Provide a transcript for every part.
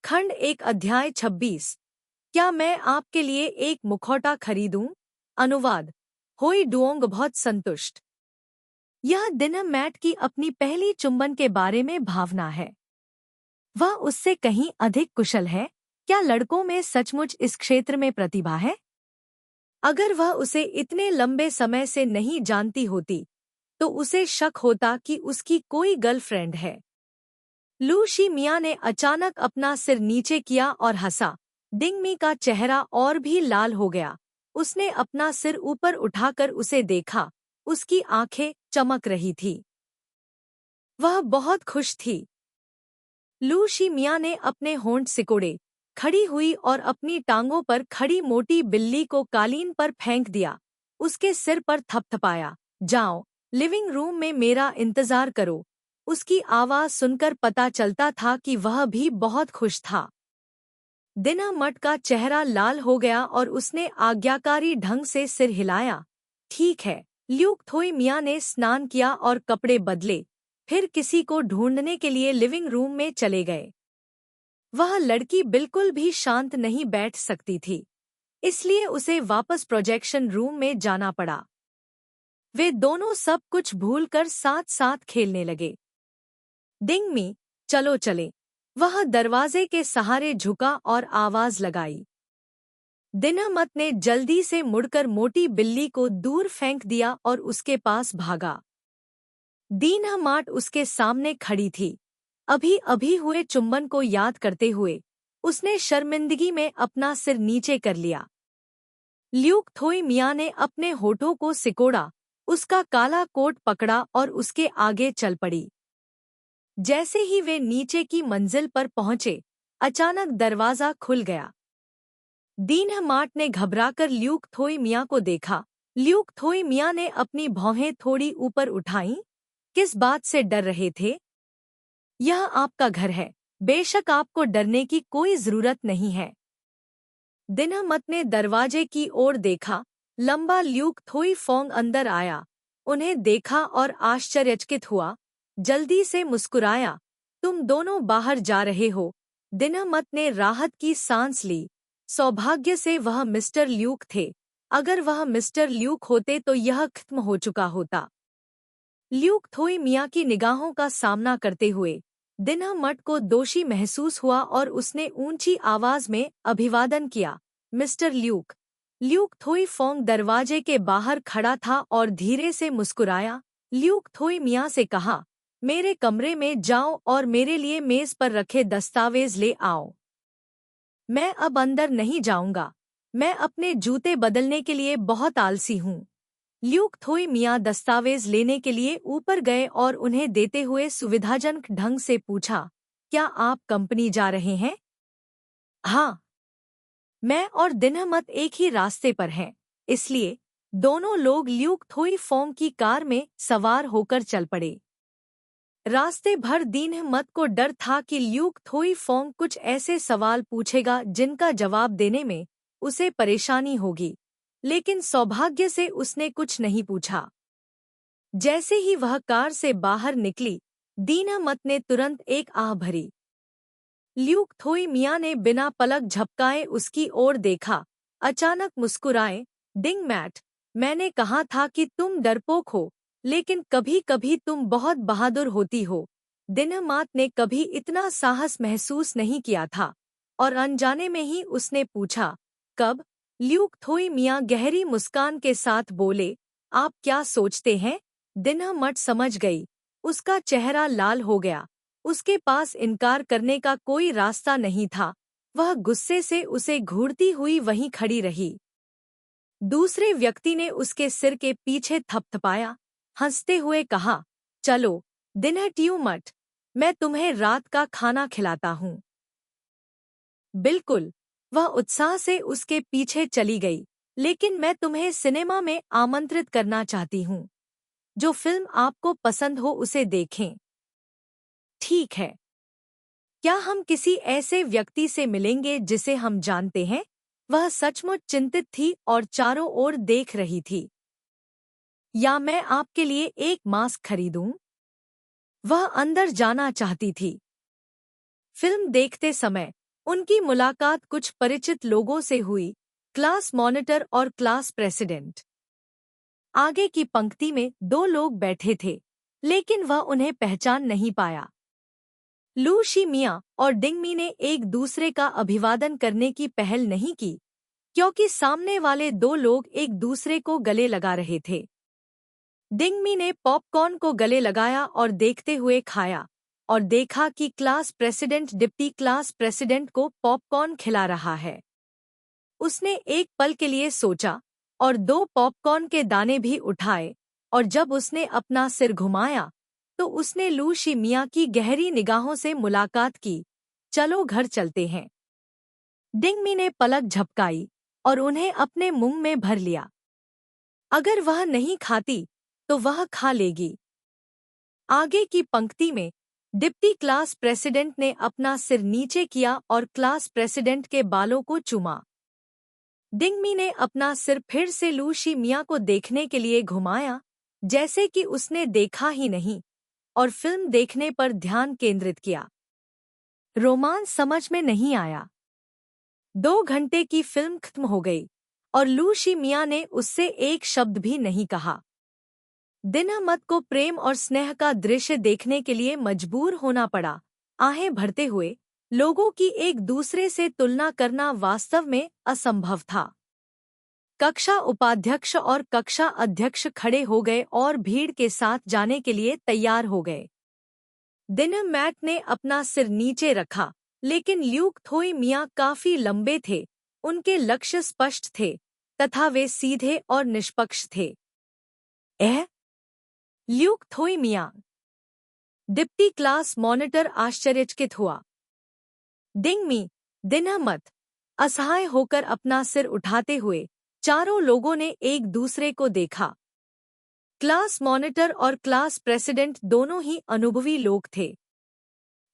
खंड 1 अध्याय 26। क्या मैं आपके लिए एक मुखौटा खरीदूं? अनुवाद। होई डुओंग बहुत संतुष्ट। यह दिन मैट की अपनी पहली चुंबन के बारे में भावना है। वह उससे कहीं अधिक कुशल है। क्या लड़कों में सचमुच इस क्षेत्र में प्रतिभा है? अगर वह उसे इतने लंबे समय से नहीं जानती होती तो उसे शक होता कि उसकी कोई गर्लफ्रेंड है। लू शी मियाँ ने अचानक अपना सिर नीचे किया और हंसा। डिंगमी का चेहरा और भी लाल हो गया। उसने अपना सिर ऊपर उठाकर उसे देखा। उसकी आंखें चमक रही थी। वह बहुत खुश थी। लू शी मियाँ ने अपने होंठ सिकोड़े, खड़ी हुई और अपनी टांगों पर खड़ी मोटी बिल्ली को कालीन पर फेंक दिया। उसके सिर पर थपथपाया। जाओ, लिविंग रूम में मेरा इंतजार करो। उसकी आवाज सुनकर पता चलता था कि वह भी बहुत खुश था। दिनमट का चेहरा लाल हो गया और उसने आज्ञाकारी ढंग से सिर हिलाया। ठीक है। ल्यूक थोई मियाँ ने स्नान किया और कपड़े बदले, फिर किसी को ढूंढने के लिए लिविंग रूम में चले गए। वह लड़की बिल्कुल भी शांत नहीं बैठ सकती थी, इसलिए उसे वापस प्रोजेक्शन रूम में जाना पड़ा। वे दोनों सब कुछ भूलकर साथ साथ खेलने लगे। डिंगमी, चलो चले। वह दरवाजे के सहारे झुका और आवाज लगाई। दिनमत ने जल्दी से मुड़कर मोटी बिल्ली को दूर फेंक दिया और उसके पास भागा। दीनमाट उसके सामने खड़ी थी, अभी अभी हुए चुंबन को याद करते हुए। उसने शर्मिंदगी में अपना सिर नीचे कर लिया। ल्यूक थोई मियाँ ने अपने होठों को सिकोड़ा, उसका काला कोट पकड़ा और उसके आगे चल पड़ी। जैसे ही वे नीचे की मंजिल पर पहुंचे, अचानक दरवाजा खुल गया। दीनमाट ने घबराकर ल्यूक थोई मियाँ को देखा। ल्यूक थोई मियाँ ने अपनी भौहें थोड़ी ऊपर उठाईं। किस बात से डर रहे थे? यह आपका घर है, बेशक आपको डरने की कोई जरूरत नहीं है। दिनमत ने दरवाजे की ओर देखा। लंबा ल्यूक थोई फोंग अंदर आया, उन्हें देखा और आश्चर्यचकित हुआ। जल्दी से मुस्कुराया। तुम दोनों बाहर जा रहे हो? दिनमत ने राहत की सांस ली। सौभाग्य से वह मिस्टर ल्यूक थे। अगर वह मिस्टर ल्यूक होते तो यह खत्म हो चुका होता। ल्यूक थोई मियाँ की निगाहों का सामना करते हुए दिनमट को दोषी महसूस हुआ और उसने ऊंची आवाज में अभिवादन किया। Mister Luke. ल्यूक थोई फोंग दरवाजे के बाहर खड़ा था और धीरे से मुस्कुराया। ल्यूक थोई मियाँ से कहा, मेरे कमरे में जाओ और मेरे लिए मेज पर रखे दस्तावेज ले आओ। मैं अब अंदर नहीं जाऊंगा। मैं अपने जूते बदलने के लिए बहुत आलसी हूँ। ल्यूक थोई मियाँ दस्तावेज लेने के लिए ऊपर गए और उन्हें देते हुए सुविधाजनक ढंग से पूछा, क्या आप कंपनी जा रहे हैं? हाँ। मैं और दिनमत एक ही रास्ते पर हैं, इसलिए दोनों लोग ल्यूक थोई फोंग की कार में सवार होकर चल पड़े। रास्ते भर दीनमत को डर था कि ल्यूक थोई फोंग कुछ ऐसे सवाल पूछेगा जिनका जवाब देने में उसे परेशानी होगी, लेकिन सौभाग्य से उसने कुछ नहीं पूछा। जैसे ही वह कार से बाहर निकली, दीनमत ने तुरंत एक आह भरी। ल्यूक थोई मियाँ ने बिना पलक झपकाए उसकी ओर देखा। अचानक मुस्कुराए। डिंग मैट, मैंने कहा था कि तुम डरपोक हो, लेकिन कभी कभी तुम बहुत बहादुर होती हो। दिनमात ने कभी इतना साहस महसूस नहीं किया था और अनजाने में ही उसने पूछा, कब? ल्यूक थोई मियाँ गहरी मुस्कान के साथ बोले, आप क्या सोचते हैं? दिनमत समझ गई। उसका चेहरा लाल हो गया। उसके पास इनकार करने का कोई रास्ता नहीं था। वह गुस्से से उसे घूरती हुई वहीं खड़ी रही। दूसरे व्यक्ति ने उसके सिर के पीछे थपथपाया, हंसते हुए कहा, चलो दिनमट, मैं तुम्हें रात का खाना खिलाता हूँ। बिल्कुल। वह उत्साह से उसके पीछे चली गई। लेकिन मैं तुम्हें सिनेमा में आमंत्रित करना चाहती हूँ। जो फिल्म आपको पसंद हो उसे देखें। ठीक है। क्या हम किसी ऐसे व्यक्ति से मिलेंगे जिसे हम जानते हैं? वह सचमुच चिंतित थी और चारों ओर देख रही थी। या मैं आपके लिए एक मास्क खरीदूं? वह अंदर जाना चाहती थी। फिल्म देखते समय उनकी मुलाकात कुछ परिचित लोगों से हुई, क्लास मॉनिटर और क्लास प्रेसिडेंट। आगे की पंक्ति में 2 लोग बैठे थे, लेकिन वह उन्हें पहचान नहीं पाया। लू शी मिया और डिंगमी ने एक दूसरे का अभिवादन करने की पहल नहीं की, क्योंकि सामने वाले 2 लोग एक दूसरे को गले लगा रहे थे। डिंगमी ने पॉपकॉर्न को गले लगाया और देखते हुए खाया, और देखा कि class president deputy class president को पॉपकॉर्न खिला रहा है। उसने एक पल के लिए सोचा और 2 पॉपकॉर्न के दाने भी उठाए, और जब उसने अपना सिर घुमाया तो उसने लू शी मिया की गहरी निगाहों से मुलाकात की। चलो घर चलते हैं। डिंगमी ने पलक झपकाई और उन्हें अपने मुंह में भर लिया। अगर वह नहीं खाती तो वह खा लेगी। आगे की पंक्ति में डिप्टी क्लास प्रेसिडेंट ने अपना सिर नीचे किया और क्लास प्रेसिडेंट के बालों को चूमा। डिंगमी ने अपना सिर फिर से लू शी मिया को देखने के लिए घुमाया, जैसे कि उसने देखा ही नहीं, और फिल्म देखने पर ध्यान केंद्रित किया। रोमांस समझ में नहीं आया। 2 घंटे की फिल्म खत्म हो गई और लू शी मिया ने उससे एक शब्द भी नहीं कहा। दिनमत को प्रेम और स्नेह का दृश्य देखने के लिए मजबूर होना पड़ा। आहें भरते हुए लोगों की एक दूसरे से तुलना करना वास्तव में असंभव था। कक्षा उपाध्यक्ष और कक्षा अध्यक्ष खड़े हो गए और भीड़ के साथ जाने के लिए तैयार हो गए। दिनमैट ने अपना सिर नीचे रखा, लेकिन ल्यूक थोई मिया काफी लंबे थे, उनके लक्ष्य स्पष्ट थे, तथा वे सीधे और निष्पक्ष थे। ल्यूक थोई मिया। डिप्टी क्लास मॉनिटर आश्चर्यचकित हुआ। डिंगमी, दिनमत, असहाय होकर अपना सिर उठाते हुए चारों लोगों ने एक दूसरे को देखा। क्लास मॉनिटर और क्लास प्रेसिडेंट दोनों ही अनुभवी लोग थे।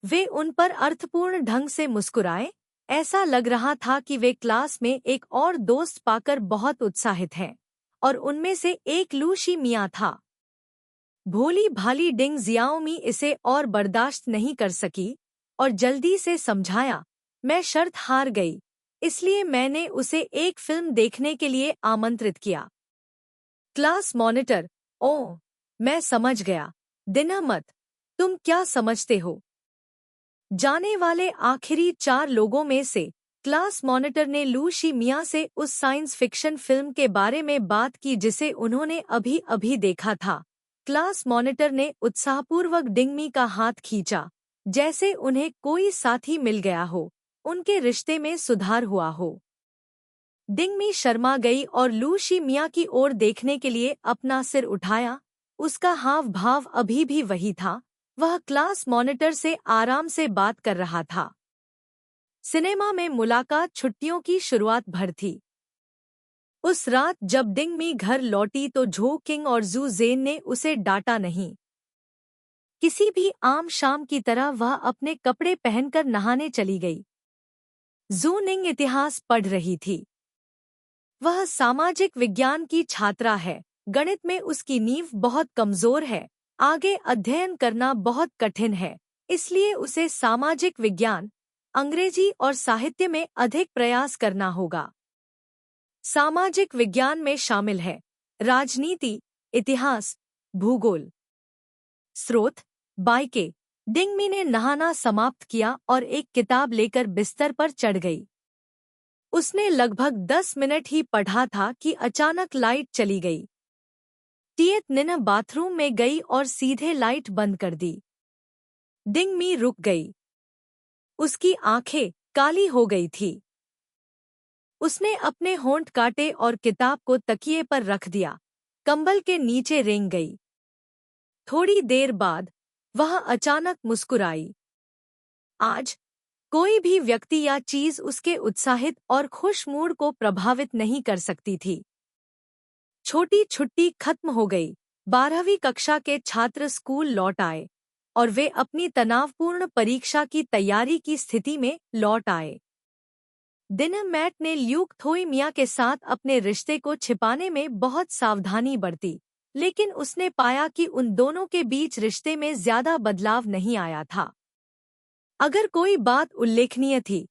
वे उन पर अर्थपूर्ण ढंग से मुस्कुराए। ऐसा लग रहा था कि वे क्लास में एक और दोस्त पाकर बहुत उत्साहित हैं, और उनमें से एक लू शी मिया था। भोली भाली डिंग जियाओमी इसे और बर्दाश्त नहीं कर सकी और जल्दी से समझाया, मैं शर्त हार गई, इसलिए मैंने उसे एक फिल्म देखने के लिए आमंत्रित किया। क्लास मॉनिटर, ओह, मैं समझ गया। दिनमत, तुम क्या समझते हो? जाने वाले आखिरी 4 लोगों में से क्लास मॉनिटर ने लू शी मिया से उस साइंस फिक्शन फिल्म के बारे में बात की जिसे उन्होंने अभी अभी देखा था। क्लास मॉनिटर ने उत्साहपूर्वक डिंगमी का हाथ खींचा, जैसे उन्हें कोई साथी मिल गया हो, उनके रिश्ते में सुधार हुआ हो। डिंगमी शर्मा गई और लू शी मिया की ओर देखने के लिए अपना सिर उठाया। उसका हाव भाव अभी भी वही था, वह क्लास मॉनिटर से आराम से बात कर रहा था। सिनेमा में मुलाकात छुट्टियों की शुरुआत भर थी। उस रात जब डिंगमी घर लौटी तो झो किंग और जू जेन ने उसे डांटा नहीं। किसी भी आम शाम की तरह वह अपने कपड़े पहनकर नहाने चली गई। जू निंग इतिहास पढ़ रही थी। वह सामाजिक विज्ञान की छात्रा है, गणित में उसकी नींव बहुत कमजोर है, आगे अध्ययन करना बहुत कठिन है, इसलिए उसे सामाजिक विज्ञान, अंग्रेजी और साहित्य में अधिक प्रयास करना होगा। सामाजिक विज्ञान में शामिल है राजनीति, इतिहास, भूगोल। स्रोत, बाइके। डिंगमी ने नहाना समाप्त किया और एक किताब लेकर बिस्तर पर चढ़ गई। उसने लगभग 10 मिनट ही पढ़ा था कि अचानक लाइट चली गई। टियत निन बाथरूम में गई और सीधे लाइट बंद कर दी। डिंगमी रुक गई। उसकी आंखें काली हो गई थी। उसने अपने होंठ काटे और किताब को तकिए पर रख दिया, कंबल के नीचे रेंग गई। थोड़ी देर बाद वह अचानक मुस्कुराई। आज कोई भी व्यक्ति या चीज उसके उत्साहित और खुश मूड को प्रभावित नहीं कर सकती थी। छोटी छुट्टी खत्म हो गई। 12वीं कक्षा के छात्र स्कूल लौट आए और वे अपनी तनावपूर्ण परीक्षा की तैयारी की स्थिति में लौट आए। दिनमैट ने ल्यूक थोई मिया के साथ अपने रिश्ते को छिपाने में बहुत सावधानी बरती, लेकिन उसने पाया कि उन दोनों के बीच रिश्ते में ज्यादा बदलाव नहीं आया था। अगर कोई बात उल्लेखनीय थी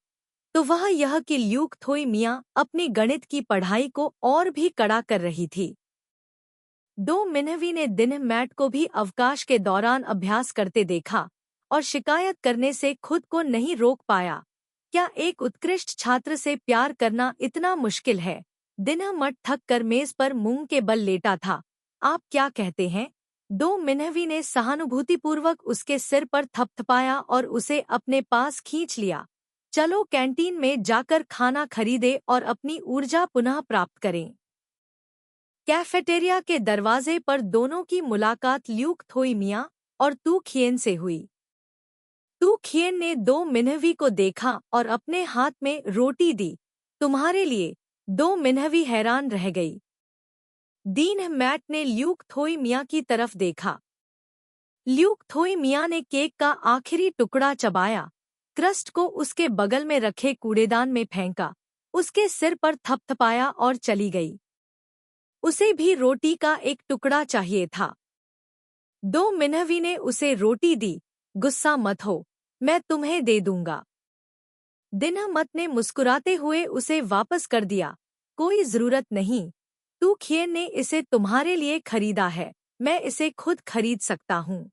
तो वह यह कि ल्यूक थोई मियाँ अपनी गणित की पढ़ाई को और भी कड़ा कर रही थी। दो मिनहवी ने दिन मैट को भी अवकाश के दौरान अभ्यास करते देखा और शिकायत करने से खुद को नहीं रोक पाया। क्या एक उत्कृष्ट छात्र से प्यार करना इतना मुश्किल है? दिन मट थक कर मेज पर मुंह के बल लेटा था। आप क्या कहते हैं? दो मिनहवी ने सहानुभूतिपूर्वक उसके सिर पर थपथपाया और उसे अपने पास खींच लिया। चलो कैंटीन में जाकर खाना खरीदे और अपनी ऊर्जा पुनः प्राप्त करें। कैफेटेरिया के दरवाजे पर दोनों की मुलाकात ल्यूक थोई मियाँ और तू खिएन से हुई। तू खिएन ने दो मिनहवी को देखा और अपने हाथ में रोटी दी। तुम्हारे लिए। दो मिनहवी हैरान रह गई। दीन मैट ने ल्यूक थोई मियाँ की तरफ देखा। ल्यूक थोई मियाँ ने केक का आखिरी टुकड़ा चबाया, क्रस्ट को उसके बगल में रखे कूड़ेदान में फेंका, उसके सिर पर थपथपाया और चली गई। उसे भी रोटी का एक टुकड़ा चाहिए था। दो मिनहवी ने उसे रोटी दी। गुस्सा मत हो, मैं तुम्हें दे दूंगा। दिनमत ने मुस्कुराते हुए उसे वापस कर दिया। कोई जरूरत नहीं, तू खिएन ने इसे तुम्हारे लिए खरीदा है, मैं इसे खुद खरीद सकता हूँ।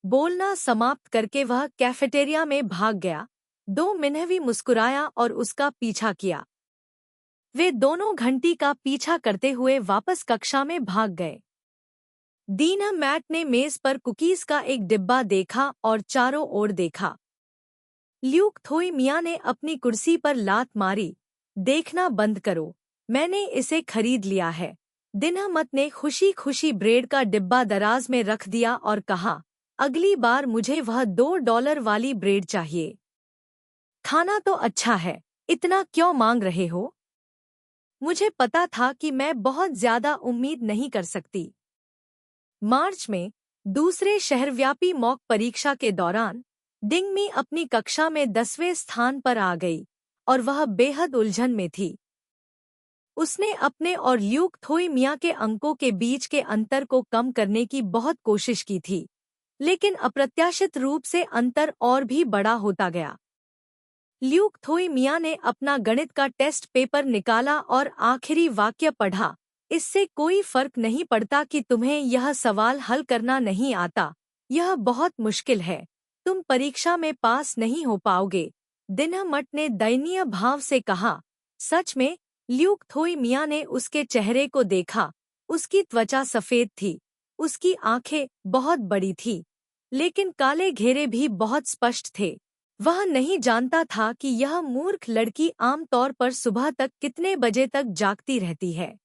बोलना समाप्त करके वह कैफेटेरिया में भाग गया। दो मिनहवी मुस्कुराया और उसका पीछा किया। वे दोनों घंटी का पीछा करते हुए वापस कक्षा में भाग गए। दीना मैट ने मेज पर कुकीज का एक डिब्बा देखा और चारों ओर देखा। ल्यूक थोई मियाँ ने अपनी कुर्सी पर लात मारी। देखना बंद करो, मैंने इसे खरीद लिया है। दिनमत ने खुशी खुशी ब्रेड का डिब्बा दराज में रख दिया और कहा, अगली बार मुझे वह $2 वाली ब्रेड चाहिए। खाना तो अच्छा है, इतना क्यों मांग रहे हो? मुझे पता था कि मैं बहुत ज्यादा उम्मीद नहीं कर सकती। मार्च में दूसरे शहरव्यापी मॉक परीक्षा के दौरान डिंगमी अपनी कक्षा में 10वें स्थान पर आ गई और वह बेहद उलझन में थी। उसने अपने और ल्यूक थोई मियाँ के अंकों के बीच के अंतर को कम करने की बहुत कोशिश की थी, लेकिन अप्रत्याशित रूप से अंतर और भी बड़ा होता गया। ल्यूक थोई मियाँ ने अपना गणित का टेस्ट पेपर निकाला और आखिरी वाक्य पढ़ा, इससे कोई फर्क नहीं पड़ता कि तुम्हें यह सवाल हल करना नहीं आता, यह बहुत मुश्किल है, तुम परीक्षा में पास नहीं हो पाओगे। दिनमट ने दयनीय भाव से कहा। सच में? ल्यूक थोई मियाँ ने उसके चेहरे को देखा। उसकी त्वचा सफेद थी, उसकी आंखें बहुत बड़ी थी, लेकिन काले घेरे भी बहुत स्पष्ट थे। वह नहीं जानता था कि यह मूर्ख लड़की आम तौर पर सुबह तक कितने बजे तक जागती रहती है।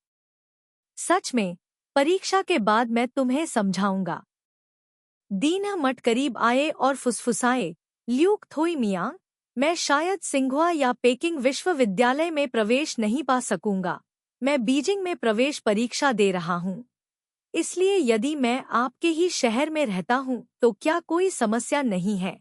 सच में? परीक्षा के बाद मैं तुम्हें समझाऊंगा। दीनमट करीब आए और फुसफुसाए, ल्यूक थोई मियाँ, मैं शायद सिंघुआ या पेकिंग विश्वविद्यालय में प्रवेश नहीं पा सकूंगा। मैं बीजिंग में प्रवेश परीक्षा दे रहा हूँ। इसलिए यदि मैं आपके ही शहर में रहता हूँ तो क्या कोई समस्या नहीं है?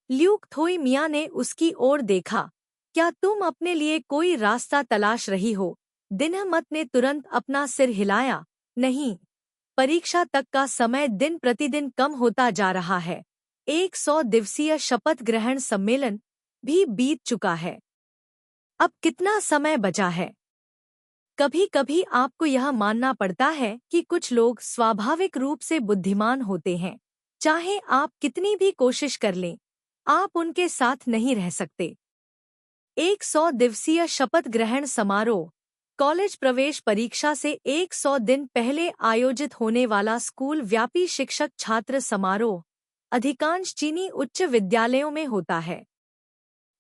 ल्यूक थोई मियाँ ने उसकी ओर देखा। क्या तुम अपने लिए कोई रास्ता तलाश रही हो? दिनमत ने तुरंत अपना सिर हिलाया। नहीं, परीक्षा तक का समय दिन प्रतिदिन कम होता जा रहा है। 100 दिवसीय शपथ ग्रहण सम्मेलन भी बीत चुका है। अब कितना समय बचा है? कभी कभी आपको यह मानना पड़ता है कि कुछ लोग स्वाभाविक रूप से बुद्धिमान होते हैं। चाहे आप कितनी भी कोशिश कर लें, आप उनके साथ नहीं रह सकते। 100 दिवसीय शपथ ग्रहण समारोह कॉलेज प्रवेश परीक्षा से 100 दिन पहले आयोजित होने वाला स्कूल व्यापी शिक्षक छात्र समारोह अधिकांश चीनी उच्च विद्यालयों में होता है।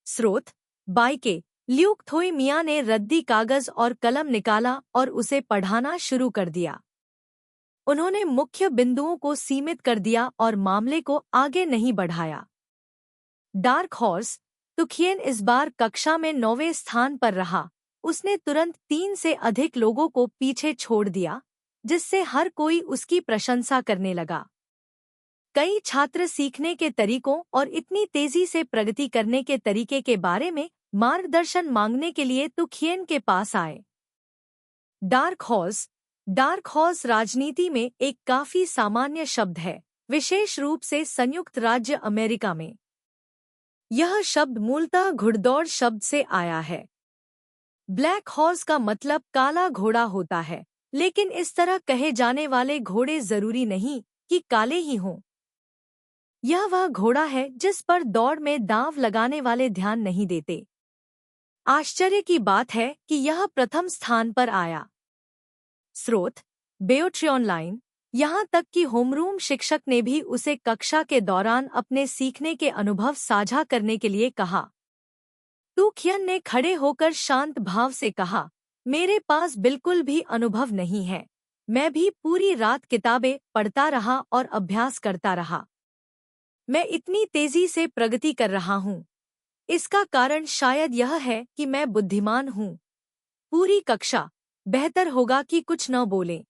स्रोत: बाइके। ल्यूक थोई मियाँ ने रद्दी कागज और कलम निकाला और उसे पढ़ाना शुरू कर दिया। उन्होंने मुख्य बिंदुओं को सीमित कर दिया और मामले को आगे नहीं बढ़ाया। डार्क हॉर्स तुखियन इस बार कक्षा में 9वें स्थान पर रहा। उसने तुरंत 3 से अधिक लोगों को पीछे छोड़ दिया, जिससे हर कोई उसकी प्रशंसा करने लगा। कई छात्र सीखने के तरीकों और इतनी तेजी से प्रगति करने के तरीके के बारे में मार्गदर्शन मांगने के लिए तुखियन के पास आए। डार्क हॉर्स राजनीति में एक काफी सामान्य शब्द है, विशेष रूप से संयुक्त राज्य अमेरिका में। यह शब्द मूलतः घुड़दौड़ शब्द से आया है। ब्लैक हॉर्स का मतलब काला घोड़ा होता है, लेकिन इस तरह कहे जाने वाले घोड़े जरूरी नहीं कि काले ही हों। यह वह घोड़ा है जिस पर दौड़ में दांव लगाने वाले ध्यान नहीं देते। आश्चर्य की बात है कि यह प्रथम स्थान पर आया। स्रोत: बेयोट्री ऑनलाइन। यहाँ तक कि होमरूम शिक्षक ने भी उसे कक्षा के दौरान अपने सीखने के अनुभव साझा करने के लिए कहा। तू खियन ने खड़े होकर शांत भाव से कहा, मेरे पास बिल्कुल भी अनुभव नहीं है। मैं भी पूरी रात किताबें पढ़ता रहा और अभ्यास करता रहा। मैं इतनी तेजी से प्रगति कर रहा हूँ। इसका कारण शायद यह है कि मैं बुद्धिमान हूँ। पूरी कक्षा, बेहतर होगा कि कुछ न बोलें।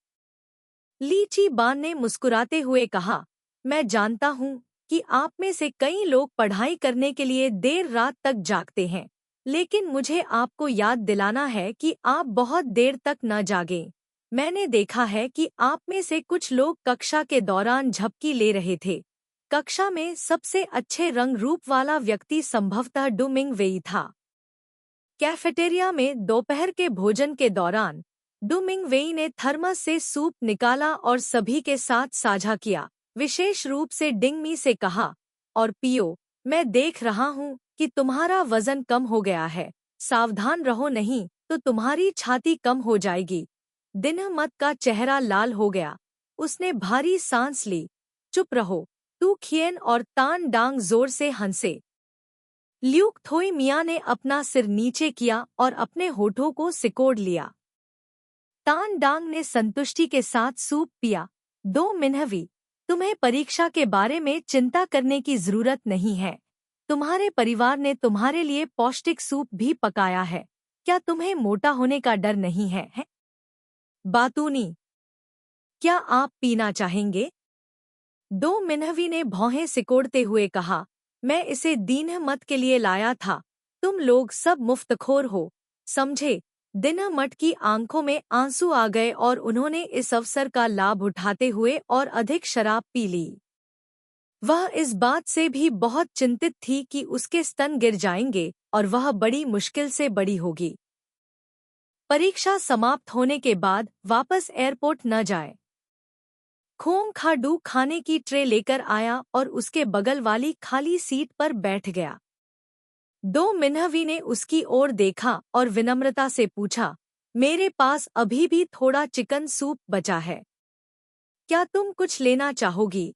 ली ची बान ने मुस्कुराते हुए कहा, मैं जानता हूँ कि आप में से कई लोग पढ़ाई करने के लिए देर रात तक जागते हैं, लेकिन मुझे आपको याद दिलाना है कि आप बहुत देर तक न जागें। मैंने देखा है कि आप में से कुछ लोग कक्षा के दौरान झपकी ले रहे थे। कक्षा में सबसे अच्छे रंग रूप वाला व्यक्ति संभवतः डू मिंग वेई था। कैफेटेरिया में दोपहर के भोजन के दौरान डू मिंग वेई ने थर्मस से सूप निकाला और सभी के साथ साझा किया। विशेष रूप से डिंग मी से कहा, और पियो, मैं देख रहा हूँ कि तुम्हारा वजन कम हो गया है। सावधान रहो, नहीं तो तुम्हारी छाती कम हो जाएगी। दिनमत का चेहरा लाल हो गया। उसने भारी सांस ली। चुप रहो, तू खियन और तान डांग जोर से हंसे। ल्यूक थोई मिया ने अपना सिर नीचे किया और अपने होठों को सिकोड़ लिया। तान डांग ने संतुष्टि के साथ सूप पिया। 2 मिनहवी, तुम्हें परीक्षा के बारे में चिंता करने की जरूरत नहीं है। तुम्हारे परिवार ने तुम्हारे लिए पौष्टिक सूप भी पकाया है। क्या तुम्हें मोटा होने का डर नहीं है? बातूनी, क्या आप पीना चाहेंगे? 2 मिनहवी ने भौहें सिकोड़ते हुए कहा, मैं इसे दीनमत के लिए लाया था। तुम लोग सब मुफ्तखोर हो, समझे? दिनमत की आंखों में आंसू आ गए और उन्होंने इस अवसर का लाभ उठाते हुए और अधिक शराब पी ली। वह इस बात से भी बहुत चिंतित थी कि उसके स्तन गिर जाएंगे और वह बड़ी मुश्किल से बड़ी होगी। परीक्षा समाप्त होने के बाद वापस एयरपोर्ट न जाए। खोंग खाडू खाने की ट्रे लेकर आया और उसके बगल वाली खाली सीट पर बैठ गया। 2 मिनहवी ने उसकी ओर देखा और विनम्रता से पूछा, मेरे पास अभी भी थोड़ा चिकन सूप बचा है। क्या तुम कुछ लेना चाहोगी?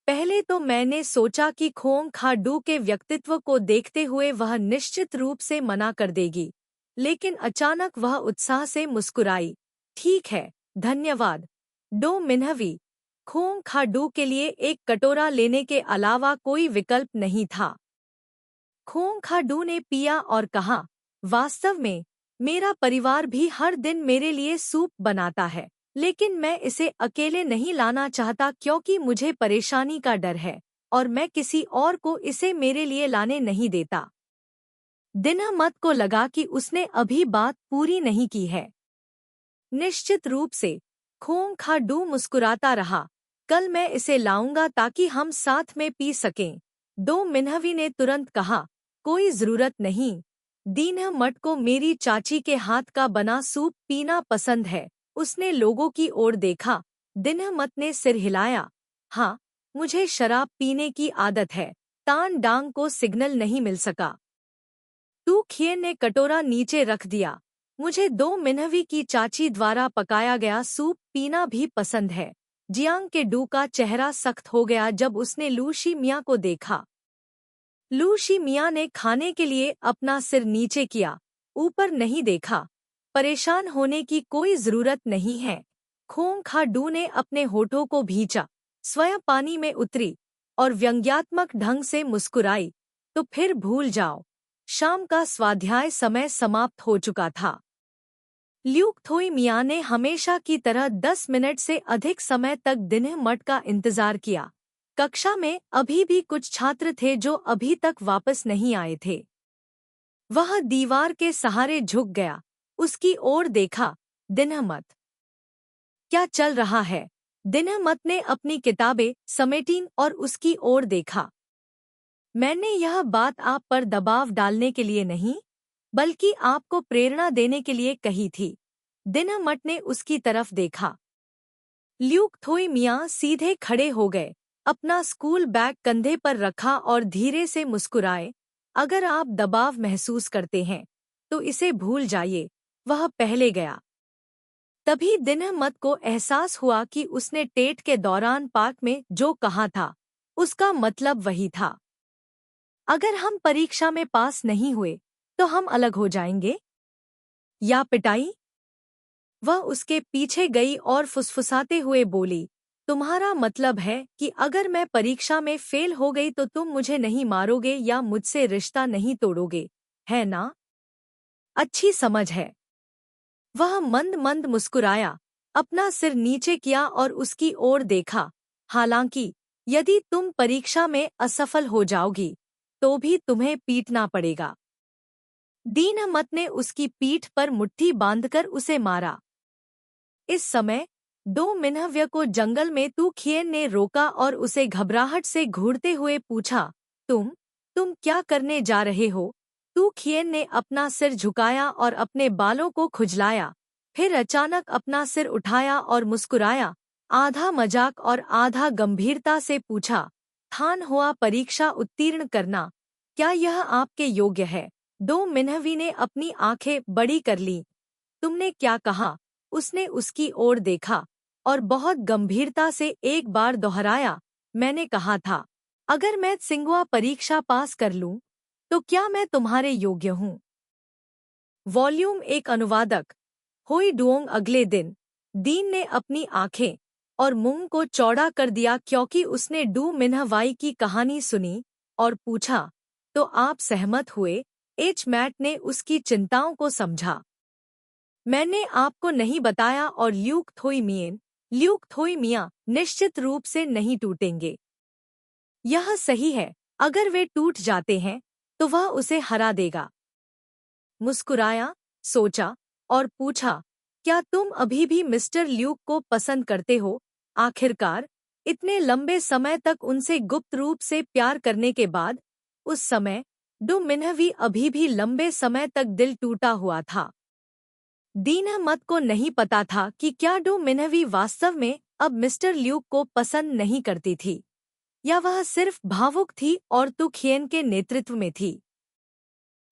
पहले तो मैंने सोचा कि खोंग खाडू के व्यक्तित्व को देखते हुए वह निश्चित रूप से मना कर देगी, लेकिन अचानक वह उत्साह से मुस्कुराई। ठीक है, धन्यवाद। 2 मिनहवी। खोंग खाडू के लिए एक कटोरा लेने के अलावा कोई विकल्प नहीं था। खोंग खाडू ने पिया और कहा, वास्तव में मेरा परिवार भी हर दिन मेरे लिए सूप बनाता है, लेकिन मैं इसे अकेले नहीं लाना चाहता क्योंकि मुझे परेशानी का डर है और मैं किसी और को इसे मेरे लिए लाने नहीं देता। दिनमत को लगा कि उसने अभी बात पूरी नहीं की है। निश्चित रूप से, खोंग खाडू मुस्कुराता रहा, कल मैं इसे लाऊंगा ताकि हम साथ में पी सकें। 2 मिनहवी ने तुरंत कहा, कोई जरूरत नहीं। दीनमत को मेरी चाची के हाथ का बना सूप पीना पसंद है। उसने लोगों की ओर देखा। दिनमत ने सिर हिलाया। हाँ, मुझे शराब पीने की आदत है। तान डांग को सिग्नल नहीं मिल सका। टू खिए ने कटोरा नीचे रख दिया। मुझे 2 मिनहवी की चाची द्वारा पकाया गया सूप पीना भी पसंद है। जियांग के डू का चेहरा सख्त हो गया जब उसने लू शी मिया को देखा। लू शी मिया ने खाने के लिए अपना सिर नीचे किया, ऊपर नहीं देखा। परेशान होने की कोई जरूरत नहीं है। खोंग खाडू ने अपने होठों को भींचा, स्वयं पानी में उतरी और व्यंग्यात्मक ढंग से मुस्कुराई। तो फिर भूल जाओ, शाम का स्वाध्याय समय समाप्त हो चुका था। ल्यूक थोई मिया ने हमेशा की तरह 10 मिनट से अधिक समय तक दिनमत का इंतजार किया। कक्षा में अभी भी कुछ छात्र थे जो अभी तक वापस नहीं आए थे। वह दीवार के सहारे झुक गया, उसकी ओर देखा। दिनमत, क्या चल रहा है? दिनमत ने अपनी किताबें समेटीं और उसकी ओर देखा। मैंने यह बात आप पर दबाव डालने के लिए नहीं, बल्कि आपको प्रेरणा देने के लिए कही थी। दिनमट ने उसकी तरफ देखा। ल्यूक थोई मियाँ सीधे खड़े हो गए, अपना स्कूल बैग कंधे पर रखा और धीरे से मुस्कुराए। अगर आप दबाव महसूस करते हैं, तो इसे भूल जाइए, वह पहले गया। तभी दिनमत को एहसास हुआ कि उसने टेट के दौरान पार्क में जो कहा था, उसका मतलब वही था। अगर हम परीक्षा में पास नहीं हुए, तो हम अलग हो जाएंगे? या पिटाई? वह उसके पीछे गई और फुसफुसाते हुए बोली, तुम्हारा मतलब है कि अगर मैं परीक्षा में फेल हो गई तो तुम मुझे नहीं मारोगे या मुझसे रिश्ता नहीं तोड़ोगे, है ना? अच्छी समझ है। वह मंद मंद मुस्कुराया, अपना सिर नीचे किया और उसकी ओर देखा। हालांकि यदि तुम परीक्षा में असफल हो जाओगी, तो भी तुम्हें पीटना पड़ेगा। दीनमत ने उसकी पीठ पर मुट्ठी बांधकर उसे मारा। इस समय दो मिन्हव्य को जंगल में तू खियन ने रोका और उसे घबराहट से घूरते हुए पूछा, तुम क्या करने जा रहे हो? तू खियन ने अपना सिर झुकाया और अपने बालों को खुजलाया, फिर अचानक अपना सिर उठाया और मुस्कुराया, आधा मजाक और आधा गंभीरता से पूछा, थान हुआ परीक्षा उत्तीर्ण करना, क्या यह आपके योग्य है? दो मिन्हवी ने अपनी आंखें बड़ी कर लीं। तुमने क्या कहा? उसने उसकी ओर देखा और बहुत गंभीरता से एक बार दोहराया, मैंने कहा था, अगर मैं सिंगुआ परीक्षा पास कर लूं, तो क्या मैं तुम्हारे योग्य हूं? वॉल्यूम 1 अनुवादक होई डुओंग। अगले दिन दीन ने अपनी आंखें और मुंह को चौड़ा कर दिया क्योंकि उसने डू मिन्हवाई की कहानी सुनी और पूछा, तो आप सहमत हुए? एच मैट ने उसकी चिंताओं को समझा। मैंने आपको नहीं बताया और ल्यूक थोई मियाँ निश्चित रूप से नहीं टूटेंगे। यह सही है, अगर वे टूट जाते हैं, तो वह उसे हरा देगा। मुस्कुराया, सोचा और पूछा, क्या तुम अभी भी मिस्टर ल्यूक को पसंद करते हो? आखिरकार, इतने लंबे समय तक उनसे गुप्त रूप से प्यार करने के बाद, उस समय डू मिन्हवी अभी भी लंबे समय तक दिल टूटा हुआ था। दीनमत को नहीं पता था कि क्या डू मिन्हवी वास्तव में अब मिस्टर ल्यूक को पसंद नहीं करती थी, या वह सिर्फ भावुक थी और तू खियन के नेतृत्व में थी।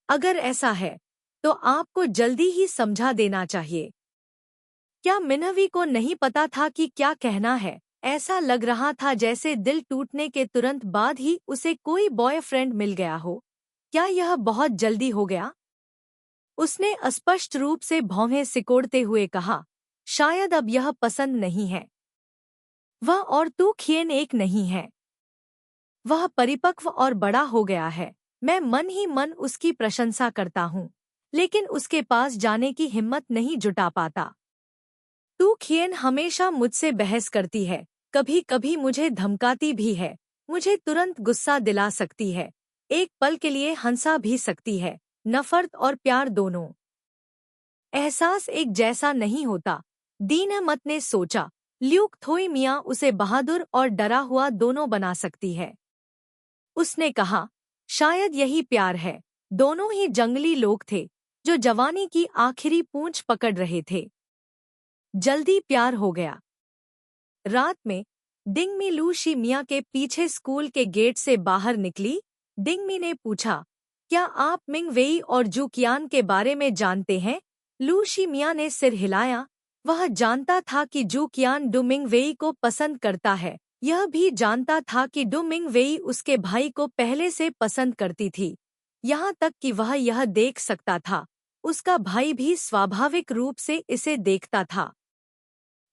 अगर ऐसा है, तो आपको जल्दी ही समझा देना चाहिए। क्या मिन्हवी को नहीं पता था कि क्या कहना है? ऐसा लग रहा था जैसे दिल टूटने के तुरंत बाद ही उसे कोई बॉयफ्रेंड मिल गया हो। क्या यह बहुत जल्दी हो गया? उसने अस्पष्ट रूप से भौहें सिकोड़ते हुए कहा, शायद अब यह पसंद नहीं है। वह और तू खियन एक नहीं है। वह परिपक्व और बड़ा हो गया है। मैं मन ही मन उसकी प्रशंसा करता हूँ, लेकिन उसके पास जाने की हिम्मत नहीं जुटा पाता। तू खियन हमेशा मुझसे बहस करती है, कभी कभी मुझे धमकाती भी है, मुझे तुरंत गुस्सा दिला सकती है, एक पल के लिए हंसा भी सकती है। नफरत और प्यार दोनों एहसास एक जैसा नहीं होता। दीनमत ने सोचा, ल्यूक थोई मियाँ उसे बहादुर और डरा हुआ दोनों बना सकती है। उसने कहा, शायद यही प्यार है। दोनों ही जंगली लोग थे, जो जवानी की आखिरी पूंछ पकड़ रहे थे। जल्दी प्यार हो गया। रात में डिंगमी लू शी मियाँ के पीछे स्कूल के गेट से बाहर निकली। डिंगमी ने पूछा, क्या आप मिंग वेई और जू कियान के बारे में जानते हैं? लू शी मियाँ ने सिर हिलाया। वह जानता था कि जू कियान डू मिंग वेई को पसंद करता है। यह भी जानता था कि डू मिंग वेई उसके भाई को पहले से पसंद करती थी। यहाँ तक कि वह यह देख सकता था, उसका भाई भी स्वाभाविक रूप से इसे देखता था।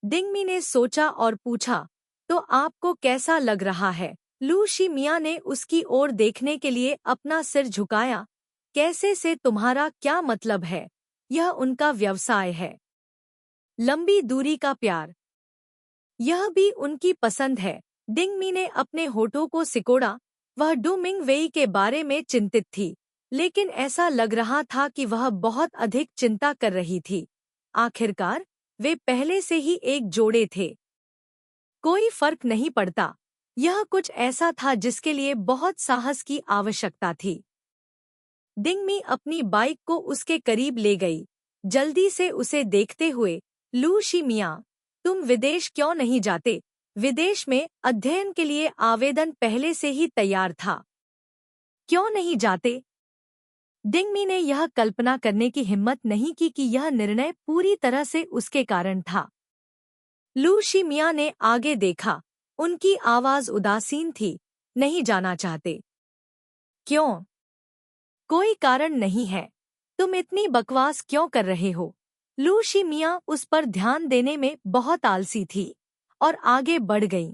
डिंगमी ने सोचा और पूछा, तो आपको कैसा लग रहा है? लू शी मियाँ ने उसकी ओर देखने के लिए अपना सिर झुकाया। कैसे से तुम्हारा क्या मतलब है? यह उनका व्यवसाय है। लंबी दूरी का प्यार, यह भी उनकी पसंद है। डिंगमी ने अपने होठों को सिकोड़ा। वह डू मिंग वेई के बारे में चिंतित थी, लेकिन ऐसा लग रहा था कि वह बहुत अधिक चिंता कर रही थी। आखिरकार वे पहले से ही एक जोड़े थे। कोई फर्क नहीं पड़ता, यह कुछ ऐसा था जिसके लिए बहुत साहस की आवश्यकता थी। डिंगमी अपनी बाइक को उसके करीब ले गई, जल्दी से उसे देखते हुए। लू शिमिया, तुम विदेश क्यों नहीं जाते? विदेश में अध्ययन के लिए आवेदन पहले से ही तैयार था। क्यों नहीं जाते? डिंगमी ने यह कल्पना करने की हिम्मत नहीं की कि यह निर्णय पूरी तरह से उसके कारण था। लू शिमिया ने आगे देखा, उनकी आवाज उदासीन थी। नहीं जाना चाहते? क्यों? कोई कारण नहीं है। तुम इतनी बकवास क्यों कर रहे हो? लू शिमिया उस पर ध्यान देने में बहुत आलसी थी और आगे बढ़ गई।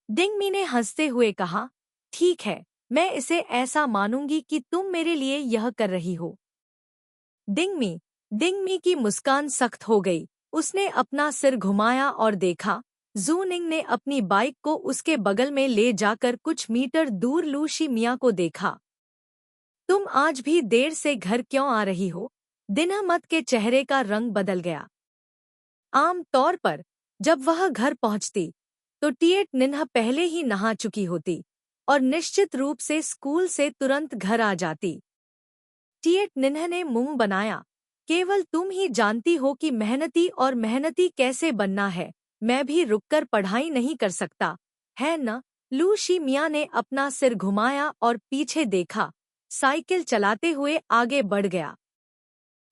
डिंगमी ने हंसते हुए कहा, ठीक है, मैं इसे ऐसा मानूंगी कि तुम मेरे लिए यह कर रही हो। डिंगमी डिंगमी की मुस्कान सख्त हो गई। उसने अपना सिर घुमाया और देखा। जू निंग ने अपनी बाइक को उसके बगल में ले जाकर कुछ मीटर दूर लू शिमिया को देखा। तुम आज भी देर से घर क्यों आ रही हो? दिनहमत के चेहरे का रंग बदल गया। आम तौर पर जब वह घर पहुंचती तो टिएट निन्हा पहले ही नहा चुकी होती और निश्चित रूप से स्कूल से तुरंत घर आ जाती। टिएट निन्हा ने मुंह बनाया, केवल तुम ही जानती हो कि मेहनती कैसे बनना है। मैं भी रुककर पढ़ाई नहीं कर सकता, है न? लू शिमिया ने अपना सिर घुमाया और पीछे देखा, साइकिल चलाते हुए आगे बढ़ गया।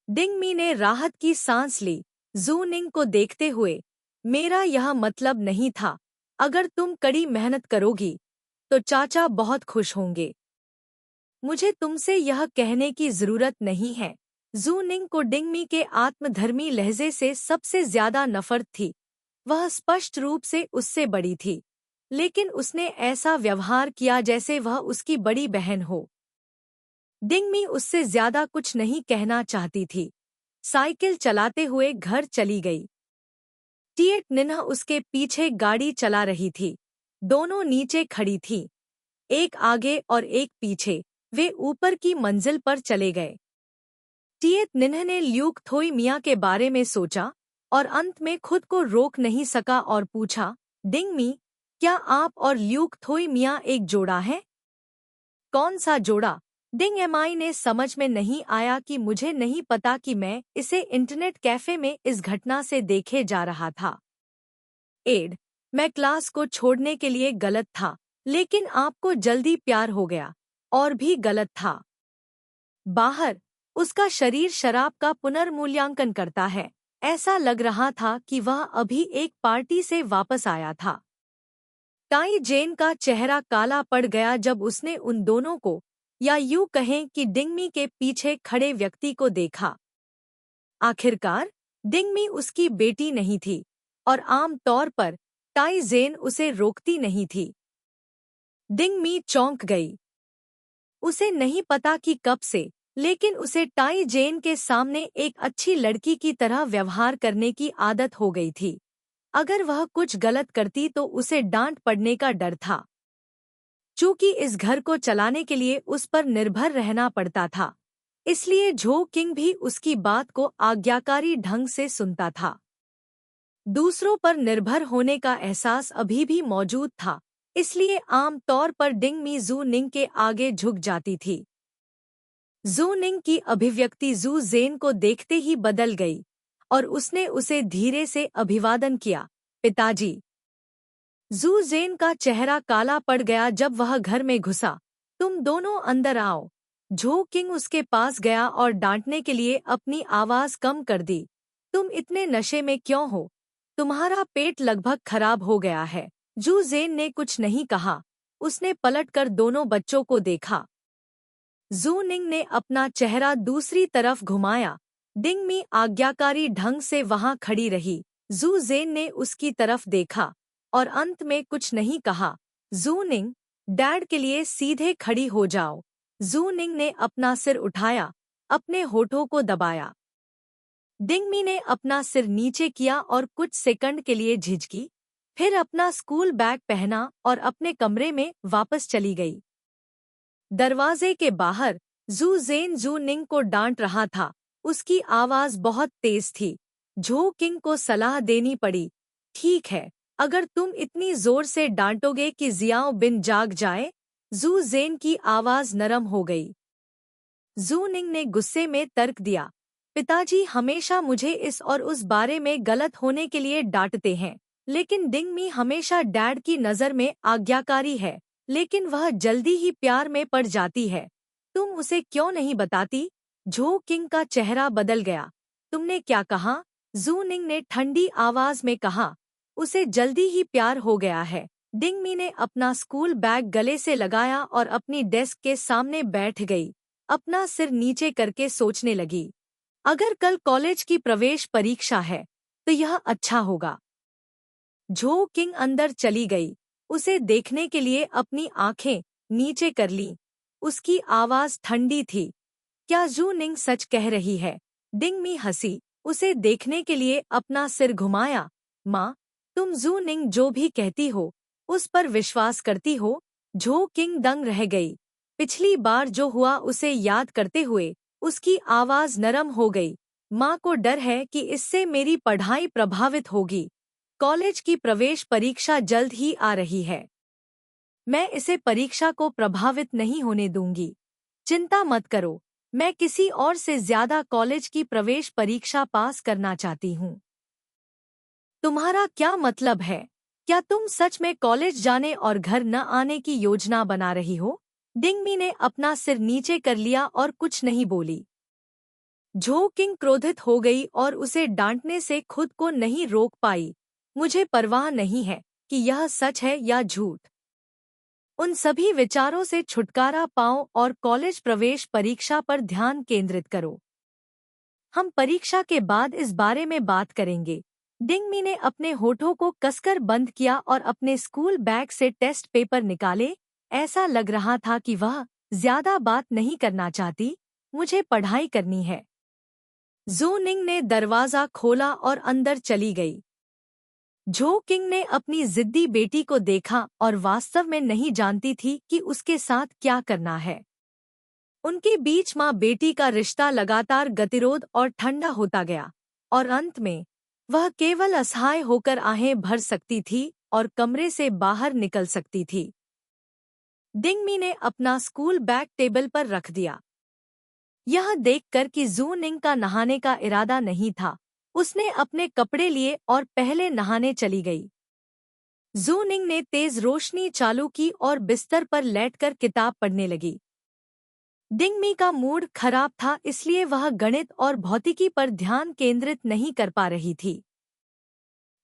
डिंगमी ने राहत की सांस ली, जू निंग को देखते हुए। मेरा यह मतलब नहीं था। अगर तुम कड़ी मेहनत करोगी तो चाचा बहुत खुश होंगे। मुझे तुमसे यह कहने की जरूरत नहीं है। जू निंग को डिंगमी के आत्मधर्मी लहजे से सबसे ज्यादा नफरत थी। वह स्पष्ट रूप से उससे बड़ी थी, लेकिन उसने ऐसा व्यवहार किया जैसे वह उसकी बड़ी बहन हो। डिंगमी उससे ज्यादा कुछ नहीं कहना चाहती थी। साइकिल चलाते हुए घर चली गई। टिएट निन्हा उसके पीछे गाड़ी चला रही थी। दोनों नीचे खड़ी थीं, एक आगे और एक पीछे। वे ऊपर की मंजिल पर चले गए। टिएट निन्हा ने ल्यूक थोई मियाँ के बारे में सोचा और अंत में खुद को रोक नहीं सका और पूछा, डिंगमी, क्या आप और ल्यूक थोई मियाँ एक जोड़ा है? कौन सा जोड़ा? डिंगमी ने समझ में नहीं आया कि मुझे नहीं पता कि मैं इसे इंटरनेट कैफे में इस घटना से देखे जा रहा था। एड, मैं क्लास को छोड़ने के लिए गलत था, लेकिन आपको जल्दी प्यार हो गया और भी गलत था। बाहर उसका शरीर शराब का पुनर्मूल्यांकन करता है। ऐसा लग रहा था कि वह अभी एक पार्टी से वापस आया था। ताई जेन का चेहरा काला पड़ गया जब उसने उन दोनों को, या यूं कहें कि डिंगमी के पीछे खड़े व्यक्ति को देखा। आखिरकार डिंगमी उसकी बेटी नहीं थी और आम तौर पर ताई जेन उसे रोकती नहीं थी। डिंगमी चौंक गई। उसे नहीं पता कि कब से, लेकिन उसे ताई जेन के सामने एक अच्छी लड़की की तरह व्यवहार करने की आदत हो गई थी। अगर वह कुछ गलत करती तो उसे डांट पड़ने का डर था। चूंकि इस घर को चलाने के लिए उस पर निर्भर रहना पड़ता था, इसलिए झो किंग भी उसकी बात को आज्ञाकारी ढंग से सुनता था। दूसरों पर निर्भर होने का एहसास अभी भी मौजूद था, इसलिए आम तौर पर डिंगमी जू निंग के आगे झुक जाती थी। जू निंग की अभिव्यक्ति जू जेन को देखते ही बदल गई और उसने उसे धीरे से अभिवादन किया, पिताजी। जू जेन का चेहरा काला पड़ गया जब वह घर में घुसा। तुम दोनों अंदर आओ। झो किंग उसके पास गया और डांटने के लिए अपनी आवाज कम कर दी। तुम इतने नशे में क्यों हो? तुम्हारा पेट लगभग खराब हो गया है। जू जेन ने कुछ नहीं कहा। उसने पलटकर दोनों बच्चों को देखा। जू निंग ने अपना चेहरा दूसरी तरफ घुमाया। डिंगमी आज्ञाकारी ढंग से वहां खड़ी रही। जू जेन ने उसकी तरफ देखा और अंत में कुछ नहीं कहा। जू निंग, डैड के लिए सीधे खड़ी हो जाओ। जू निंग ने अपना सिर उठाया, अपने होठों को दबाया। डिंगमी ने अपना सिर नीचे किया और कुछ सेकंड के लिए झिझकी, फिर अपना स्कूल बैग पहना और अपने कमरे में वापस चली गई। दरवाजे के बाहर जू जेन जू निंग को डांट रहा था। उसकी आवाज बहुत तेज थी। झो किंग को सलाह देनी पड़ी। ठीक है, अगर तुम इतनी जोर से डांटोगे कि जियाओ बिन जाग जाए। जू जेन की आवाज नरम हो गई। जू निंग ने गुस्से में तर्क दिया, पिताजी हमेशा मुझे इस और उस बारे में गलत होने के लिए डांटते हैं, लेकिन डिंग मी हमेशा डैड की नज़र में आज्ञाकारी है, लेकिन वह जल्दी ही प्यार में पड़ जाती है। तुम उसे क्यों नहीं बताती? झो किंग का चेहरा बदल गया। तुमने क्या कहा? जू निंग ने ठंडी आवाज में कहा, उसे जल्दी ही प्यार हो गया है। डिंग मी ने अपना स्कूल बैग गले से लगाया और अपनी डेस्क के सामने बैठ गई। अपना सिर नीचे करके सोचने लगी, अगर कल कॉलेज की प्रवेश परीक्षा है तो यह अच्छा होगा। झो किंग अंदर चली गई। उसे देखने के लिए अपनी आंखें नीचे कर लीं। उसकी आवाज ठंडी थी। क्या जू निंग सच कह रही है? डिंग मी हंसी। उसे देखने के लिए अपना सिर घुमाया। माँ, तुम जू निंग जो भी कहती हो उस पर विश्वास करती हो? झो किंग दंग रह गई। पिछली बार जो हुआ उसे याद करते हुए उसकी आवाज नरम हो गई। माँ को डर है कि इससे मेरी पढ़ाई प्रभावित होगी। कॉलेज की प्रवेश परीक्षा जल्द ही आ रही है। मैं इसे परीक्षा को प्रभावित नहीं होने दूंगी। चिंता मत करो, मैं किसी और से ज्यादा कॉलेज की प्रवेश परीक्षा पास करना चाहती हूँ। तुम्हारा क्या मतलब है? क्या तुम सच में कॉलेज जाने और घर न आने की योजना बना रही हो? डिंग मी ने अपना सिर नीचे कर लिया और कुछ नहीं बोली। झो किंग क्रोधित हो गई और उसे डांटने से खुद को नहीं रोक पाई। मुझे परवाह नहीं है कि यह सच है या झूठ। उन सभी विचारों से छुटकारा पाओ और कॉलेज प्रवेश परीक्षा पर ध्यान केंद्रित करो। हम परीक्षा के बाद इस बारे में बात करेंगे। डिंग मी ने अपने होठों को कसकर बंद किया और अपने स्कूल बैग से टेस्ट पेपर निकाले। ऐसा लग रहा था कि वह ज्यादा बात नहीं करना चाहती। मुझे पढ़ाई करनी है। जू निंग ने दरवाजा खोला और अंदर चली गई। झो किंग ने अपनी जिद्दी बेटी को देखा और वास्तव में नहीं जानती थी कि उसके साथ क्या करना है। उनके बीच माँ बेटी का रिश्ता लगातार गतिरोध और ठंडा होता गया और अंत में वह केवल असहाय होकर आहें भर सकती थी और कमरे से बाहर निकल सकती थी। डिंग मी ने अपना स्कूल बैग टेबल पर रख दिया। यह देखकर कि जू निंग का नहाने का इरादा नहीं था, उसने अपने कपड़े लिए और पहले नहाने चली गई। जू निंग ने तेज रोशनी चालू की और बिस्तर पर लेटकर किताब पढ़ने लगी। डिंग मी का मूड खराब था, इसलिए वह गणित और भौतिकी पर ध्यान केंद्रित नहीं कर पा रही थी।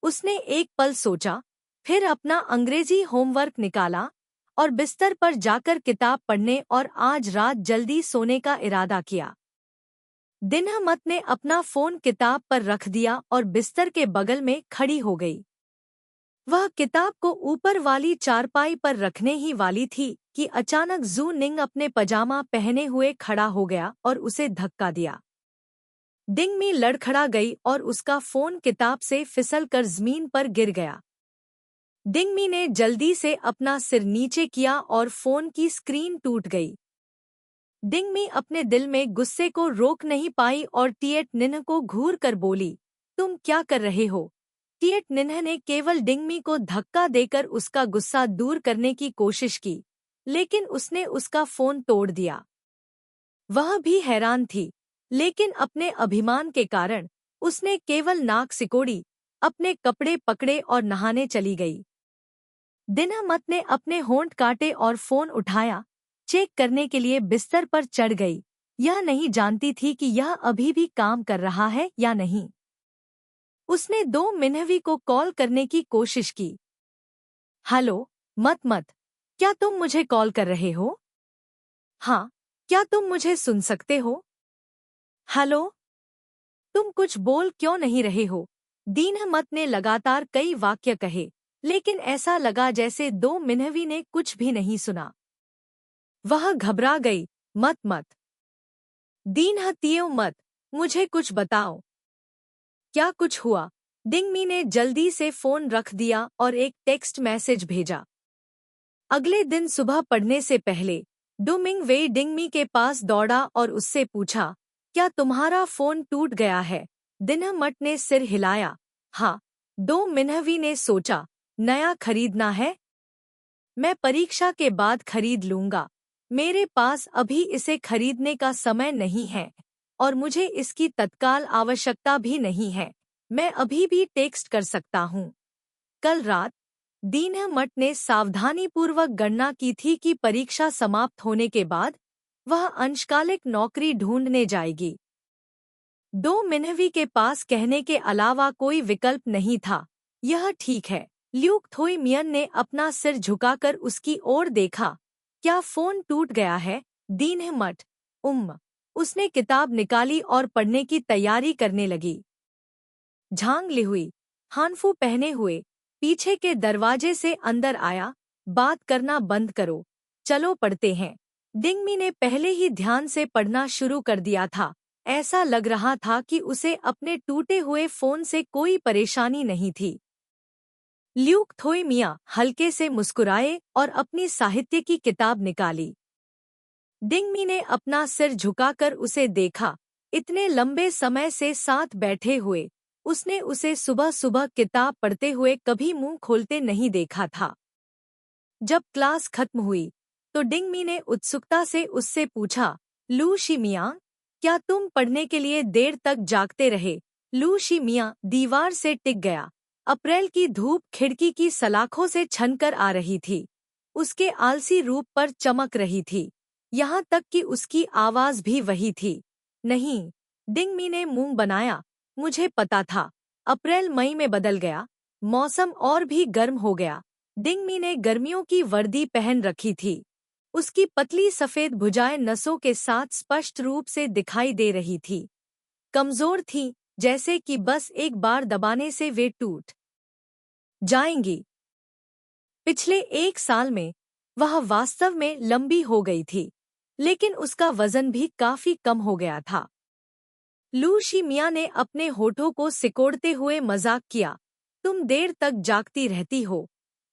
उसने एक पल सोचा, फिर अपना अंग्रेजी होमवर्क निकाला और बिस्तर पर जाकर किताब पढ़ने और आज रात जल्दी सोने का इरादा किया। दिनहमत ने अपना फोन किताब पर रख दिया और बिस्तर के बगल में खड़ी हो गई। वह किताब को ऊपर वाली चारपाई पर रखने ही वाली थी कि अचानक जू निंग अपने पजामा पहने हुए खड़ा हो गया और उसे धक्का दिया। डिंग मी लड़खड़ा गई और उसका फोन किताब से फिसलकर जमीन पर गिर गया। डिंग मी ने जल्दी से अपना सिर नीचे किया और फोन की स्क्रीन टूट गई। डिंग मी अपने दिल में गुस्से को रोक नहीं पाई और टिएट निन्ह को घूर कर बोली, तुम क्या कर रहे हो? टिएट निन्ह ने केवल डिंग मी को धक्का देकर उसका गुस्सा दूर करने की कोशिश की, लेकिन उसने उसका फोन तोड़ दिया। वह भी हैरान थी, लेकिन अपने अभिमान के कारण उसने केवल नाक सिकोड़ी, अपने कपड़े पकड़े और नहाने चली गई। दिनहमत ने अपने होंठ काटे और फोन उठाया, चेक करने के लिए बिस्तर पर चढ़ गई। यह नहीं जानती थी कि यह अभी भी काम कर रहा है या नहीं। उसने 2 मिनहवी को कॉल करने की कोशिश की। हेलो, मत, क्या तुम मुझे कॉल कर रहे हो? हाँ, क्या तुम मुझे सुन सकते हो? हेलो, तुम कुछ बोल क्यों नहीं रहे हो? दीनहमत ने लगातार कई वाक्य कहे, लेकिन ऐसा लगा जैसे 2 मिनहवी ने कुछ भी नहीं सुना। वह घबरा गई। मत दीनहतियो मत, मुझे कुछ बताओ। क्या कुछ हुआ? डिंग मी ने जल्दी से फोन रख दिया और एक टेक्स्ट मैसेज भेजा। अगले दिन सुबह पढ़ने से पहले डू मिंग वे डिंग मी के पास दौड़ा और उससे पूछा, क्या तुम्हारा फोन टूट गया है? दिनहमत ने सिर हिलाया। हाँ। 2 मिनहवी ने सोचा, नया खरीदना है? मैं परीक्षा के बाद खरीद लूंगा। मेरे पास अभी इसे खरीदने का समय नहीं है और मुझे इसकी तत्काल आवश्यकता भी नहीं है। मैं अभी भी टेक्स्ट कर सकता हूँ। कल रात दीनमठ ने सावधानीपूर्वक गणना की थी कि परीक्षा समाप्त होने के बाद वह अंशकालिक नौकरी ढूंढने जाएगी। 2 महीने के पास कहने के अलावा कोई विकल्प नहीं था। यह ठीक है। ल्यूक थोइमियन ने अपना सिर झुकाकर उसकी ओर देखा। क्या फोन टूट गया है? दीनमठ। उसने किताब निकाली और पढ़ने की तैयारी करने लगी। झांग लिहुई हानफू पहने हुए पीछे के दरवाजे से अंदर आया। बात करना बंद करो, चलो पढ़ते हैं। डिंगमी ने पहले ही ध्यान से पढ़ना शुरू कर दिया था। ऐसा लग रहा था कि उसे अपने टूटे हुए फोन से कोई परेशानी नहीं थी। ल्यूक थोइमिया हल्के से मुस्कुराए और अपनी साहित्य की किताब निकाली। डिंगमी ने अपना सिर झुकाकर उसे देखा। इतने लंबे समय से साथ बैठे हुए उसने उसे सुबह सुबह किताब पढ़ते हुए कभी मुंह खोलते नहीं देखा था। जब क्लास खत्म हुई तो डिंगमी ने उत्सुकता से उससे पूछा, लू शिमिया, क्या तुम पढ़ने के लिए देर तक जागते रहे? लू शिमिया दीवार से टिक गया। अप्रैल की धूप खिड़की की सलाखों से छनकर आ रही थी। उसके आलसी रूप पर चमक रही थी। यहाँ तक कि उसकी आवाज भी वही थी। नहीं, डिंगमी ने मुंह बनाया। मुझे पता था। अप्रैल मई में बदल गया। मौसम और भी गर्म हो गया। डिंगमी ने गर्मियों की वर्दी पहन रखी थी। उसकी पतली सफेद भुजाएं नसों के साथ स्पष्ट रूप से दिखाई दे रही थी। कमजोर थीं, जैसे कि बस एक बार दबाने से वे टूट जाएंगी। पिछले 1 साल में वह वास्तव में लंबी हो गई थी, लेकिन उसका वजन भी काफी कम हो गया था। लू शिमिया ने अपने होठों को सिकोड़ते हुए मजाक किया। तुम देर तक जागती रहती हो।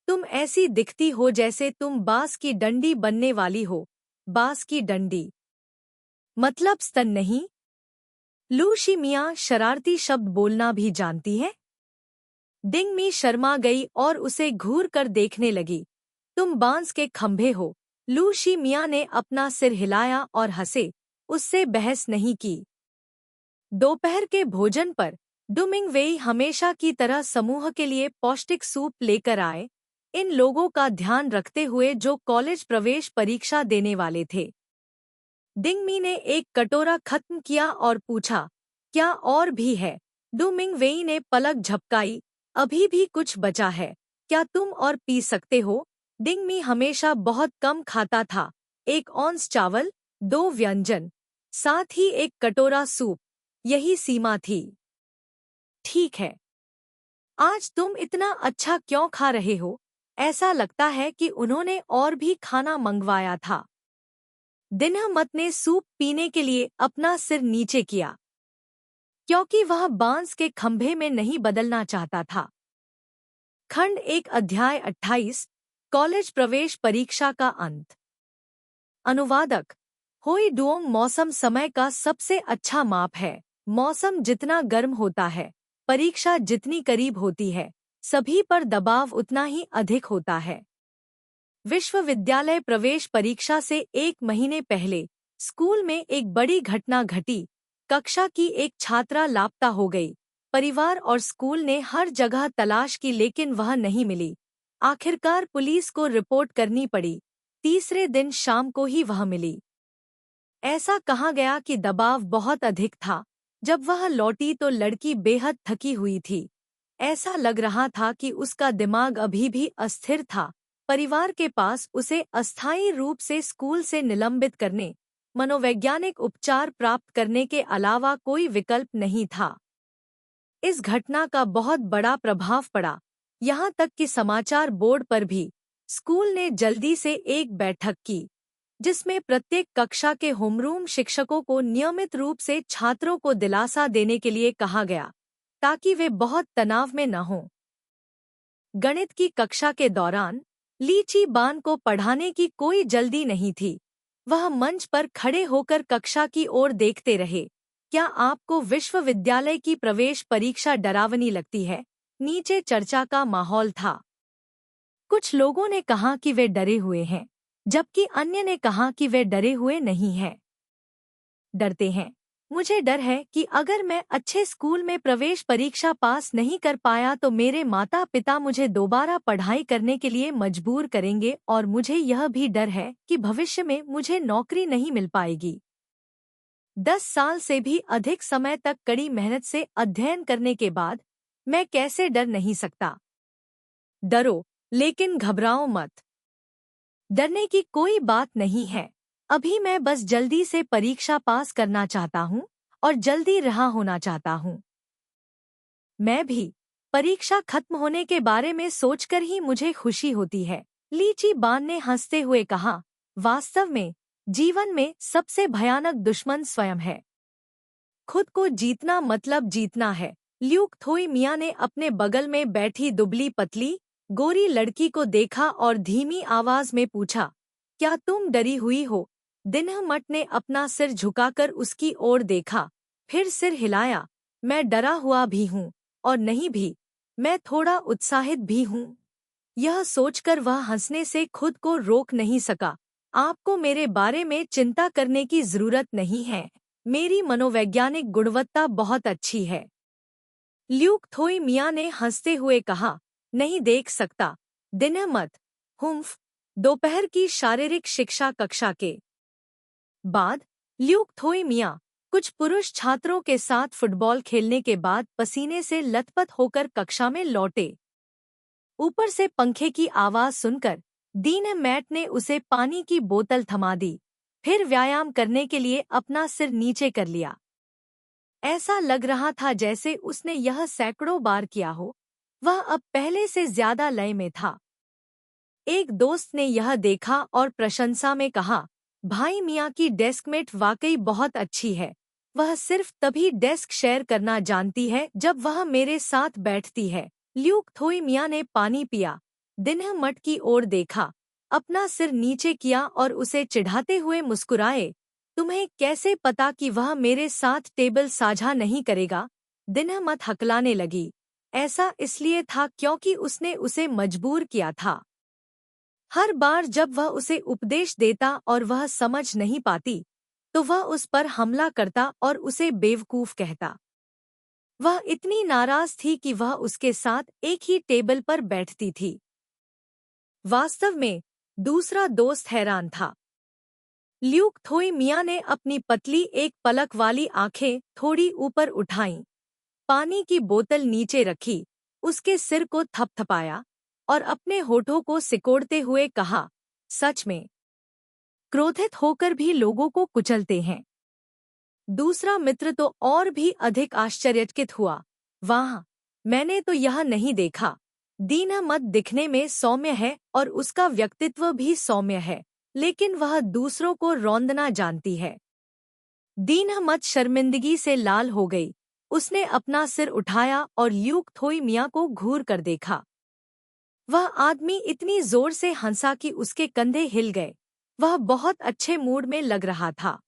तुम ऐसी दिखती हो जैसे तुम बांस की डंडी बनने वाली हो। बांस की डंडी मतलब स्तन नहीं? लू शिमिया शरारती शब्द बोलना भी जानती है। डिंगमी शर्मा गई और उसे घूर कर देखने लगी। तुम बांस के खंभे हो। लू शिमिया ने अपना सिर हिलाया और हंसे। उससे बहस नहीं की। दोपहर के भोजन पर डुमिंगवेई हमेशा की तरह समूह के लिए पौष्टिक सूप लेकर आए, इन लोगों का ध्यान रखते हुए जो कॉलेज प्रवेश परीक्षा देने वाले थे। डिंगमी ने एक कटोरा खत्म किया और पूछा, क्या और भी है? डुमिंगवेई ने पलक झपकाई। अभी भी कुछ बचा है। क्या तुम और पी सकते हो? डिंगमी हमेशा बहुत कम खाता था। 1 औंस चावल, 2 व्यंजन, साथ ही एक कटोरा सूप, यही सीमा थी। ठीक है। आज तुम इतना अच्छा क्यों खा रहे हो? ऐसा लगता है कि उन्होंने और भी खाना मंगवाया था। दिनमत ने सूप पीने के लिए अपना सिर नीचे किया, क्योंकि वह बांस के खंभे में नहीं बदलना चाहता था। खंड 1 अध्याय 28 कॉलेज प्रवेश परीक्षा का अंत। अनुवादक। होई डुओंग मौसम समय का सबसे अच्छा माप है। मौसम जितना गर्म होता है, परीक्षा जितनी करीब होती है, सभी पर दबाव उतना ही अधिक होता है। विश्वविद्यालय प्रवेश परीक्षा से 1 महीने पहले स्कूल में एक बड़ी घटना घटी। कक्षा की एक छात्रा लापता हो गई। परिवार और स्कूल ने हर जगह तलाश की, लेकिन वह नहीं मिली। आखिरकार पुलिस को रिपोर्ट करनी पड़ी। तीसरे दिन शाम को ही वह मिली। ऐसा कहा गया कि दबाव बहुत अधिक था। जब वह लौटी तो लड़की बेहद थकी हुई थी। ऐसा लग रहा था कि उसका दिमाग अभी भी अस्थिर था। परिवार के पास उसे अस्थायी रूप से स्कूल से निलंबित करने, मनोवैज्ञानिक उपचार प्राप्त करने के अलावा कोई विकल्प नहीं था। इस घटना का बहुत बड़ा प्रभाव पड़ा, यहाँ तक कि समाचार बोर्ड पर भी। स्कूल ने जल्दी से एक बैठक की, जिसमें प्रत्येक कक्षा के होमरूम शिक्षकों को नियमित रूप से छात्रों को दिलासा देने के लिए कहा गया, ताकि वे बहुत तनाव में न हों। गणित की कक्षा के दौरान ली ची बान को पढ़ाने की कोई जल्दी नहीं थी। वह मंच पर खड़े होकर कक्षा की ओर देखते रहे। क्या आपको विश्वविद्यालय की प्रवेश परीक्षा डरावनी लगती है? नीचे चर्चा का माहौल था। कुछ लोगों ने कहा कि वे डरे हुए हैं, जबकि अन्य ने कहा कि वे डरे हुए नहीं हैं। डरते हैं। मुझे डर है कि अगर मैं अच्छे स्कूल में प्रवेश परीक्षा पास नहीं कर पाया तो मेरे माता पिता मुझे दोबारा पढ़ाई करने के लिए मजबूर करेंगे, और मुझे यह भी डर है कि भविष्य में मुझे नौकरी नहीं मिल पाएगी। 10 साल से भी अधिक समय तक कड़ी मेहनत से अध्ययन करने के बाद मैं कैसे डर नहीं सकता? डरो, लेकिन घबराओ मत। डरने की कोई बात नहीं है। अभी मैं बस जल्दी से परीक्षा पास करना चाहता हूँ और जल्दी रहा होना चाहता हूँ। मैं भी। परीक्षा खत्म होने के बारे में सोचकर ही मुझे खुशी होती है। लीची बान ने हंसते हुए कहा, वास्तव में जीवन में सबसे भयानक दुश्मन स्वयं है। खुद को जीतना मतलब जीतना है। ल्यूक थोई मियाँ ने अपने बगल में बैठी दुबली पतली गोरी लड़की को देखा और धीमी आवाज में पूछा, क्या तुम डरी हुई हो? दिनहमट ने अपना सिर झुकाकर उसकी ओर देखा, फिर सिर हिलाया। मैं डरा हुआ भी हूँ, और नहीं भी, मैं थोड़ा उत्साहित भी हूँ। यह सोचकर वह हंसने से खुद को रोक नहीं सका। आपको मेरे बारे में चिंता करने की जरूरत नहीं है। मेरी मनोवैज्ञानिक गुणवत्ता बहुत अच्छी है। ल्यूक थोई मियाँ ने हंसते हुए कहा, नहीं देख सकता। दिनहमत। हुम्फ। दोपहर की शारीरिक शिक्षा कक्षा के बाद ल्यूक थोई मियाँ कुछ पुरुष छात्रों के साथ फुटबॉल खेलने के बाद पसीने से लथपथ होकर कक्षा में लौटे। ऊपर से पंखे की आवाज सुनकर दिनहमैट ने उसे पानी की बोतल थमा दी, फिर व्यायाम करने के लिए अपना सिर नीचे कर लिया। ऐसा लग रहा था जैसे उसने यह सैकड़ों बार किया हो। वह अब पहले से ज्यादा लय में था। एक दोस्त ने यह देखा और प्रशंसा में कहा, भाई मियाँ की डेस्कमेट वाकई बहुत अच्छी है। वह सिर्फ तभी डेस्क शेयर करना जानती है जब वह मेरे साथ बैठती है। ल्यूक थोई मियाँ ने पानी पिया, दिनहमट की ओर देखा, अपना सिर नीचे किया और उसे चिढ़ाते हुए मुस्कुराए। तुम्हें कैसे पता कि वह मेरे साथ टेबल साझा नहीं करेगा? दिनहमत हकलाने लगी। ऐसा इसलिए था क्योंकि उसने उसे मजबूर किया था। हर बार जब वह उसे उपदेश देता और वह समझ नहीं पाती, तो वह उस पर हमला करता और उसे बेवकूफ कहता। वह इतनी नाराज थी कि वह उसके साथ एक ही टेबल पर बैठती थी। वास्तव में दूसरा दोस्त हैरान था। ल्यूक थोई मियाँ ने अपनी पतली एक पलक वाली आंखें थोड़ी ऊपर उठाईं, पानी की बोतल नीचे रखी, उसके सिर को थपथपाया और अपने होठों को सिकोड़ते हुए कहा, सच में क्रोधित होकर भी लोगों को कुचलते हैं। दूसरा मित्र तो और भी अधिक आश्चर्यचकित हुआ। वाह, मैंने तो यह नहीं देखा। दीनहमत दिखने में सौम्य है और उसका व्यक्तित्व भी सौम्य है, लेकिन वह दूसरों को रौंदना जानती है। दीनहमत शर्मिंदगी से लाल हो गई। उसने अपना सिर उठाया और ल्यूक थोई मियाँ को घूर कर देखा। वह आदमी इतनी जोर से हंसा कि उसके कंधे हिल गए। वह बहुत अच्छे मूड में लग रहा था।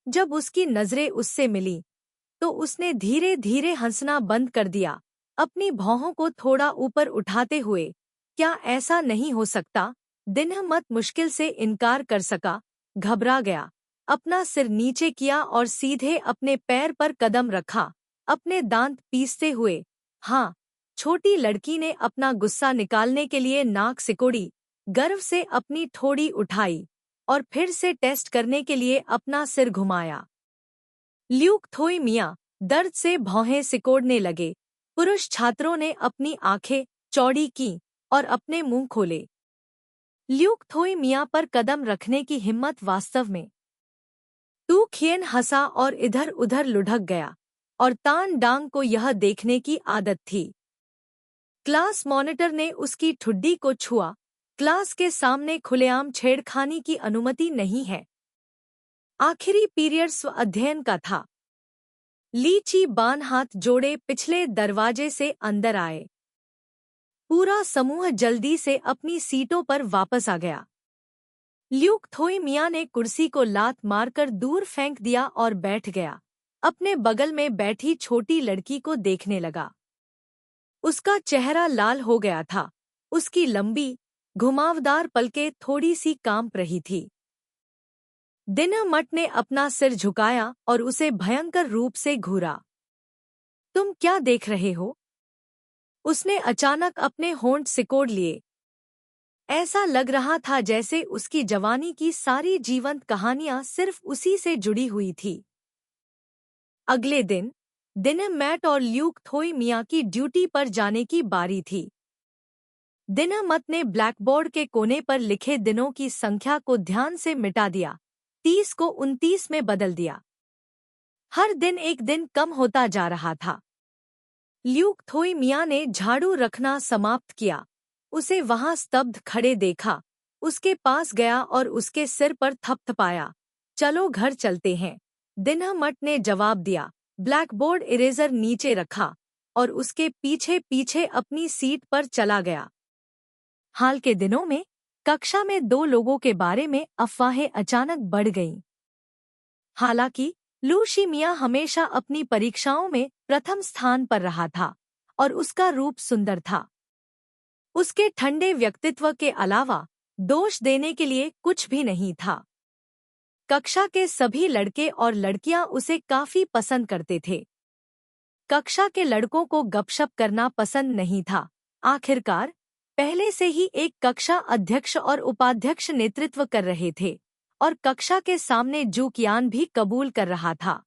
जब उसकी नजरें उससे मिलीं, तो उसने धीरे धीरे हंसना बंद कर दिया, अपनी भौहों को थोड़ा ऊपर उठाते हुए। क्या ऐसा नहीं हो सकता? दिनहमत मुश्किल से इनकार कर सका, घबरा गया, अपना सिर नीचे किया और सीधे अपने पैर पर कदम रखा, अपने दांत पीसते हुए। हाँ, छोटी लड़की ने अपना गुस्सा निकालने के लिए नाक सिकोड़ी, गर्व से अपनी ठोड़ी उठाई और फिर से टेस्ट करने के लिए अपना सिर घुमाया। ल्यूक थोई मियाँ दर्द से भौहें सिकोड़ने लगे। पुरुष छात्रों ने अपनी आंखें चौड़ी की और अपने मुंह खोले। ल्यूक थोई मियाँ पर कदम रखने की हिम्मत वास्तव में। तू खियन हंसा और इधर उधर लुढ़क गया, और तान डांग को यह देखने की आदत थी। क्लास मॉनिटर ने उसकी ठुड्डी को छुआ। क्लास के सामने खुलेआम छेड़खानी की अनुमति नहीं है। आखिरी पीरियड स्व अध्ययन का था। लीची बान हाथ जोड़े पिछले दरवाजे से अंदर आए। पूरा समूह जल्दी से अपनी सीटों पर वापस आ गया। ल्यूक थोई मियाँ ने कुर्सी को लात मारकर दूर फेंक दिया और बैठ गया, अपने बगल में बैठी छोटी लड़की को देखने लगा। उसका चेहरा लाल हो गया था। उसकी लंबी, घुमावदार पलकें थोड़ी सी कांप रही थी। दिनमट ने अपना सिर झुकाया और उसे भयंकर रूप से घूरा। तुम क्या देख रहे हो? उसने अचानक अपने होंठ सिकोड़ लिए। ऐसा लग रहा था जैसे उसकी जवानी की सारी जीवंत कहानियां सिर्फ उसी से जुड़ी हुई थी। अगले दिन दिनमैट और ल्यूक थोई मियाँ की ड्यूटी पर जाने की बारी थी। दिनमत ने ब्लैकबोर्ड के कोने पर लिखे दिनों की संख्या को ध्यान से मिटा दिया, 30 को 29 में बदल दिया। हर दिन एक दिन कम होता जा रहा था। ल्यूक थोई मियाँ ने झाड़ू रखना समाप्त किया। उसे वहां स्तब्ध खड़े देखा, उसके पास गया और उसके सिर पर थपथपाया। चलो घर चलते हैं, दिनमट ने जवाब दिया। ब्लैकबोर्ड इरेजर नीचे रखा और उसके पीछे पीछे अपनी सीट पर चला गया। हाल के दिनों में कक्षा में 2 लोगों के बारे में अफवाहें अचानक बढ़ गईं। हालांकि लू शिमिया हमेशा अपनी परीक्षाओं में प्रथम स्थान पर रहा था और उसका रूप सुंदर था। उसके ठंडे व्यक्तित्व के अलावा दोष देने के लिए कुछ भी नहीं था। कक्षा के सभी लड़के और लड़कियां उसे काफी पसंद करते थे। कक्षा के लड़कों को गपशप करना पसंद नहीं था। आखिरकार पहले से ही एक कक्षा अध्यक्ष और उपाध्यक्ष नेतृत्व कर रहे थे और कक्षा के सामने जूकियान भी कबूल कर रहा था।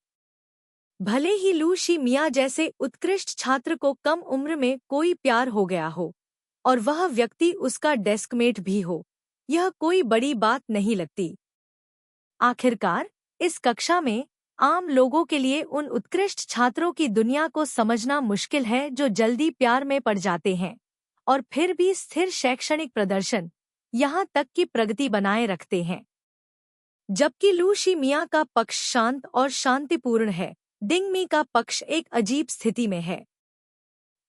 भले ही लू शिमिया जैसे उत्कृष्ट छात्र को कम उम्र में कोई प्यार हो गया हो और वह व्यक्ति उसका डेस्कमेट भी हो, यह कोई बड़ी बात नहीं लगती। आखिरकार इस कक्षा में आम लोगों के लिए उन उत्कृष्ट छात्रों की दुनिया को समझना मुश्किल है जो जल्दी प्यार में पड़ जाते हैं और फिर भी स्थिर शैक्षणिक प्रदर्शन, यहाँ तक कि प्रगति बनाए रखते हैं। जबकि लू शिमिया का पक्ष शांत और शांतिपूर्ण है, डिंगमी का पक्ष एक अजीब स्थिति में है।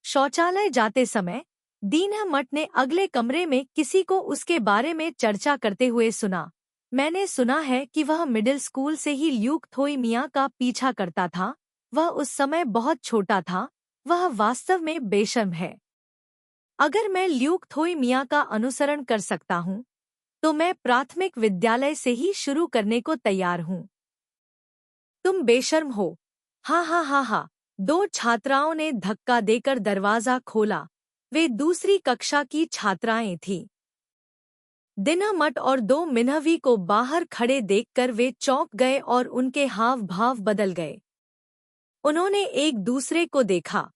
शौचालय जाते समय दिनमट ने अगले कमरे में किसी को उसके बारे में चर्चा करते हुए सुना। मैंने सुना है कि वह मिडिल स्कूल से ही ल्यूक थोई मियाँ का पीछा करता था। वह उस समय बहुत छोटा था। वह वास्तव में बेशर्म है। अगर मैं ल्यूक थोई मियाँ का अनुसरण कर सकता हूँ तो मैं प्राथमिक विद्यालय से ही शुरू करने को तैयार हूँ। तुम बेशर्म हो। हाँ हाँ हाँ हाँ। 2 छात्राओं ने धक्का देकर दरवाजा खोला। वे दूसरी कक्षा की छात्राएं थीं। दिनमट और 2 मिन्हवी को बाहर खड़े देखकर वे चौंक गए और उनके हाव भाव बदल गए। उन्होंने एक दूसरे को देखा।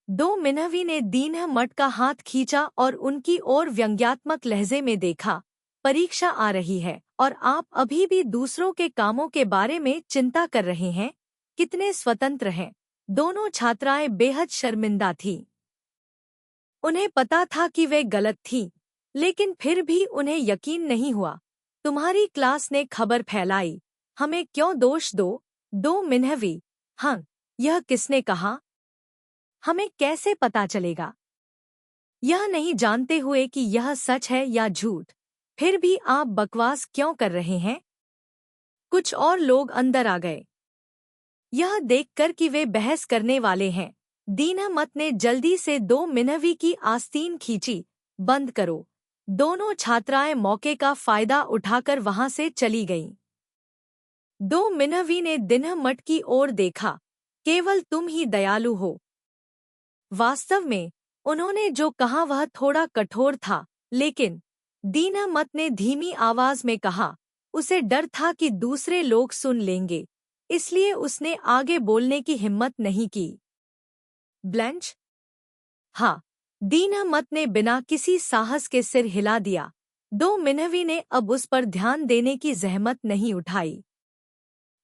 2 मिन्हवी ने दिनमट का हाथ खींचा और उनकी ओर व्यंग्यात्मक लहजे में देखा। परीक्षा आ रही है और आप अभी भी दूसरों के कामों के बारे में चिंता कर रहे हैं। कितने स्वतंत्र हैं। दोनों छात्राएं बेहद शर्मिंदा थीं। उन्हें पता था कि वे गलत थीं, लेकिन फिर भी उन्हें यकीन नहीं हुआ। तुम्हारी क्लास ने खबर फैलाई, हमें क्यों दोष दो? 2 मिन्हवी। हाँ, यह किसने कहा? हमें कैसे पता चलेगा? यह नहीं जानते हुए कि यह सच है या झूठ, फिर भी आप बकवास क्यों कर रहे हैं? कुछ और लोग अंदर आ गए। यह देखकर कि वे बहस करने वाले हैं, दिनमत ने जल्दी से 2 मिन्हवी की आस्तीन खींची। बंद करो। दोनों छात्राएं मौके का फायदा उठाकर वहां से चली गईं। 2 मिन्हवी ने दिनमट की ओर देखा। केवल तुम ही दयालु हो। वास्तव में उन्होंने जो कहा वह थोड़ा कठोर था, लेकिन दिनमत ने धीमी आवाज में कहा। उसे डर था कि दूसरे लोग सुन लेंगे, इसलिए उसने आगे बोलने की हिम्मत नहीं की। ब्लेंच? हाँ, दिनमत ने बिना किसी साहस के सिर हिला दिया। 2 मिन्हवी ने अब उस पर ध्यान देने की जहमत नहीं उठाई।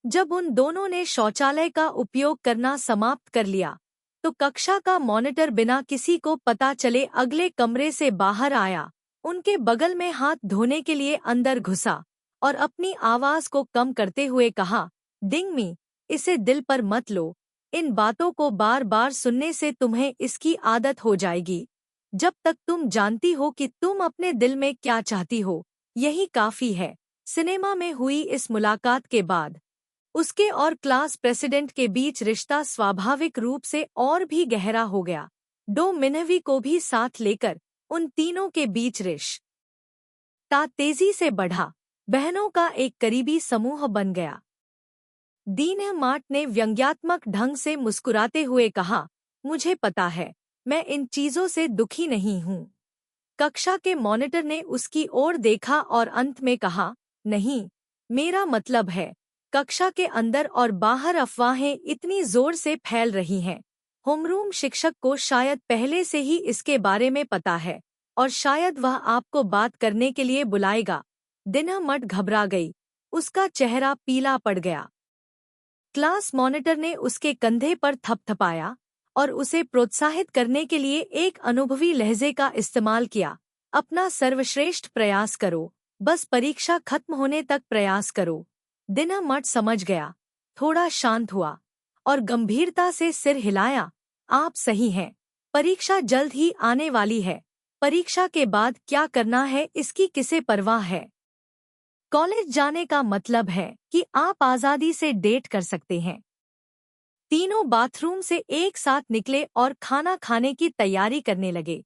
जब उन दोनों ने शौचालय का उपयोग करना समाप्त कर लिया तो कक्षा का मॉनिटर बिना किसी को पता चले अगले कमरे से बाहर आया, उनके बगल में हाथ धोने के लिए अंदर घुसा और अपनी आवाज को कम करते हुए कहा, डिंगमी, इसे दिल पर मत लो। इन बातों को बार बार सुनने से तुम्हें इसकी आदत हो जाएगी। जब तक तुम जानती हो कि तुम अपने दिल में क्या चाहती हो, यही काफी है। सिनेमा में हुई इस मुलाकात के बाद उसके और क्लास प्रेसिडेंट के बीच रिश्ता स्वाभाविक रूप से और भी गहरा हो गया। 2 मिन्हवी को भी साथ लेकर उन तीनों के बीच रिश्ता तेजी से बढ़ा। बहनों का एक करीबी समूह बन गया। दीनमार्ट ने व्यंग्यात्मक ढंग से मुस्कुराते हुए कहा, मुझे पता है, मैं इन चीजों से दुखी नहीं हूँ। कक्षा के मॉनिटर ने उसकी ओर देखा और अंत में कहा, नहीं, मेरा मतलब है, कक्षा के अंदर और बाहर अफवाहें इतनी जोर से फैल रही हैं। होमरूम शिक्षक को शायद पहले से ही इसके बारे में पता है और शायद वह आपको बात करने के लिए बुलाएगा। दीनमार्ट घबरा गई, उसका चेहरा पीला पड़ गया। क्लास मॉनिटर ने उसके कंधे पर थपथपाया और उसे प्रोत्साहित करने के लिए एक अनुभवी लहजे का इस्तेमाल किया। अपना सर्वश्रेष्ठ प्रयास करो, बस परीक्षा खत्म होने तक प्रयास करो। दीनमार्ट समझ गया, थोड़ा शांत हुआ और गंभीरता से सिर हिलाया। आप सही हैं, परीक्षा जल्द ही आने वाली है। परीक्षा के बाद क्या करना है इसकी किसे परवाह है। कॉलेज जाने का मतलब है कि आप आज़ादी से डेट कर सकते हैं। तीनों बाथरूम से एक साथ निकले और खाना खाने की तैयारी करने लगे।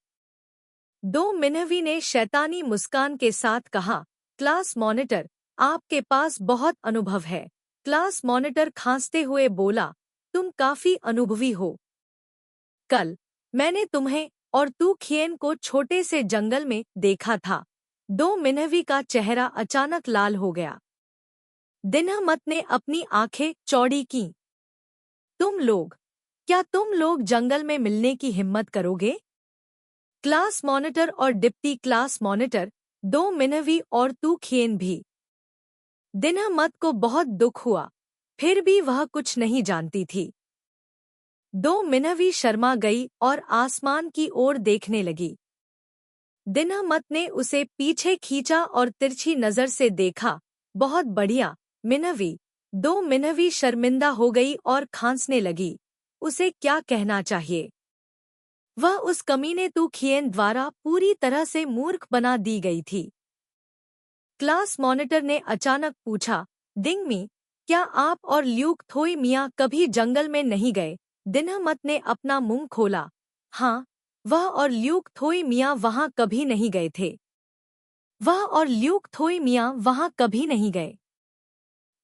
दो मिनवी ने शैतानी मुस्कान के साथ कहा, क्लास मॉनिटर, आपके पास बहुत अनुभव है। क्लास मॉनिटर खांसते हुए बोला, तुम काफी अनुभवी हो। कल मैंने तुम्हें और तू खिएन को छोटे से जंगल में देखा था। दो मिनवी का चेहरा अचानक लाल हो गया। दीनमार्ट ने अपनी आंखें चौड़ी की। क्या तुम लोग जंगल में मिलने की हिम्मत करोगे? क्लास मॉनिटर और डिप्टी क्लास मॉनिटर, दो मिनवी और तू खिएन भी। दीनमार्ट को बहुत दुख हुआ, फिर भी वह कुछ नहीं जानती थी। दो मिनवी शर्मा गई और आसमान की ओर देखने लगी। दीनमार्ट ने उसे पीछे खींचा और तिरछी नजर से देखा। बहुत बढ़िया, मिनवी। दो मिनवी शर्मिंदा हो गई और खांसने लगी। उसे क्या कहना चाहिए? वह उस कमीने तू खिएन द्वारा पूरी तरह से मूर्ख बना दी गई थी। क्लास मॉनिटर ने अचानक पूछा, दिंगमी, क्या आप और ल्यूक थोई मियाँ कभी जंगल में नहीं गए? दीनमार्ट ने अपना मुंह खोला। हाँ, वह और ल्यूक थोई मियाँ वहाँ कभी नहीं गए थे। वह और ल्यूक थोई मियाँ वहाँ कभी नहीं गए।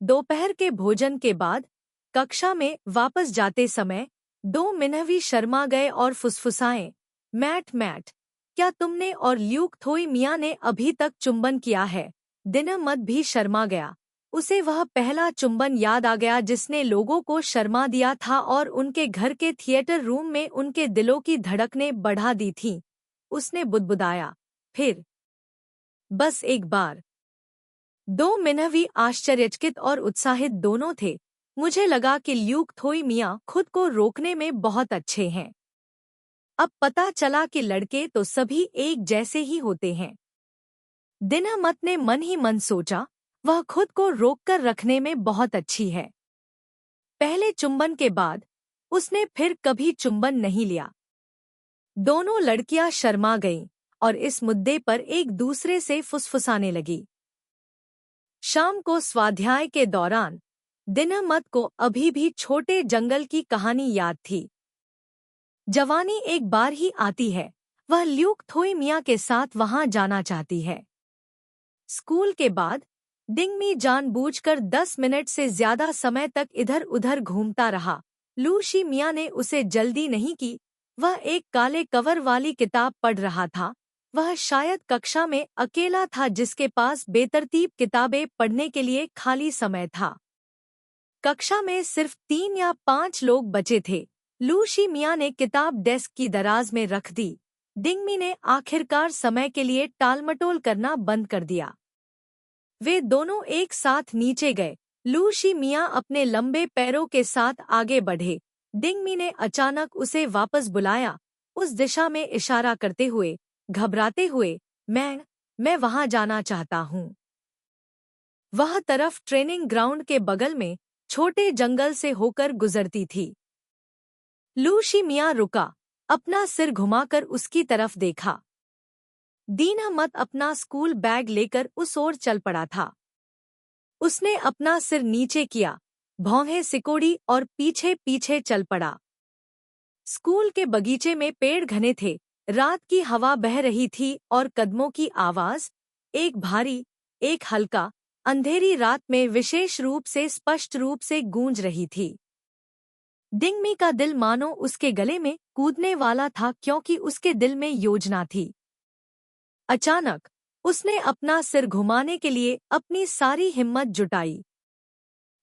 दोपहर के भोजन के बाद कक्षा में वापस जाते समय दो मिनवी शर्मा गए और फुसफुसाए, मैट, क्या तुमने और ल्यूक थोई मियाँ ने अभी तक चुंबन किया है? दीनमार्ट भी शर्मा गया। उसे वह पहला चुंबन याद आ गया जिसने लोगों को शर्मा दिया था और उनके घर के थिएटर रूम में उनके दिलों की धड़कनें बढ़ा दी थीं। उसने बुदबुदाया, फिर बस एक बार। दो मिनवी आश्चर्यचकित और उत्साहित दोनों थे। मुझे लगा कि ल्यूक थोई मियाँ खुद को रोकने में बहुत अच्छे हैं। अब पता चला कि लड़के तो सभी एक जैसे ही होते हैं। दीनमार्ट ने मन ही मन सोचा, वह खुद को रोककर रखने में बहुत अच्छी है। पहले चुंबन के बाद उसने फिर कभी चुंबन नहीं लिया। दोनों लड़कियां शर्मा गईं और इस मुद्दे पर एक दूसरे से फुसफुसाने लगी। शाम को स्वाध्याय के दौरान दीनमार्ट को अभी भी छोटे जंगल की कहानी याद थी। जवानी एक बार ही आती है, वह ल्यूक थोई मियाँ के साथ वहां जाना चाहती है। स्कूल के बाद दिंगमी जानबूझकर 10 मिनट से ज्यादा समय तक इधर उधर घूमता रहा। लू शी मियाँ ने उसे जल्दी नहीं की। वह एक काले कवर वाली किताब पढ़ रहा था। वह शायद कक्षा में अकेला था जिसके पास बेतरतीब किताबें पढ़ने के लिए खाली समय था। कक्षा में सिर्फ 3 या 5 लोग बचे थे। लू शी मियाँ ने किताब डेस्क की दराज में रख दी। दिंगमी ने आखिरकार समय के लिए टालमटोल करना बंद कर दिया। वे दोनों एक साथ नीचे गए। लू शी मियाँ अपने लंबे पैरों के साथ आगे बढ़े। दिंगमी ने अचानक उसे वापस बुलाया, उस दिशा में इशारा करते हुए, घबराते हुए, मैं वहां जाना चाहता हूँ। वह तरफ ट्रेनिंग ग्राउंड के बगल में छोटे जंगल से होकर गुजरती थी। लू शी मियाँ रुका, अपना सिर घुमाकर उसकी तरफ देखा। दीनमार्ट अपना स्कूल बैग लेकर उस ओर चल पड़ा था। उसने अपना सिर नीचे किया, भौहें सिकोड़ी और पीछे पीछे चल पड़ा। स्कूल के बगीचे में पेड़ घने थे, रात की हवा बह रही थी और कदमों की आवाज, एक भारी, एक हल्का, अंधेरी रात में विशेष रूप से स्पष्ट रूप से गूंज रही थी। डिंगमी का दिल मानो उसके गले में कूदने वाला था क्योंकि उसके दिल में योजना थी। अचानक उसने अपना सिर घुमाने के लिए अपनी सारी हिम्मत जुटाई।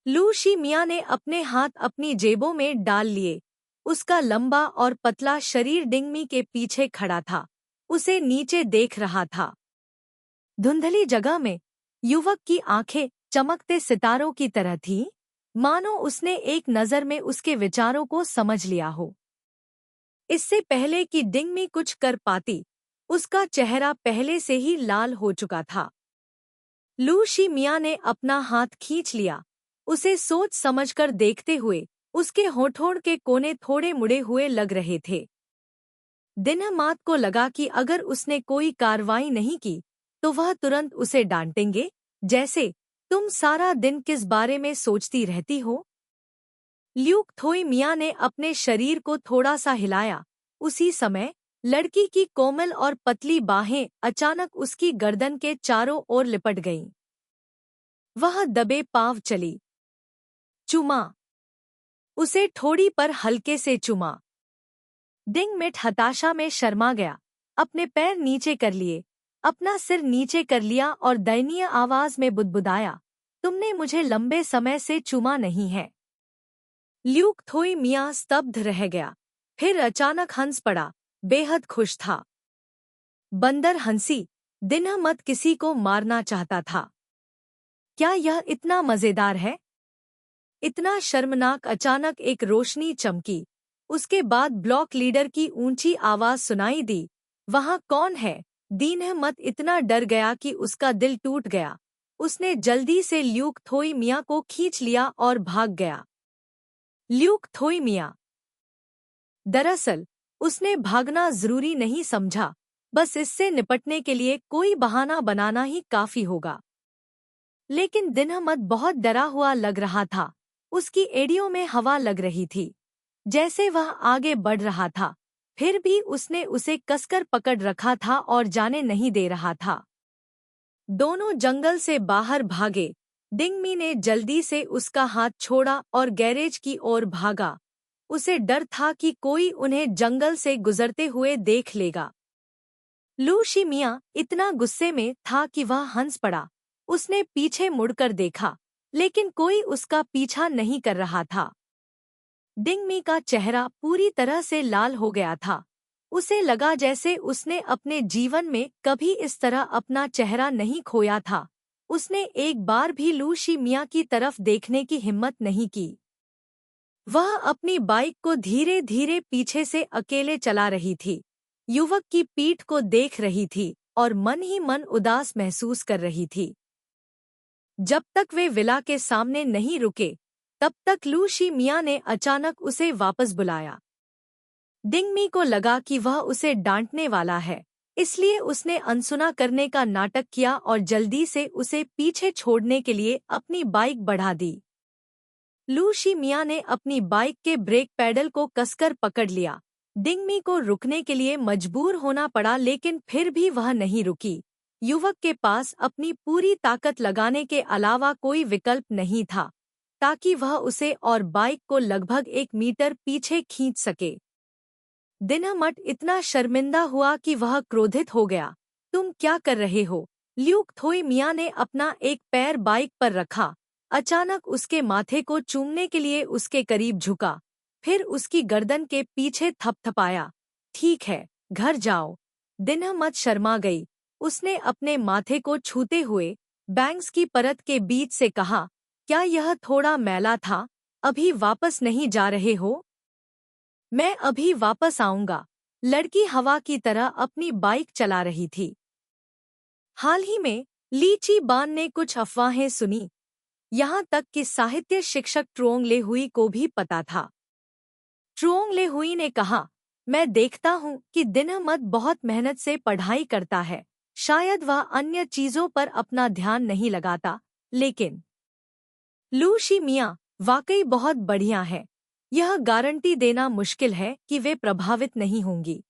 लू शी मियाँ ने अपने हाथ अपनी जेबों में डाल लिए। उसका लंबा और पतला शरीर डिंगमी के पीछे खड़ा था, उसे नीचे देख रहा था। धुंधली जगह में युवक की आंखें चमकते सितारों की तरह थीं, मानो उसने एक नज़र में उसके विचारों को समझ लिया हो। इससे पहले कि डिंगमी कुछ कर पाती, उसका चेहरा पहले से ही लाल हो चुका था। लू शी मियाँ ने अपना हाथ खींच लिया, उसे सोच समझकर देखते हुए। उसके होठों के कोने थोड़े मुड़े हुए लग रहे थे। दिनहमात को लगा कि अगर उसने कोई कार्रवाई नहीं की तो वह तुरंत उसे डांटेंगे, जैसे, तुम सारा दिन किस बारे में सोचती रहती हो। ल्यूक थोई मियाँ ने अपने शरीर को थोड़ा सा हिलाया। उसी समय लड़की की कोमल और पतली बाहें अचानक उसकी गर्दन के चारों ओर लिपट गईं। वह दबे पांव चली। चुमा। उसे ठोड़ी पर हल्के से चुमा। डिंगमिट हताशा में शर्मा गया, अपने पैर नीचे कर लिए, अपना सिर नीचे कर लिया और दयनीय आवाज में बुदबुदाया, तुमने मुझे लंबे समय से चुमा नहीं है। ल्यूक थोई मियाँ स्तब्ध रह गया, फिर अचानक हंस पड़ा, बेहद खुश था। बंदर हंसी, दिनहमत किसी को मारना चाहता था। क्या यह इतना मजेदार है? इतना शर्मनाक। अचानक एक रोशनी चमकी, उसके बाद ब्लॉक लीडर की ऊंची आवाज सुनाई दी, वहां कौन है? दिनहमत इतना डर गया कि उसका दिल टूट गया। उसने जल्दी से ल्यूक थोई मियाँ को खींच लिया और भाग गया। ल्यूक थोई मियाँ। दरअसल उसने भागना जरूरी नहीं समझा, बस इससे निपटने के लिए कोई बहाना बनाना ही काफी होगा। लेकिन दिनहमत बहुत डरा हुआ लग रहा था, उसकी एड़ियों में हवा लग रही थी, जैसे वह आगे बढ़ रहा था, फिर भी उसने उसे कसकर पकड़ रखा था और जाने नहीं दे रहा था। दोनों जंगल से बाहर भागे। डिंगमी ने जल्दी से उसका हाथ छोड़ा और गैरेज की ओर भागा। उसे डर था कि कोई उन्हें जंगल से गुजरते हुए देख लेगा। लू शी मियाँ इतना गुस्से में था कि वह हंस पड़ा। उसने पीछे मुड़कर देखा, लेकिन कोई उसका पीछा नहीं कर रहा था। डिंगमी का चेहरा पूरी तरह से लाल हो गया था। उसे लगा जैसे उसने अपने जीवन में कभी इस तरह अपना चेहरा नहीं खोया था। उसने एक बार भी लू शी मियाँ की तरफ देखने की हिम्मत नहीं की। वह अपनी बाइक को धीरे धीरे पीछे से अकेले चला रही थी, युवक की पीठ को देख रही थी और मन ही मन उदास महसूस कर रही थी। जब तक वे विला के सामने नहीं रुके, तब तक लू शी मियाँ ने अचानक उसे वापस बुलाया। डिंगमी को लगा कि वह उसे डांटने वाला है, इसलिए उसने अनसुना करने का नाटक किया और जल्दी से उसे पीछे छोड़ने के लिए अपनी बाइक बढ़ा दी। लू शी मियाँ ने अपनी बाइक के ब्रेक पैडल को कसकर पकड़ लिया। डिंगमी को रुकने के लिए मजबूर होना पड़ा, लेकिन फिर भी वह नहीं रुकी। युवक के पास अपनी पूरी ताकत लगाने के अलावा कोई विकल्प नहीं था, ताकि वह उसे और बाइक को लगभग 1 मीटर पीछे खींच सके। दिनहमत इतना शर्मिंदा हुआ कि वह क्रोधित हो गया। तुम क्या कर रहे हो? ल्यूक थोई मियाँ ने अपना एक पैर बाइक पर रखा, अचानक उसके माथे को चूमने के लिए उसके करीब झुका, फिर उसकी गर्दन के पीछे थपथपाया। ठीक है, घर जाओ। दिनहमत शर्मा गई। उसने अपने माथे को छूते हुए बैंग्स की परत के बीच से कहा, क्या यह थोड़ा मैला था? अभी वापस नहीं जा रहे हो? मैं अभी वापस आऊंगा। लड़की हवा की तरह अपनी बाइक चला रही थी। हाल ही में लीची बान ने कुछ अफवाहें सुनी, यहाँ तक कि साहित्य शिक्षक ट्रोंग ले हुई को भी पता था। ट्रोंग ले हुई ने कहा, मैं देखता हूँ कि दिनहमत बहुत मेहनत से पढ़ाई करता है, शायद वह अन्य चीजों पर अपना ध्यान नहीं लगाता, लेकिन लू शी मियाँ वाकई बहुत बढ़िया है। यह गारंटी देना मुश्किल है कि वे प्रभावित नहीं होंगी।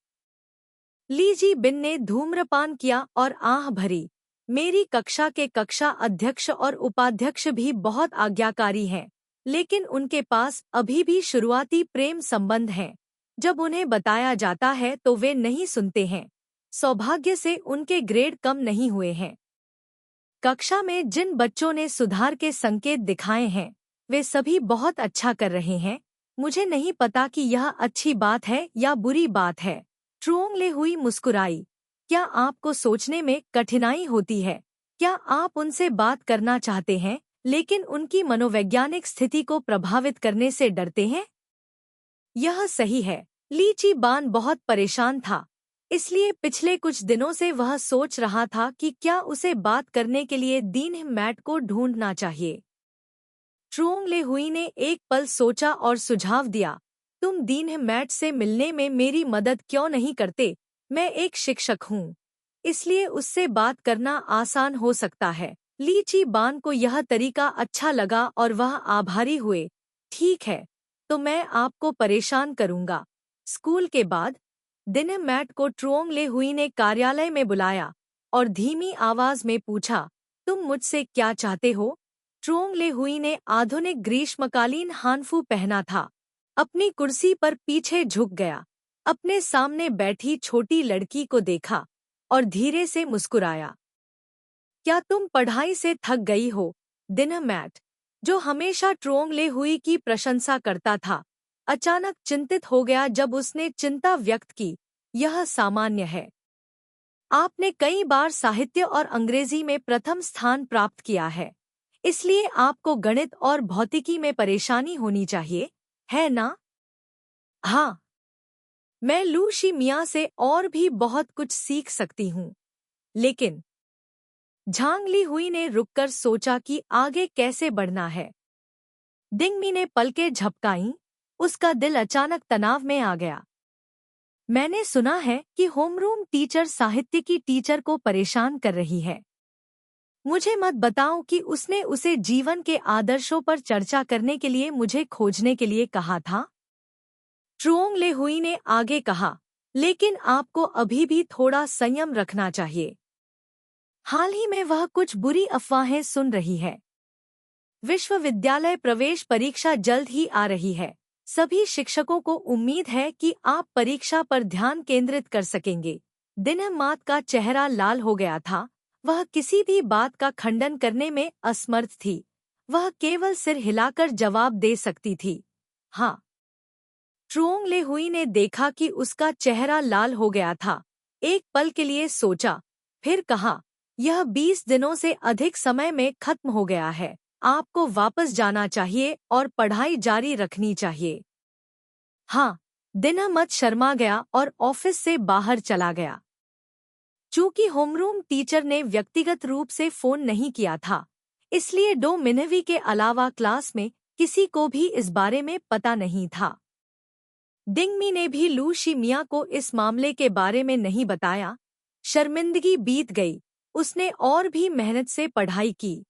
ली जी बिन ने धूम्रपान किया और आह भरी। मेरी कक्षा के कक्षा अध्यक्ष और उपाध्यक्ष भी बहुत आज्ञाकारी हैं, लेकिन उनके पास अभी भी शुरुआती प्रेम संबंध हैं। जब उन्हें बताया जाता है तो वे नहीं सुनते हैं। सौभाग्य से उनके ग्रेड कम नहीं हुए हैं। कक्षा में जिन बच्चों ने सुधार के संकेत दिखाए हैं, वे सभी बहुत अच्छा कर रहे हैं। मुझे नहीं पता कि यह अच्छी बात है या बुरी बात है। ट्रुओंग ले हुई मुस्कुराई। क्या आपको सोचने में कठिनाई होती है? क्या आप उनसे बात करना चाहते हैं, लेकिन उनकी मनोवैज्ञानिक स्थिति को प्रभावित करने से डरते हैं? यह सही है। ली ची बान बहुत परेशान था, इसलिए पिछले कुछ दिनों से वह सोच रहा था कि क्या उसे बात करने के लिए दीन मैट को ढूंढना चाहिए। ट्रुओंग ले हुई ने एक पल सोचा और सुझाव दिया, तुम दीन मैट से मिलने में मेरी मदद क्यों नहीं करते? मैं एक शिक्षक हूँ, इसलिए उससे बात करना आसान हो सकता है। ली ची बान को यह तरीका अच्छा लगा और वह आभारी हुए। ठीक है, तो मैं आपको परेशान करूँगा। स्कूल के बाद दिन मैट को ट्रुओंग ले हुई ने कार्यालय में बुलाया और धीमी आवाज में पूछा, तुम मुझसे क्या चाहते हो? ट्रुओंग ले हुई ने आधुनिक ग्रीष्मकालीन हानफू पहना था, अपनी कुर्सी पर पीछे झुक गया, अपने सामने बैठी छोटी लड़की को देखा और धीरे से मुस्कुराया। क्या तुम पढ़ाई से थक गई हो? दिन मैट, जो हमेशा ट्रुओंग ले हुई की प्रशंसा करता था, अचानक चिंतित हो गया जब उसने चिंता व्यक्त की। यह सामान्य है। आपने कई बार साहित्य और अंग्रेजी में प्रथम स्थान प्राप्त किया है, इसलिए आपको गणित और भौतिकी में परेशानी होनी चाहिए, है ना? हाँ, मैं लू शी मिया से और भी बहुत कुछ सीख सकती हूँ, लेकिन झांग ली हुई ने रुककर सोचा कि आगे कैसे बढ़ना है। डिंगमी ने पलकें झपकाईं, उसका दिल अचानक तनाव में आ गया। मैंने सुना है कि होमरूम टीचर साहित्य की टीचर को परेशान कर रही है। मुझे मत बताओ कि उसने उसे जीवन के आदर्शों पर चर्चा करने के लिए मुझे खोजने के लिए कहा था। ट्रुओंग ले हुई ने आगे कहा, लेकिन आपको अभी भी थोड़ा संयम रखना चाहिए। हाल ही में वह कुछ बुरी अफवाहें सुन रही है। विश्वविद्यालय प्रवेश परीक्षा जल्द ही आ रही है। सभी शिक्षकों को उम्मीद है कि आप परीक्षा पर ध्यान केंद्रित कर सकेंगे। दिनमात का चेहरा लाल हो गया था। वह किसी भी बात का खंडन करने में असमर्थ थी। वह केवल सिर हिलाकर जवाब दे सकती थी, हाँ। ट्रुओंग ले हुई ने देखा कि उसका चेहरा लाल हो गया था। एक पल के लिए सोचा, फिर कहा, यह 20 दिनों से अधिक समय में खत्म हो गया है। आपको वापस जाना चाहिए और पढ़ाई जारी रखनी चाहिए। हाँ, दिनमत शर्मा गया और ऑफिस से बाहर चला गया। चूंकि होमरूम टीचर ने व्यक्तिगत रूप से फोन नहीं किया था, इसलिए डो मिनवी के अलावा क्लास में किसी को भी इस बारे में पता नहीं था। डिंगमी ने भी लू शी मिया को इस मामले के बारे में नहीं बताया। शर्मिंदगी बीत गई, उसने और भी मेहनत से पढ़ाई की।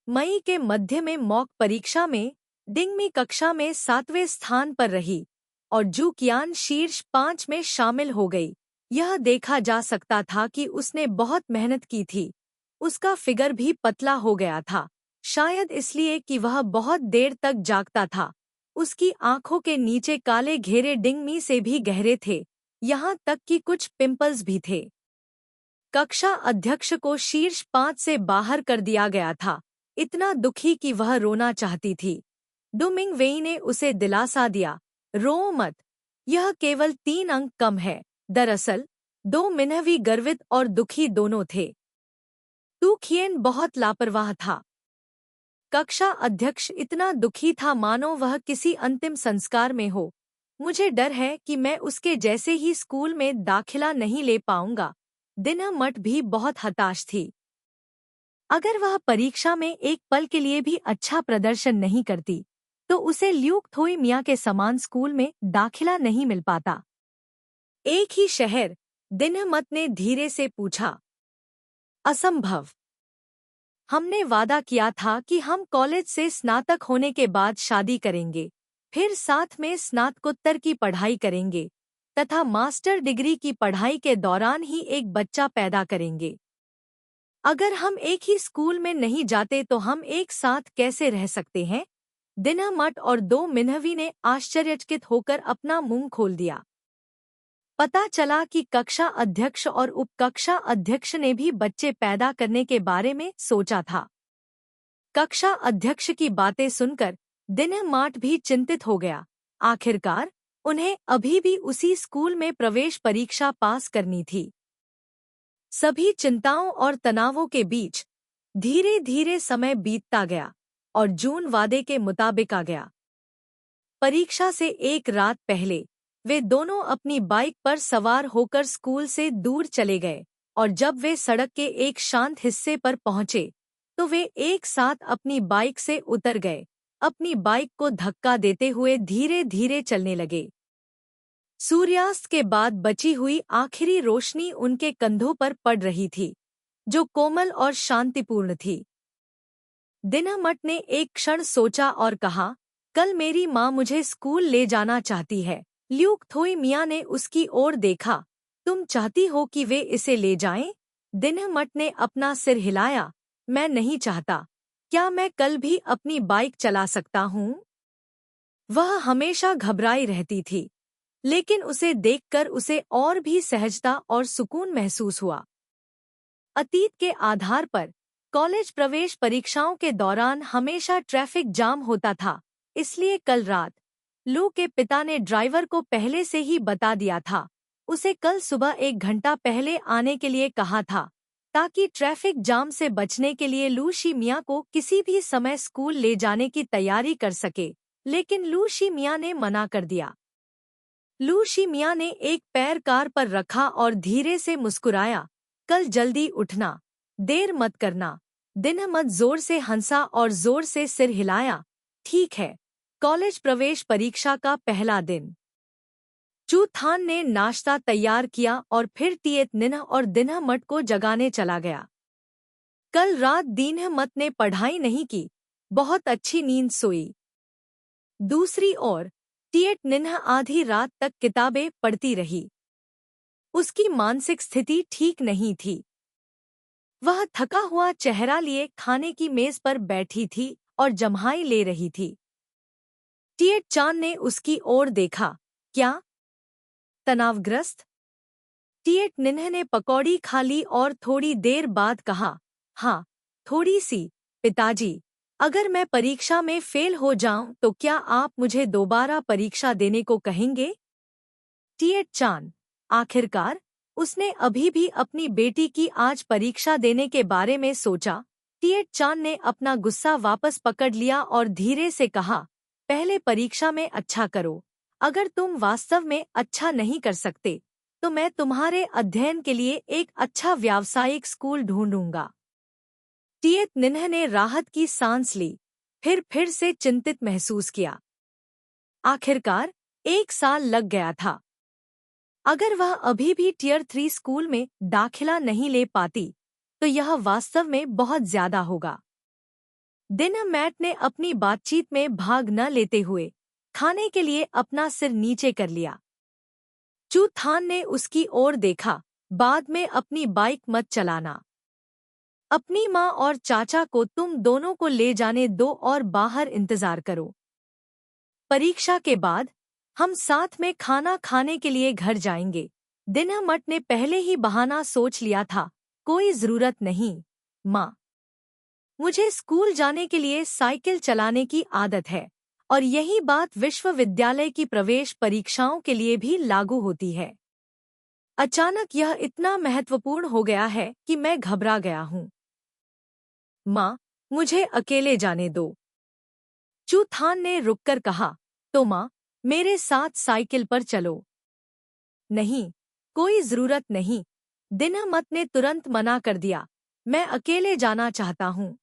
मई के मध्य में मॉक परीक्षा में डिंगमी कक्षा में 7वें स्थान पर रही और जू कियान शीर्ष 5 में शामिल हो गई। यह देखा जा सकता था कि उसने बहुत मेहनत की थी। उसका फिगर भी पतला हो गया था, शायद इसलिए कि वह बहुत देर तक जागता था। उसकी आंखों के नीचे काले घेरे डिंगमी से भी गहरे थे, यहाँ तक कि कुछ पिंपल्स भी थे। कक्षा अध्यक्ष को शीर्ष 5 से बाहर कर दिया गया था, इतना दुखी कि वह रोना चाहती थी। डू मिंग वेई ने उसे दिलासा दिया, रो मत, यह केवल 3 अंक कम है। दरअसल डो मिनवी गर्वित और दुखी दोनों थे। टू खिएन बहुत लापरवाह था। कक्षा अध्यक्ष इतना दुखी था मानो वह किसी अंतिम संस्कार में हो। मुझे डर है कि मैं उसके जैसे ही स्कूल में दाखिला नहीं ले पाऊंगा। दिनमट भी बहुत हताश थी। अगर वह परीक्षा में एक पल के लिए भी अच्छा प्रदर्शन नहीं करती, तो उसे ल्यूक थोई मिया के समान स्कूल में दाखिला नहीं मिल पाता। एक ही शहर, दिनमत ने धीरे से पूछा। असंभव। हमने वादा किया था कि हम कॉलेज से स्नातक होने के बाद शादी करेंगे, फिर साथ में स्नातकोत्तर की पढ़ाई करेंगे, तथा मास्टर डिग्री की पढ़ाई के दौरान ही एक बच्चा पैदा करेंगे। अगर हम एक ही स्कूल में नहीं जाते तो हम एक साथ कैसे रह सकते हैं? दिनमट और दो मिन्हवी ने आश्चर्यचकित होकर अपना मुंह खोल दिया। पता चला कि कक्षा अध्यक्ष और उपकक्षा अध्यक्ष ने भी बच्चे पैदा करने के बारे में सोचा था। कक्षा अध्यक्ष की बातें सुनकर दिनमाट भी चिंतित हो गया। आखिरकार उन्हें अभी भी उसी स्कूल में प्रवेश परीक्षा पास करनी थी। सभी चिंताओं और तनावों के बीच धीरे धीरे समय बीतता गया और जून वादे के मुताबिक आ गया। परीक्षा से एक रात पहले वे दोनों अपनी बाइक पर सवार होकर स्कूल से दूर चले गए और जब वे सड़क के एक शांत हिस्से पर पहुंचे तो वे एक साथ अपनी बाइक से उतर गए, अपनी बाइक को धक्का देते हुए धीरे धीरे चलने लगे। सूर्यास्त के बाद बची हुई आखिरी रोशनी उनके कंधों पर पड़ रही थी, जो कोमल और शांतिपूर्ण थी। दिनमट ने एक क्षण सोचा और कहा, कल मेरी माँ मुझे स्कूल ले जाना चाहती है। ल्यूक थोई मियाँ ने उसकी ओर देखा। तुम चाहती हो कि वे इसे ले जाएं? दिनमट ने अपना सिर हिलाया। मैं नहीं चाहता। क्या मैं कल भी अपनी बाइक चला सकता हूँ? वह हमेशा घबराई रहती थी, लेकिन उसे देखकर उसे और भी सहजता और सुकून महसूस हुआ। अतीत के आधार पर कॉलेज प्रवेश परीक्षाओं के दौरान हमेशा ट्रैफिक जाम होता था, इसलिए कल रात लू के पिता ने ड्राइवर को पहले से ही बता दिया था। उसे कल सुबह 1 घंटा पहले आने के लिए कहा था, ताकि ट्रैफिक जाम से बचने के लिए लू शी मियाँ को किसी भी समय स्कूल ले जाने की तैयारी कर सके, लेकिन लू शी मियाँ ने मना कर दिया। लू शी मियाँ ने एक पैर कार पर रखा और धीरे से मुस्कुराया। कल जल्दी उठना, देर मत करना। दिनमत जोर से हंसा और जोर से सिर हिलाया। ठीक है। कॉलेज प्रवेश परीक्षा का पहला दिन। चू थान ने नाश्ता तैयार किया और फिर तिएत निन्ह और दिनमट को जगाने चला गया। कल रात दिनमत ने पढ़ाई नहीं की, बहुत अच्छी नींद सोई। दूसरी ओर तिएत निन्ह आधी रात तक किताबें पढ़ती रही। उसकी मानसिक स्थिति ठीक नहीं थी। वह थका हुआ चेहरा लिए खाने की मेज पर बैठी थी और जम्हाई ले रही थी। तिएत चान ने उसकी ओर देखा। क्या? तनावग्रस्त? तिएत निन्ह ने पकौड़ी खा ली और थोड़ी देर बाद कहा, हाँ, थोड़ी सी, पिताजी। अगर मैं परीक्षा में फेल हो जाऊं तो क्या आप मुझे दोबारा परीक्षा देने को कहेंगे? तिएत चान। आखिरकार उसने अभी भी अपनी बेटी की आज परीक्षा देने के बारे में सोचा। तिएत चान ने अपना गुस्सा वापस पकड़ लिया और धीरे से कहा, पहले परीक्षा में अच्छा करो। अगर तुम वास्तव में अच्छा नहीं कर सकते तो मैं तुम्हारे अध्ययन के लिए एक अच्छा व्यावसायिक स्कूल ढूंढूंगा। तिएत निन्ह ने राहत की सांस ली, फिर से चिंतित महसूस किया। आखिरकार 1 साल लग गया था। अगर वह अभी भी टियर 3 स्कूल में दाखिला नहीं ले पाती तो यह वास्तव में बहुत ज्यादा होगा। दिनमैट ने अपनी बातचीत में भाग न लेते हुए खाने के लिए अपना सिर नीचे कर लिया। चू थान ने उसकी ओर देखा। बाद में अपनी बाइक मत चलाना। अपनी माँ और चाचा को तुम दोनों को ले जाने दो और बाहर इंतजार करो। परीक्षा के बाद हम साथ में खाना खाने के लिए घर जाएंगे। दिनमट ने पहले ही बहाना सोच लिया था। कोई जरूरत नहीं, माँ। मुझे स्कूल जाने के लिए साइकिल चलाने की आदत है और यही बात विश्वविद्यालय की प्रवेश परीक्षाओं के लिए भी लागू होती है। अचानक यह इतना महत्वपूर्ण हो गया है कि मैं घबरा गया हूँ। माँ, मुझे अकेले जाने दो। चू थान ने रुककर कहा, तो माँ, मेरे साथ साइकिल पर चलो। नहीं, कोई जरूरत नहीं। दिनमत ने तुरंत मना कर दिया। मैं अकेले जाना चाहता हूँ।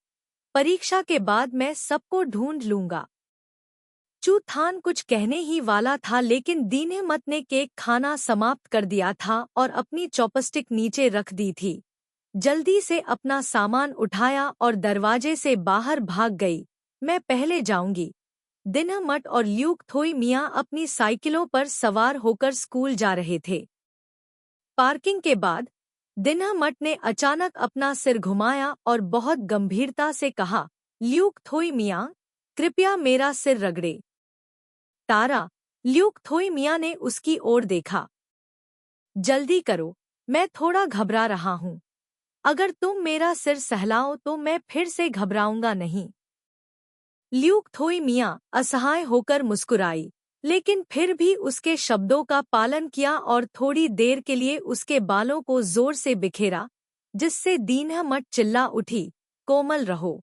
परीक्षा के बाद मैं सबको ढूंढ लूंगा। चू थान कुछ कहने ही वाला था, लेकिन दिनमत ने केक खाना समाप्त कर दिया था और अपनी चॉपस्टिक नीचे रख दी थी। जल्दी से अपना सामान उठाया और दरवाजे से बाहर भाग गई। मैं पहले जाऊंगी। दिनमट और ल्यूक थोई मियाँ अपनी साइकिलों पर सवार होकर स्कूल जा रहे थे। पार्किंग के बाद दिनमट ने अचानक अपना सिर घुमाया और बहुत गंभीरता से कहा, ल्यूक थोई मियाँ, कृपया मेरा सिर रगड़े। तारा, ल्यूक थोई मियाँ ने उसकी ओर देखा। जल्दी करो, मैं थोड़ा घबरा रहा हूँ। अगर तुम मेरा सिर सहलाओ तो मैं फिर से घबराऊंगा नहीं। ल्यूक थोई मियाँ असहाय होकर मुस्कुराई, लेकिन फिर भी उसके शब्दों का पालन किया और थोड़ी देर के लिए उसके बालों को जोर से बिखेरा, जिससे दीनमट चिल्ला उठी, कोमल रहो।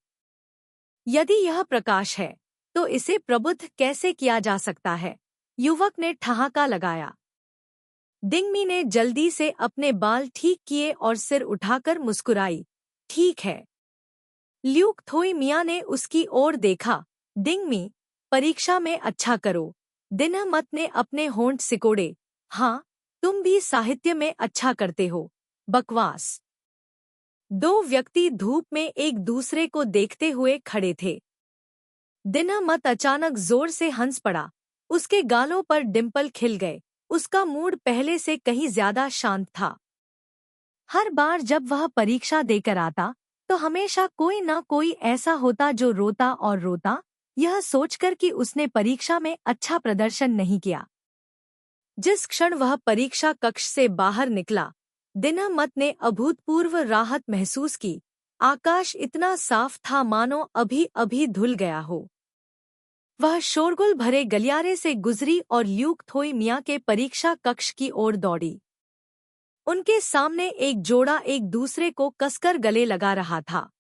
यदि यह प्रकाश है, तो इसे प्रबुद्ध कैसे किया जा सकता है? युवक ने ठहाका लगाया। दिंगमी ने जल्दी से अपने बाल ठीक किए और सिर उठाकर मुस्कुराई, ठीक है। ल्यूक थोई मियाँ ने उसकी ओर देखा। दिंगमी, परीक्षा में अच्छा करो। दिनमत ने अपने होंठ सिकोड़े। हाँ, तुम भी साहित्य में अच्छा करते हो। बकवास। दो व्यक्ति धूप में एक दूसरे को देखते हुए खड़े थे। दिनमत अचानक जोर से हंस पड़ा। उसके गालों पर डिंपल खिल गए। उसका मूड पहले से कहीं ज्यादा शांत था। हर बार जब वह परीक्षा देकर आता, तो हमेशा कोई ना कोई ऐसा होता जो रोता और रोता, यह सोचकर कि उसने परीक्षा में अच्छा प्रदर्शन नहीं किया। जिस क्षण वह परीक्षा कक्ष से बाहर निकला, दिनमत ने अभूतपूर्व राहत महसूस की। आकाश इतना साफ था मानो अभी अभी धुल गया हो। वह शोरगुल भरे गलियारे से गुजरी और ल्यूक थोई मियाँ के परीक्षा कक्ष की ओर दौड़ी। उनके सामने एक जोड़ा एक दूसरे को कसकर गले लगा रहा था।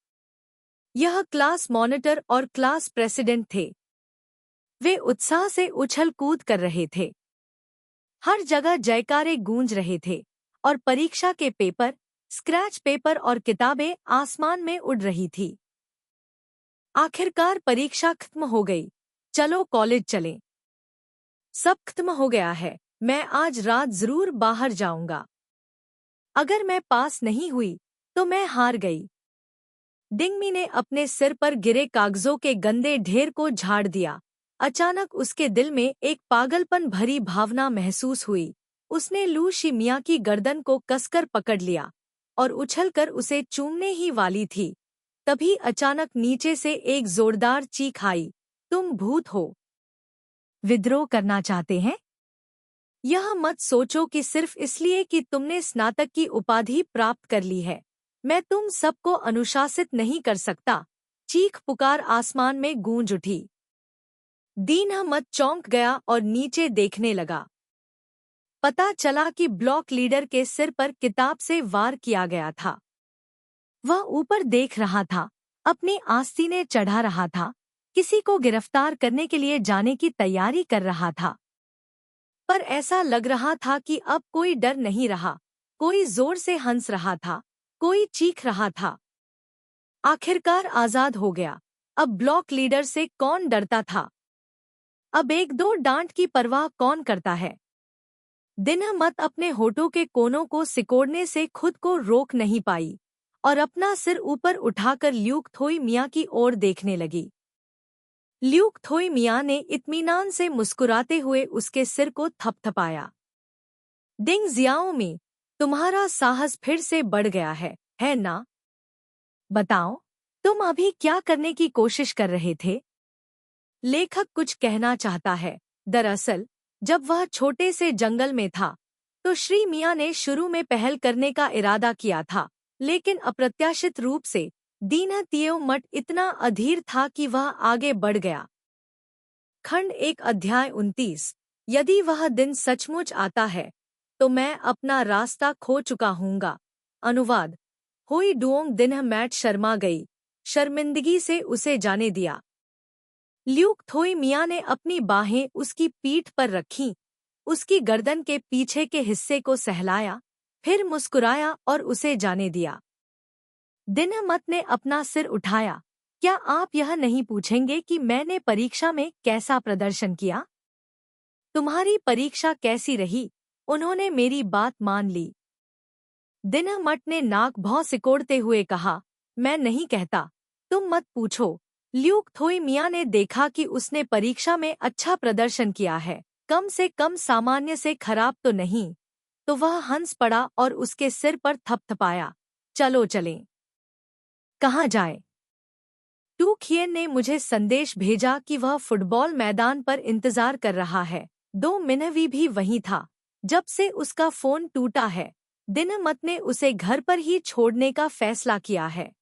यह क्लास मॉनिटर और क्लास प्रेसिडेंट थे। वे उत्साह से उछल कूद कर रहे थे। हर जगह जयकारे गूंज रहे थे और परीक्षा के पेपर, स्क्रैच पेपर और किताबें आसमान में उड़ रही थी। आखिरकार परीक्षा खत्म हो गई। चलो कॉलेज चलें। सब खत्म हो गया है। मैं आज रात जरूर बाहर जाऊंगा। अगर मैं पास नहीं हुई तो मैं हार गई। दिंगमी ने अपने सिर पर गिरे कागजों के गंदे ढेर को झाड़ दिया। अचानक उसके दिल में एक पागलपन भरी भावना महसूस हुई। उसने लू शी मियाँ की गर्दन को कसकर पकड़ लिया और उछलकर उसे चूमने ही वाली थी। तभी अचानक नीचे से एक जोरदार चीख आई, तुम भूत हो। विद्रोह करना चाहते हैं? यह मत सोचो कि सिर्फ इसलिए कि तुमने स्नातक की उपाधि प्राप्त कर ली है, मैं तुम सबको अनुशासित नहीं कर सकता। चीख पुकार आसमान में गूंज उठी। दीनमत चौंक गया और नीचे देखने लगा। पता चला कि ब्लॉक लीडर के सिर पर किताब से वार किया गया था। वह ऊपर देख रहा था, अपनी आस्तीनें चढ़ा रहा था, किसी को गिरफ्तार करने के लिए जाने की तैयारी कर रहा था। पर ऐसा लग रहा था कि अब कोई डर नहीं रहा। कोई जोर से हंस रहा था, कोई चीख रहा था। आखिरकार आजाद हो गया। अब ब्लॉक लीडर से कौन डरता था? अब एक दो डांट की परवाह कौन करता है? दिनमत अपने होठों के कोनों को सिकोड़ने से खुद को रोक नहीं पाई और अपना सिर ऊपर उठाकर ल्यूक थोई मियाँ की ओर देखने लगी। ल्यूक थोई मियाँ ने इत्मीनान से मुस्कुराते हुए उसके सिर को थपथपाया। डिंग जियाओमी, तुम्हारा साहस फिर से बढ़ गया है ना? बताओ, तुम अभी क्या करने की कोशिश कर रहे थे? लेखक कुछ कहना चाहता है। दरअसल, जब वह छोटे से जंगल में था, तो श्री मियाँ ने शुरू में पहल करने का इरादा किया था, लेकिन अप्रत्याशित रूप से दीनतियो मठ इतना अधीर था कि वह आगे बढ़ गया। खंड 1 अध्याय 29। यदि वह दिन सचमुच आता है, तो मैं अपना रास्ता खो चुका हूँगा। अनुवाद। हुई डुओंग दिनमैट शर्मा गई, शर्मिंदगी से उसे जाने दिया। ल्यूक थोई मियाँ ने अपनी बाहें उसकी पीठ पर रखीं, उसकी गर्दन के पीछे के हिस्से को सहलाया, फिर मुस्कुराया और उसे जाने दिया। दिनमत ने अपना सिर उठाया। क्या आप यह नहीं पूछेंगे कि मैंने परीक्षा में कैसा प्रदर्शन किया? तुम्हारी परीक्षा कैसी रही? उन्होंने मेरी बात मान ली। दिनमत ने नाक भौं सिकोड़ते हुए कहा, मैं नहीं कहता, तुम मत पूछो। ल्यूक थोई मिया ने देखा कि उसने परीक्षा में अच्छा प्रदर्शन किया है, कम से कम सामान्य से खराब तो नहीं, तो वह हंस पड़ा और उसके सिर पर थपथपाया। चलो चलें। कहाँ जाए? टू खिएन ने मुझे संदेश भेजा कि वह फुटबॉल मैदान पर इंतजार कर रहा है। दो मिनवी भी वहीं था जब से उसका फोन टूटा है। दिनमत ने उसे घर पर ही छोड़ने का फैसला किया है।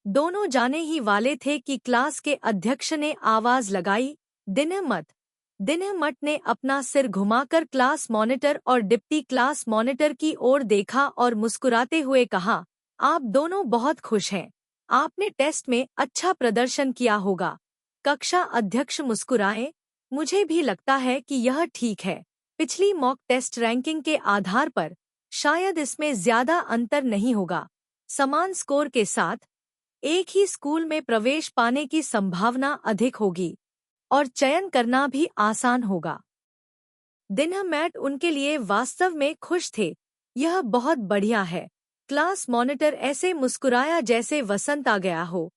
दोनों जाने ही वाले थे कि क्लास के अध्यक्ष ने आवाज लगाई, दिनमत। दिनमत ने अपना सिर घुमाकर क्लास मॉनिटर और डिप्टी क्लास मॉनिटर की ओर देखा और मुस्कुराते हुए कहा, आप दोनों बहुत खुश हैं। आपने टेस्ट में अच्छा प्रदर्शन किया होगा। कक्षा अध्यक्ष मुस्कुराए, मुझे भी लगता है कि यह ठीक है। पिछली मॉक टेस्ट रैंकिंग के आधार पर शायद इसमें ज्यादा अंतर नहीं होगा। समान स्कोर के साथ एक ही स्कूल में प्रवेश पाने की संभावना अधिक होगी और चयन करना भी आसान होगा। दिनमैट उनके लिए वास्तव में खुश थे। यह बहुत बढ़िया है। क्लास मॉनिटर ऐसे मुस्कुराया जैसे वसंत आ गया हो।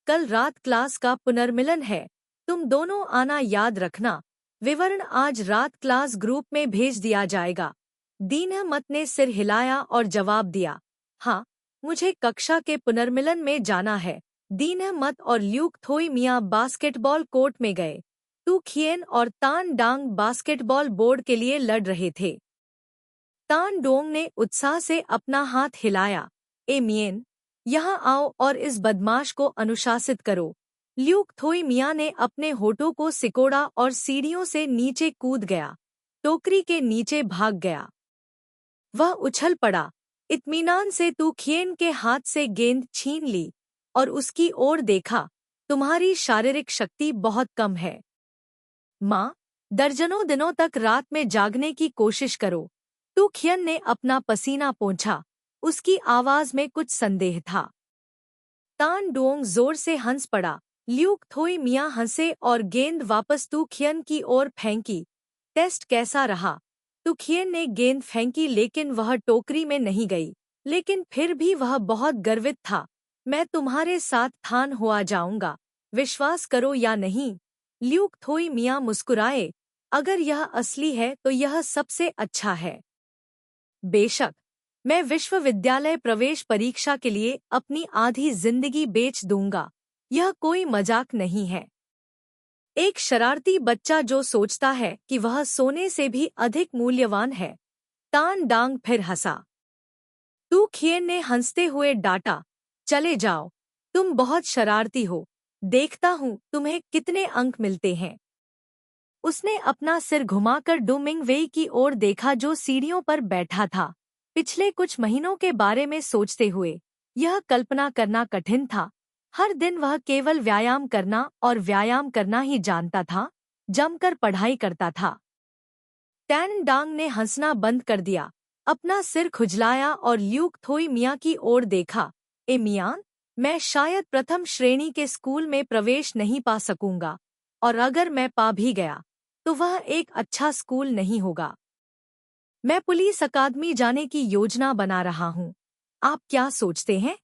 कल रात क्लास का पुनर्मिलन है, तुम दोनों आना याद रखना। विवरण आज रात क्लास ग्रुप में भेज दिया जाएगा। दिनमत ने सिर हिलाया और जवाब दिया, हाँ, मुझे कक्षा के पुनर्मिलन में जाना है। दिनमत और ल्यूक थोई मिया बास्केटबॉल कोर्ट में गए। टू खिएन और तान डांग बास्केटबॉल बोर्ड के लिए लड़ रहे थे। तान डोंग ने उत्साह से अपना हाथ हिलाया, ए मियन, यहाँ आओ और इस बदमाश को अनुशासित करो। ल्यूक थोई मिया ने अपने होठों को सिकोड़ा और सीढ़ियों से नीचे कूद गया। टोकरी के नीचे भाग गया। वह उछल पड़ा। इत्मीनान से टू खिएन के हाथ से गेंद छीन ली और उसकी ओर देखा, तुम्हारी शारीरिक शक्ति बहुत कम है। माँ, दर्जनों दिनों तक रात में जागने की कोशिश करो। टू खिएन ने अपना पसीना पोंछा। उसकी आवाज में कुछ संदेह था। तान डोंग जोर से हंस पड़ा। ल्यूक थोई मिया हंसे और गेंद वापस टू खिएन की ओर फेंकी। टेस्ट कैसा रहा? टू खिएन ने गेंद फेंकी लेकिन वह टोकरी में नहीं गई। लेकिन फिर भी वह बहुत गर्वित था। मैं तुम्हारे साथ थान हुआ जाऊंगा, विश्वास करो या नहीं। ल्यूक थोई मिया मुस्कुराए, अगर यह असली है तो यह सबसे अच्छा है। बेशक, मैं विश्वविद्यालय प्रवेश परीक्षा के लिए अपनी आधी जिंदगी बेच दूंगा। यह कोई मजाक नहीं है। एक शरारती बच्चा जो सोचता है कि वह सोने से भी अधिक मूल्यवान है। तान डांग फिर हंसा। टू खिएन ने हंसते हुए डांटा, चले जाओ, तुम बहुत शरारती हो। देखता हूँ तुम्हें कितने अंक मिलते हैं। उसने अपना सिर घुमाकर डू मिंगवेई की ओर देखा जो सीढ़ियों पर बैठा था। पिछले कुछ महीनों के बारे में सोचते हुए यह कल्पना करना कठिन था। हर दिन वह केवल व्यायाम करना और व्यायाम करना ही जानता था, जमकर पढ़ाई करता था। टैन डांग ने हंसना बंद कर दिया, अपना सिर खुजलाया और ल्यूक थोई मिया की ओर देखा। ए मियान, मैं शायद प्रथम श्रेणी के स्कूल में प्रवेश नहीं पा सकूंगा, और अगर मैं पा भी गया तो वह एक अच्छा स्कूल नहीं होगा। मैं पुलिस अकादमी जाने की योजना बना रहा हूँ। आप क्या सोचते हैं?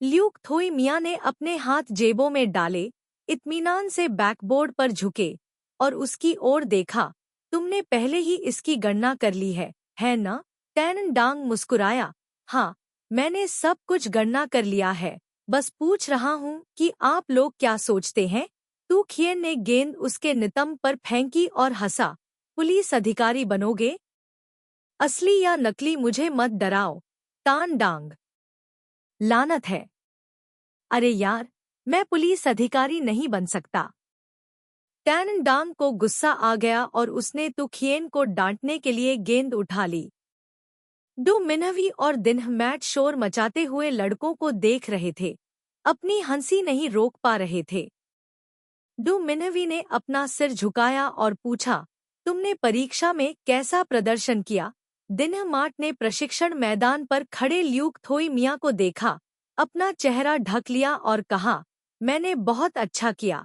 ल्यूक थोई मिया ने अपने हाथ जेबों में डाले, इत्मीनान से बैकबोर्ड पर झुके और उसकी ओर देखा। तुमने पहले ही इसकी गणना कर ली है न? टैन डांग मुस्कुराया, हाँ, मैंने सब कुछ गणना कर लिया है। बस पूछ रहा हूँ कि आप लोग क्या सोचते हैं। टू खिएन ने गेंद उसके नितंब पर फेंकी और हंसा, पुलिस अधिकारी बनोगे? असली या नकली मुझे मत डराओ। तान डांग, लानत है। अरे यार, मैं पुलिस अधिकारी नहीं बन सकता। टैन डांग को गुस्सा आ गया और उसने टू खिएन को डांटने के लिए गेंद उठा ली। डू मिनवी और दिनमैट शोर मचाते हुए लड़कों को देख रहे थे, अपनी हंसी नहीं रोक पा रहे थे। डू मिनवी ने अपना सिर झुकाया और पूछा, तुमने परीक्षा में कैसा प्रदर्शन किया? दिनमाट ने प्रशिक्षण मैदान पर खड़े ल्यूक थोई मिया को देखा, अपना चेहरा ढक लिया और कहा, मैंने बहुत अच्छा किया।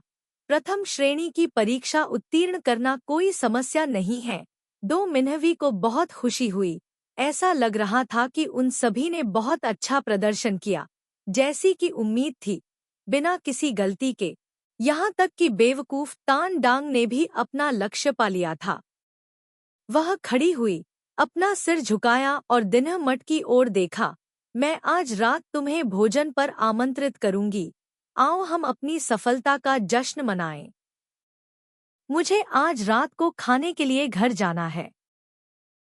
प्रथम श्रेणी की परीक्षा उत्तीर्ण करना कोई समस्या नहीं है। डू मिनवी को बहुत खुशी हुई। ऐसा लग रहा था कि उन सभी ने बहुत अच्छा प्रदर्शन किया, जैसी कि उम्मीद थी। बिना किसी गलती के। यहाँ तक कि बेवकूफ तान डांग ने भी अपना लक्ष्य पा लिया था। वह खड़ी हुई, अपना सिर झुकाया और दिनमट की ओर देखा। मैं आज रात तुम्हें भोजन पर आमंत्रित करूंगी। आओ हम अपनी सफलता का जश्न मनाएं। मुझे आज रात को खाने के लिए घर जाना है।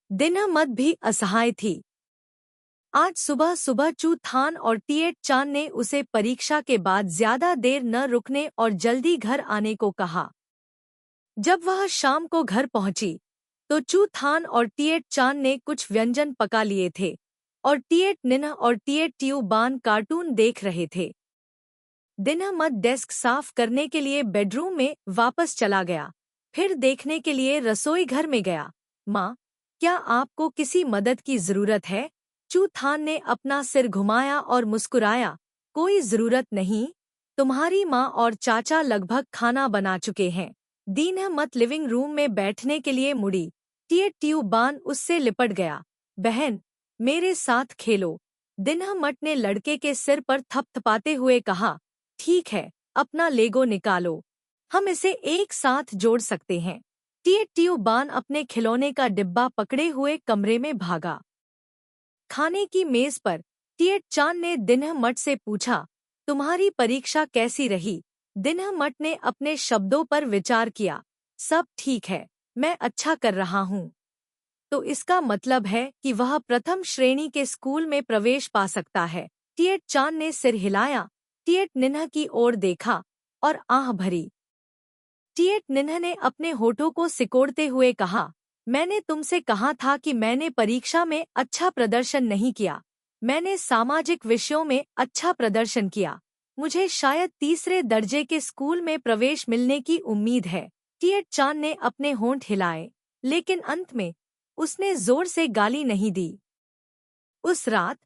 दिनमत भी असहाय थी। आज सुबह सुबह चू थान और टिएट चान ने उसे परीक्षा के बाद ज्यादा देर न रुकने और जल्दी घर आने को कहा। जब वह शाम को घर पहुंची तो चू थान और टिएट चान ने कुछ व्यंजन पका लिए थे और टिएट निन्ह और टिएट ट्यू बान कार्टून देख रहे थे। दिनमत डेस्क साफ करने के लिए बेडरूम में वापस चला गया, फिर देखने के लिए रसोई घर में गया। माँ, क्या आपको किसी मदद की जरूरत है? चू थान ने अपना सिर घुमाया और मुस्कुराया। कोई जरूरत नहीं, तुम्हारी माँ और चाचा लगभग खाना बना चुके हैं। दिनमत लिविंग रूम में बैठने के लिए मुड़ी। टिएट ट्यू बान उससे लिपट गया। बहन, मेरे साथ खेलो। दिनमत ने लड़के के सिर पर थपथपाते हुए कहा। ठीक है, अपना लेगो निकालो, हम इसे एक साथ जोड़ सकते हैं। टिएट ट्यू बान अपने खिलौने का डिब्बा पकड़े हुए कमरे में भागा। खाने की मेज पर टिएट चान ने दिनमट से पूछा, तुम्हारी परीक्षा कैसी रही? दिनमट ने अपने शब्दों पर विचार किया। सब ठीक है, मैं अच्छा कर रहा हूँ। तो इसका मतलब है कि वह प्रथम श्रेणी के स्कूल में प्रवेश पा सकता है। टिएट चान ने सिर हिलाया। टिएट निन्ह की ओर देखा और आह भरी। टिएट निन्ह ने अपने होठों को सिकोड़ते हुए कहा, मैंने तुमसे कहा था कि मैंने परीक्षा में अच्छा प्रदर्शन नहीं किया। मैंने सामाजिक विषयों में अच्छा प्रदर्शन किया। मुझे शायद तीसरे दर्जे के स्कूल में प्रवेश मिलने की उम्मीद है। टिएट चान ने अपने होंठ हिलाए, लेकिन अंत में उसने जोर से गाली नहीं दी। उस रात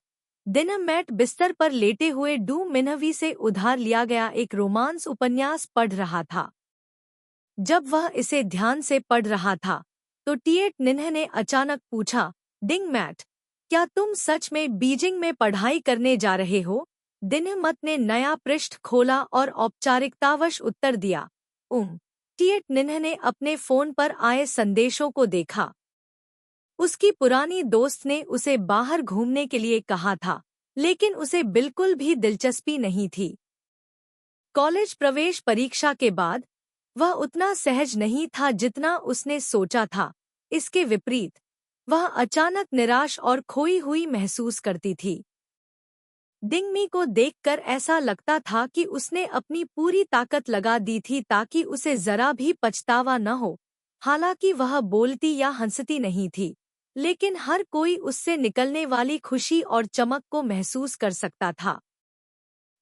दिनमैट बिस्तर पर लेटे हुए डू मिन्हवी से उधार लिया गया एक रोमांस उपन्यास पढ़ रहा था। जब वह इसे ध्यान से पढ़ रहा था तो टिएट निन्ह ने अचानक पूछा, दिनमैट, क्या तुम सच में बीजिंग में पढ़ाई करने जा रहे हो? दिनमत ने नया पृष्ठ खोला और औपचारिकतावश उत्तर दिया, टिएट निन्ह ने अपने फोन पर आए संदेशों को देखा। उसकी पुरानी दोस्त ने उसे बाहर घूमने के लिए कहा था, लेकिन उसे बिल्कुल भी दिलचस्पी नहीं थी। कॉलेज प्रवेश परीक्षा के बाद वह उतना सहज नहीं था जितना उसने सोचा था। इसके विपरीत वह अचानक निराश और खोई हुई महसूस करती थी। डिंगमी को देखकर ऐसा लगता था कि उसने अपनी पूरी ताकत लगा दी थी ताकि उसे जरा भी पछतावा न हो। हालांकि वह बोलती या हंसती नहीं थी, लेकिन हर कोई उससे निकलने वाली खुशी और चमक को महसूस कर सकता था।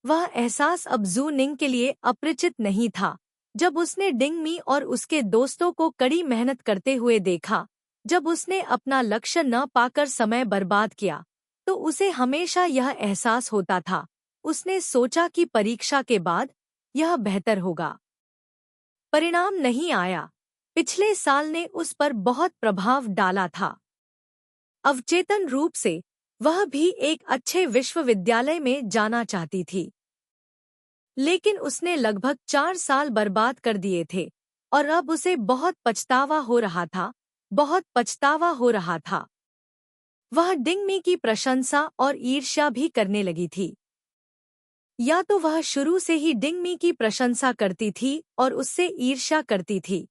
वह एहसास अब जू निंग के लिए अपरिचित नहीं था। जब उसने डिंगमी और उसके दोस्तों को कड़ी मेहनत करते हुए देखा, जब उसने अपना लक्ष्य न पाकर समय बर्बाद किया, तो उसे हमेशा यह एहसास होता था। उसने सोचा कि परीक्षा के बाद यह बेहतर होगा। परिणाम नहीं आया। पिछले साल ने उस पर बहुत प्रभाव डाला था। अवचेतन रूप से वह भी एक अच्छे विश्वविद्यालय में जाना चाहती थी, लेकिन उसने लगभग 4 साल बर्बाद कर दिए थे और अब उसे बहुत पछतावा हो रहा था, बहुत पछतावा हो रहा था। वह डिंगमी की प्रशंसा और ईर्ष्या भी करने लगी थी। या तो वह शुरू से ही डिंगमी की प्रशंसा करती थी और उससे ईर्ष्या करती थी,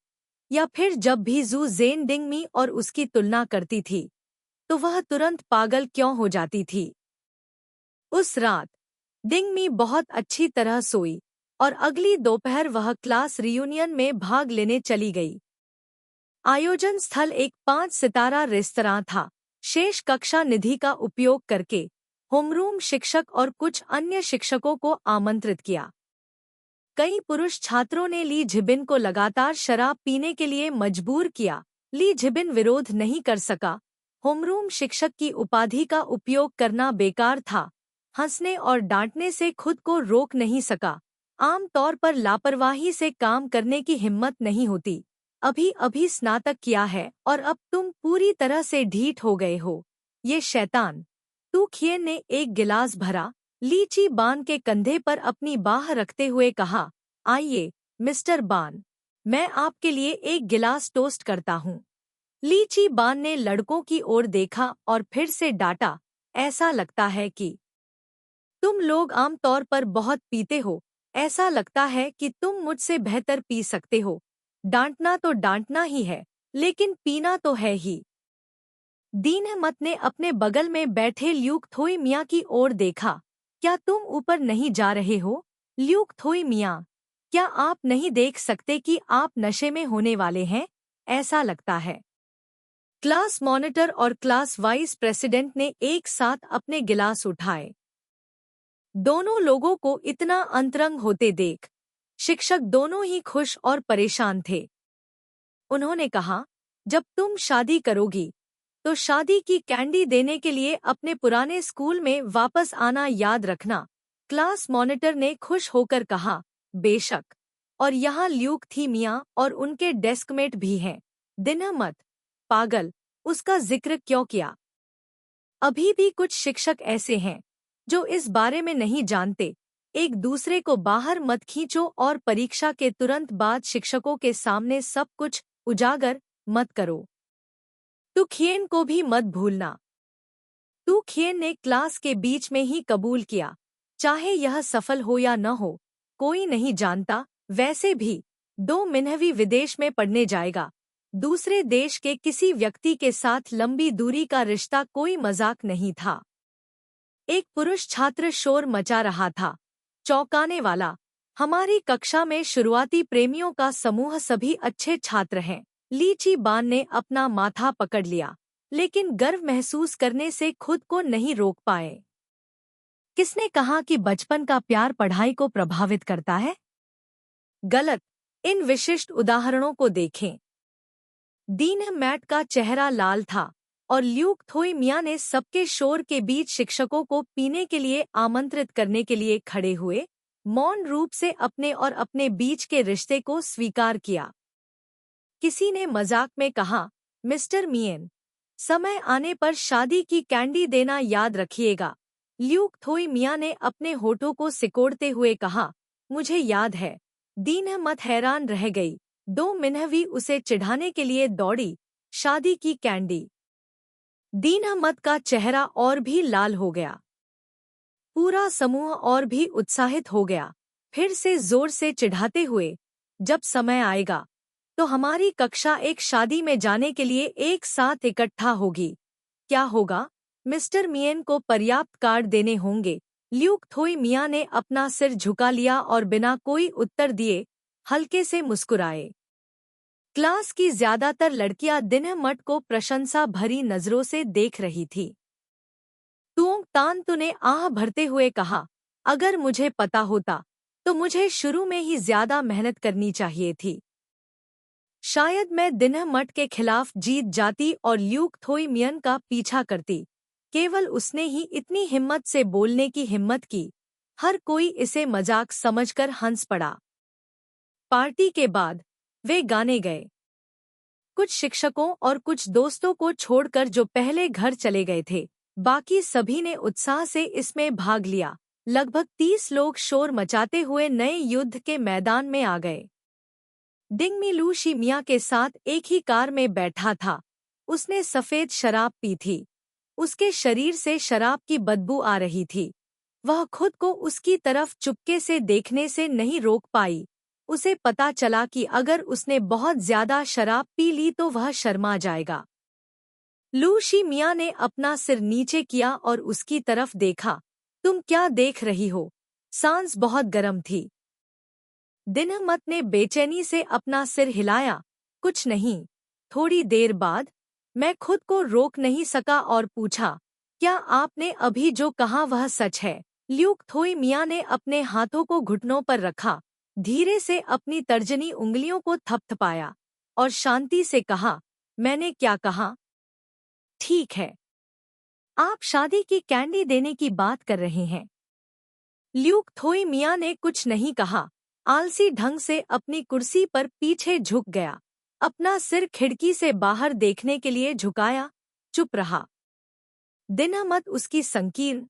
या फिर जब भी जू जेन डिंगमी और उसकी तुलना करती थी तो वह तुरंत पागल क्यों हो जाती थी। उस रात डिंगमी बहुत अच्छी तरह सोई और अगली दोपहर वह क्लास रियूनियन में भाग लेने चली गई। आयोजन स्थल एक 5 सितारा रेस्तरां था। शेष कक्षा निधि का उपयोग करके होमरूम शिक्षक और कुछ अन्य शिक्षकों को आमंत्रित किया। कई पुरुष छात्रों ने ली झिबिन को लगातार शराब पीने के लिए मजबूर किया। ली झिबिन विरोध नहीं कर सका। होमरूम शिक्षक की उपाधि का उपयोग करना बेकार था। हंसने और डांटने से खुद को रोक नहीं सका। आम तौर पर लापरवाही से काम करने की हिम्मत नहीं होती। अभी अभी स्नातक किया है और अब तुम पूरी तरह से ढीठ हो गए हो। ये शैतान। तू खिए ने एक गिलास भरा, लीची बान के कंधे पर अपनी बाह रखते हुए कहा, आइए मिस्टर बान, मैं आपके लिए एक गिलास टोस्ट करता हूँ। लीची बान ने लड़कों की ओर देखा और फिर से डांटा, ऐसा लगता है कि तुम लोग आमतौर पर बहुत पीते हो, ऐसा लगता है कि तुम मुझसे बेहतर पी सकते हो। डांटना तो डांटना ही है, लेकिन पीना तो है ही। दीनमत ने अपने बगल में बैठे ल्यूक थोई मियाँ की ओर देखा। क्या तुम ऊपर नहीं जा रहे हो, ल्यूक थोई मियाँ? क्या आप नहीं देख सकते कि आप नशे में होने वाले हैं? ऐसा लगता है। क्लास मॉनिटर और क्लास वाइस प्रेसिडेंट ने एक साथ अपने गिलास उठाए। दोनों लोगों को इतना अंतरंग होते देख शिक्षक दोनों ही खुश और परेशान थे। उन्होंने कहा, जब तुम शादी करोगी तो शादी की कैंडी देने के लिए अपने पुराने स्कूल में वापस आना याद रखना। क्लास मॉनिटर ने खुश होकर कहा, बेशक। और यहाँ ल्यूक थी मियाँ और उनके डेस्कमेट भी हैं। दिनमत, पागल, उसका जिक्र क्यों किया? अभी भी कुछ शिक्षक ऐसे हैं जो इस बारे में नहीं जानते। एक दूसरे को बाहर मत खींचो और परीक्षा के तुरंत बाद शिक्षकों के सामने सब कुछ उजागर मत करो। तू खियन को भी मत भूलना। तू खियन ने क्लास के बीच में ही कबूल किया, चाहे यह सफल हो या न हो, कोई नहीं जानता। वैसे भी 2 महीने विदेश में पढ़ने जाएगा। दूसरे देश के किसी व्यक्ति के साथ लंबी दूरी का रिश्ता कोई मजाक नहीं था। एक पुरुष छात्र शोर मचा रहा था, चौंकाने वाला। हमारी कक्षा में शुरुआती प्रेमियों का समूह सभी अच्छे छात्र हैं। लीची बान ने अपना माथा पकड़ लिया, लेकिन गर्व महसूस करने से खुद को नहीं रोक पाए। किसने कहा कि बचपन का प्यार पढ़ाई को प्रभावित करता है? गलत। इन विशिष्ट उदाहरणों को देखें। दीनमैट का चेहरा लाल था और ल्यूक थोई मियाँ ने सबके शोर के बीच शिक्षकों को पीने के लिए आमंत्रित करने के लिए खड़े हुए मौन रूप से अपने और अपने बीच के रिश्ते को स्वीकार किया। किसी ने मजाक में कहा, मिस्टर मियन, समय आने पर शादी की कैंडी देना याद रखिएगा। ल्यूक थोई मियाँ ने अपने होठों को सिकोड़ते हुए कहा, मुझे याद है। दीनमत हैरान रह गई। 2 महीने उसे चिढ़ाने के लिए दौड़ी। शादी की कैंडी। दीनमत का चेहरा और भी लाल हो गया। पूरा समूह और भी उत्साहित हो गया, फिर से जोर से चिढ़ाते हुए, जब समय आएगा तो हमारी कक्षा एक शादी में जाने के लिए एक साथ इकट्ठा होगी। क्या होगा? मिस्टर मियन को पर्याप्त कार्ड देने होंगे। ल्यूक थोई मियाँ ने अपना सिर झुका लिया और बिना कोई उत्तर दिए हल्के से मुस्कुराए। क्लास की ज्यादातर लड़कियां दिनमत को प्रशंसा भरी नजरों से देख रही थी। तुंग तांतु ने आह भरते हुए कहा, अगर मुझे पता होता तो मुझे शुरू में ही ज्यादा मेहनत करनी चाहिए थी। शायद मैं दिनमत के खिलाफ जीत जाती और ल्यूक थोई मियन का पीछा करती। केवल उसने ही इतनी हिम्मत से बोलने की हिम्मत की। हर कोई इसे मजाक समझकर हंस पड़ा। पार्टी के बाद वे गाने गए। कुछ शिक्षकों और कुछ दोस्तों को छोड़कर जो पहले घर चले गए थे, बाकी सभी ने उत्साह से इसमें भाग लिया। लगभग 30 लोग शोर मचाते हुए नए युद्ध के मैदान में आ गए। डिंगमी शिमिया के साथ एक ही कार में बैठा था। उसने सफेद शराब पी थी। उसके शरीर से शराब की बदबू आ रही थी। वह खुद को उसकी तरफ चुपके से देखने से नहीं रोक पाई। उसे पता चला कि अगर उसने बहुत ज्यादा शराब पी ली तो वह शर्मा जाएगा। लूशी मियाँ ने अपना सिर नीचे किया और उसकी तरफ देखा। तुम क्या देख रही हो? सांस बहुत गर्म थी। दिनमत ने बेचैनी से अपना सिर हिलाया। कुछ नहीं। थोड़ी देर बाद मैं खुद को रोक नहीं सका और पूछा, क्या आपने अभी जो कहा वह सच है? ल्यूक थोई मियाँ ने अपने हाथों को घुटनों पर रखा, धीरे से अपनी तर्जनी उंगलियों को थपथपाया और शांति से कहा, मैंने क्या कहा? ठीक है। आप शादी की कैंडी देने की बात कर रहे हैं। ल्यूक थोई मियाँ ने कुछ नहीं कहा। आलसी ढंग से अपनी कुर्सी पर पीछे झुक गया। अपना सिर खिड़की से बाहर देखने के लिए झुकाया, चुप रहा। दिनमत उसकी संकीर्ण,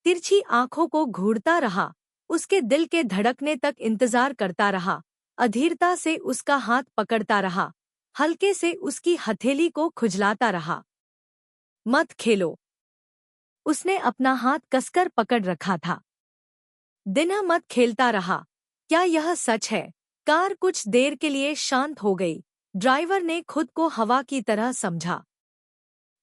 तिरछी आंखों को घूरता रहा, उसके दिल के धड़कने तक इंतजार करता रहा, अधीरता से उसका हाथ पकड़ता रहा, हल्के से उसकी हथेली को खुजलाता रहा। मत खेलो। उसने अपना हाथ कसकर पकड़ रखा था। दिन्ह मत खेलता रहा। क्या यह सच है? कार कुछ देर के लिए शांत हो गई। ड्राइवर ने खुद को हवा की तरह समझा।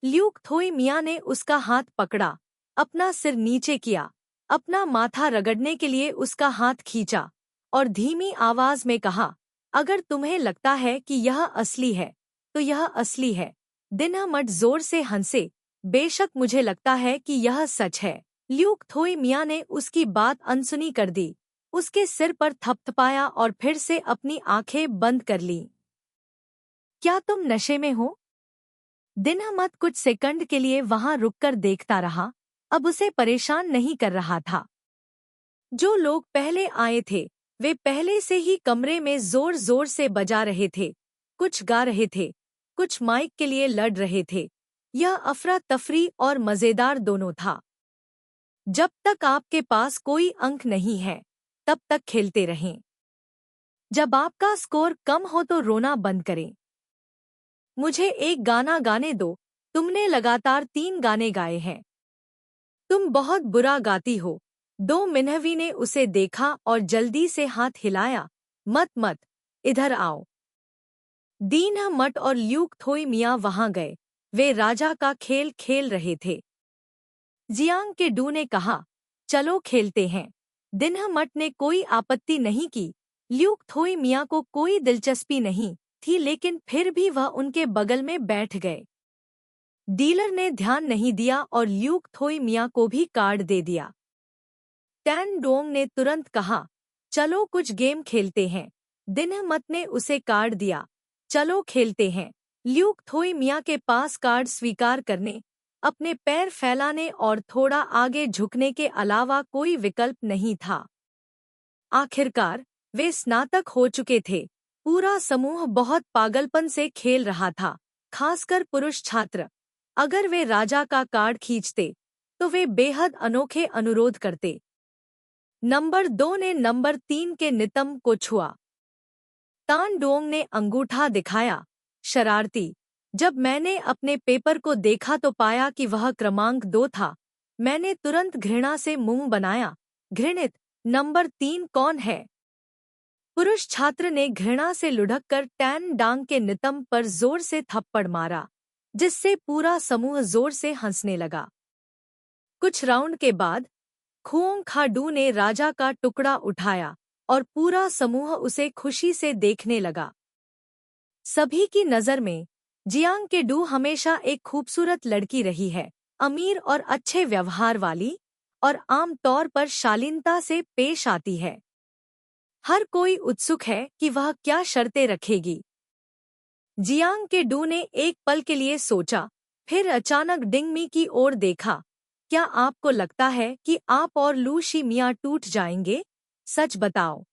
ल्यूक थोई मियां ने उसका हाथ पकड़ा, अपना सिर नीचे किया, अपना माथा रगड़ने के लिए उसका हाथ खींचा और धीमी आवाज में कहा, अगर तुम्हें लगता है कि यह असली है, तो यह असली है। दिन्ह मत जोर से हंसे। बेशक मुझे लगता है कि यह सच है। ल्यूक थोई मियां ने उसकी बात अनसुनी कर दी, उसके सिर पर थपथपाया और फिर से अपनी आंखें बंद कर लीं। क्या तुम नशे में हो? दिन्ह मत कुछ सेकंड के लिए वहां रुककर देखता रहा। अब उसे परेशान नहीं कर रहा था। जो लोग पहले आए थे वे पहले से ही कमरे में जोर जोर से बजा रहे थे, कुछ गा रहे थे, कुछ माइक के लिए लड़ रहे थे। यह अफरा तफरी और मजेदार दोनों था। जब तक आपके पास कोई अंक नहीं है तब तक खेलते रहें। जब आपका स्कोर कम हो तो रोना बंद करें। मुझे एक गाना गाने दो। तुमने लगातार 3 गाने गाए हैं। तुम बहुत बुरा गाती हो। दो मिन्हवी ने उसे देखा और जल्दी से हाथ हिलाया। मत मत, इधर आओ। दीन्ह मट और ल्यूक थोई मियां वहां गए। वे राजा का खेल खेल रहे थे। जियांग के डू ने कहा, चलो खेलते हैं। दिन्ह मट ने कोई आपत्ति नहीं की। ल्यूक थोई मियां को कोई दिलचस्पी नहीं थी, लेकिन फिर भी वह उनके बगल में बैठ गए। डीलर ने ध्यान नहीं दिया और ल्यूक थोई मियां को भी कार्ड दे दिया। टैन डोंग ने तुरंत कहा, चलो कुछ गेम खेलते हैं। दिन्ह मत ने उसे कार्ड दिया। चलो खेलते हैं। ल्यूक थोई मियां के पास कार्ड स्वीकार करने, अपने पैर फैलाने और थोड़ा आगे झुकने के अलावा कोई विकल्प नहीं था। आखिरकार वे स्नातक हो चुके थे। पूरा समूह बहुत पागलपन से खेल रहा था, खासकर पुरुष छात्र। अगर वे राजा का कार्ड खींचते तो वे बेहद अनोखे अनुरोध करते। नंबर 2 ने नंबर 3 के नितंब को छुआ। तान डोंग ने अंगूठा दिखाया, शरारती। जब मैंने अपने पेपर को देखा तो पाया कि वह क्रमांक 2 था। मैंने तुरंत घृणा से मुंह बनाया। घृणित, नंबर 3 कौन है? पुरुष छात्र ने घृणा से लुढ़ककर टैन डांग के नितंब पर जोर से थप्पड़ मारा, जिससे पूरा समूह जोर से हंसने लगा। कुछ राउंड के बाद खुओंग खाडू ने राजा का टुकड़ा उठाया और पूरा समूह उसे खुशी से देखने लगा। सभी की नजर में जियांग के डू हमेशा एक खूबसूरत लड़की रही है, अमीर और अच्छे व्यवहार वाली, और आम तौर पर शालीनता से पेश आती है। हर कोई उत्सुक है कि वह क्या शर्तें रखेगी। जियांग के डू ने एक पल के लिए सोचा, फिर अचानक डिंगमी की ओर देखा। क्या आपको लगता है कि आप और लू शी मियां टूट जाएंगे? सच बताओ।